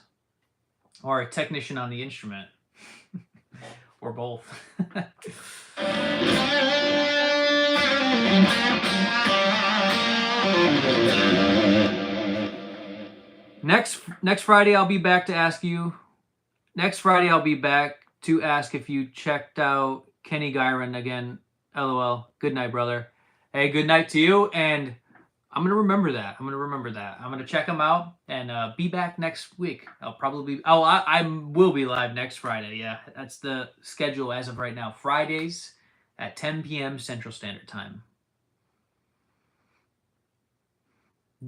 Or a technician on the instrument? Or both. Next Friday, I'll be back to ask you. Next Friday, I'll be back to ask if you checked out Kenny Gyron again. LOL. Good night, brother. Hey, good night to you. And I'm going to remember that. I'm going to check him out and be back next week. I'll probably be... Oh, I will be live next Friday. Yeah, that's the schedule as of right now. Fridays at 10 p.m. Central Standard Time.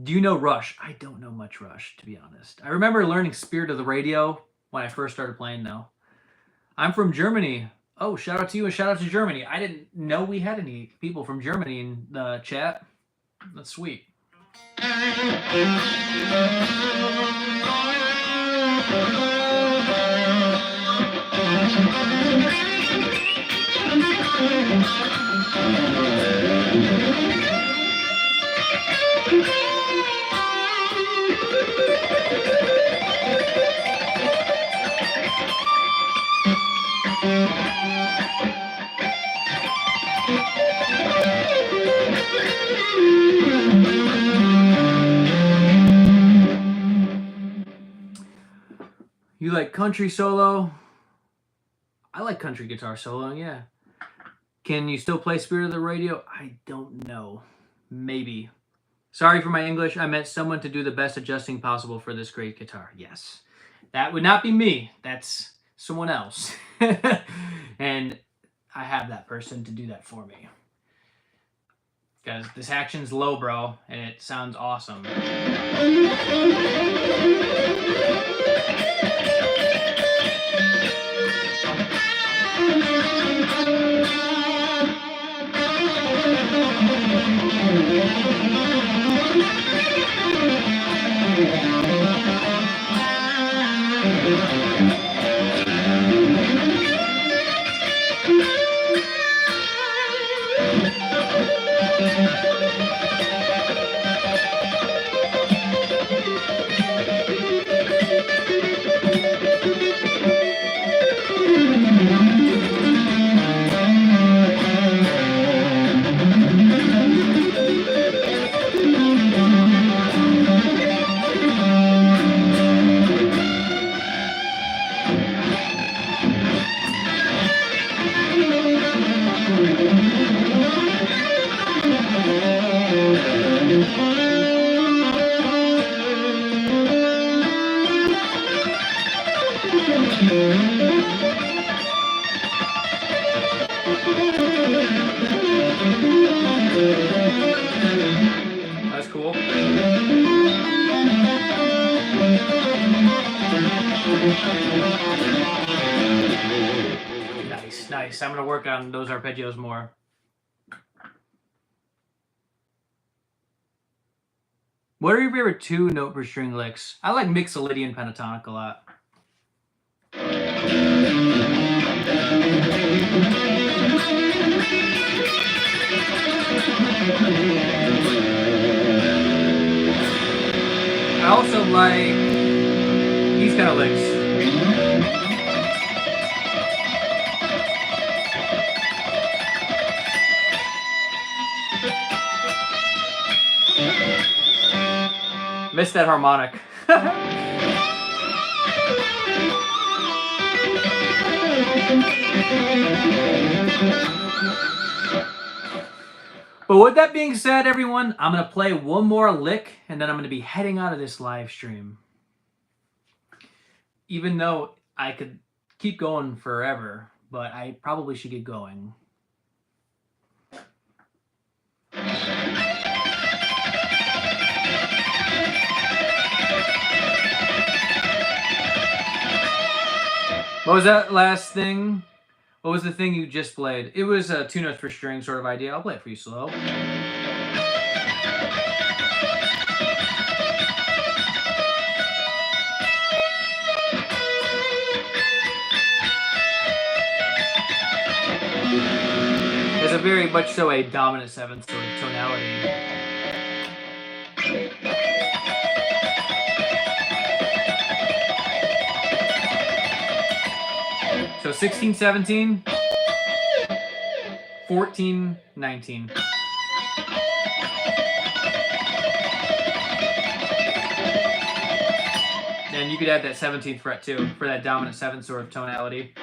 Do you know Rush? I don't know much Rush, to be honest. I remember learning Spirit of the Radio when I first started playing, though. I'm from Germany. Oh, shout out to you and shout out to Germany. I didn't know we had any people from Germany in the chat. That's sweet. You like country solo? I like country guitar solo, yeah. Can you still play Spirit of the Radio? I don't know. Maybe. Sorry for my English. I meant someone to do the best adjusting possible for this great guitar. Yes. That would not be me. That's someone else. And I have that person to do that for me. Because this action's low, bro, and it sounds awesome. That's cool. Nice. I'm going to work on those arpeggios more. What are your favorite 2-note per string licks? I like Mixolydian pentatonic a lot. I also like these kind of licks. Missed that harmonic. But with that being said, everyone, I'm going to play one more lick, and then I'm going to be heading out of this live stream. Even though I could keep going forever, but I probably should get going. What was that last thing? What was the thing you just played? It was a 2 notes per string sort of idea. I'll play it for you slow. It's a very much so a dominant 7th sort of tonality. So 16, 17, 14, 19. And you could add that 17th fret too for that dominant 7th sort of tonality.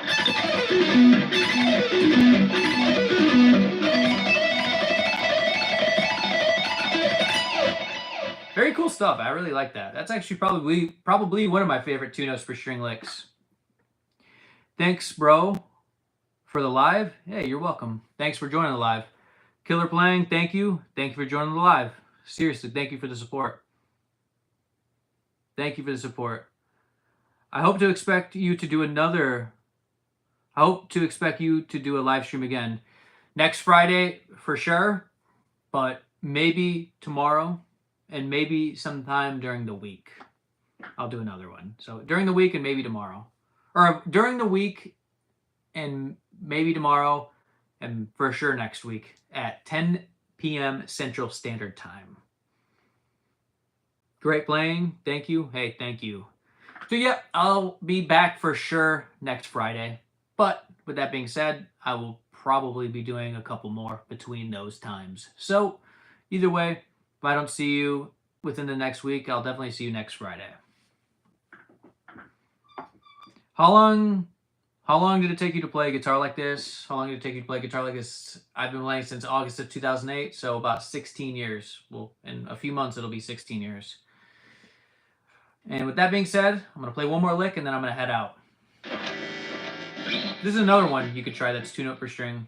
Very cool stuff. I really like that. That's actually probably one of my favorite 2 notes per string licks. Thanks, bro, for the live. Hey, you're welcome. Thanks for joining the live. Killer Playing, thank you. Thank you for joining the live. Seriously, thank you for the support. Thank you for the support. I hope to expect you to do a live stream again. Next Friday, for sure, but maybe tomorrow and maybe sometime during the week. I'll do another one. So during the week and maybe tomorrow. Or during the week and maybe tomorrow and for sure next week at 10 p.m. Central Standard Time. Great playing. Thank you. Hey, thank you. So yeah, I'll be back for sure next Friday. But with that being said, I will probably be doing a couple more between those times. So either way, if I don't see you within the next week, I'll definitely see you next Friday. How long did it take you to play a guitar like this? How long did it take you to play a guitar like this? I've been playing since August of 2008, so about 16 years. Well, in a few months, it'll be 16 years. And with that being said, I'm going to play one more lick, and then I'm going to head out. This is another one you could try that's 2 note per string.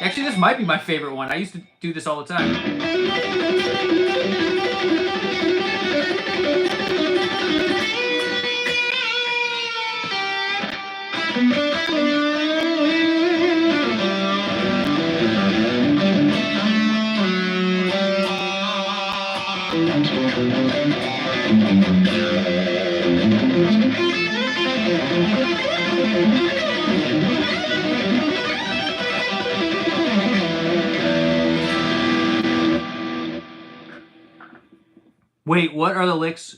Actually, this might be my favorite one. I used to do this all the time. Wait, what are the licks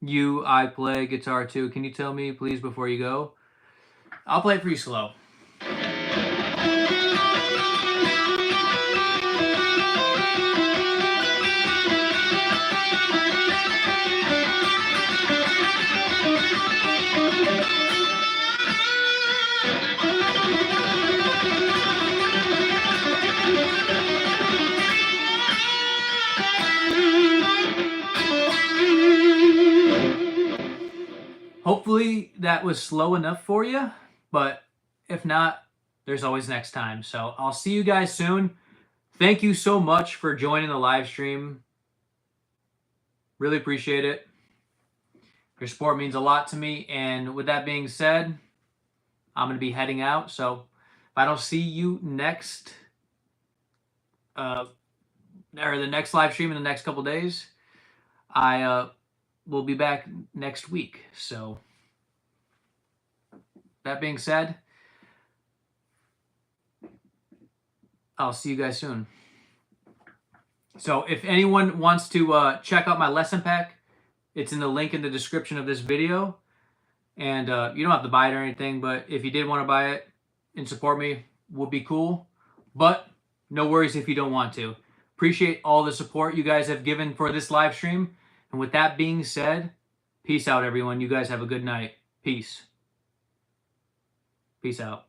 I play guitar to? Can you tell me, please, before you go? I'll play it for you slow. Hopefully that was slow enough for you, but if not, there's always next time. So I'll see you guys soon. Thank you so much for joining the live stream. Really appreciate it. Your support means a lot to me. And with that being said, I'm going to be heading out. So If I don't see you next, or the next live stream in the next couple days, I will be back next week. So that being said, I'll see you guys soon. So if anyone wants to check out my lesson pack, it's in the link in the description of this video. And you don't have to buy it or anything, but if you did want to buy it and support me, would be cool. But no worries if you don't want to. Appreciate all the support you guys have given for this live stream. And with that being said, peace out, everyone. You guys have a good night. Peace. Peace out.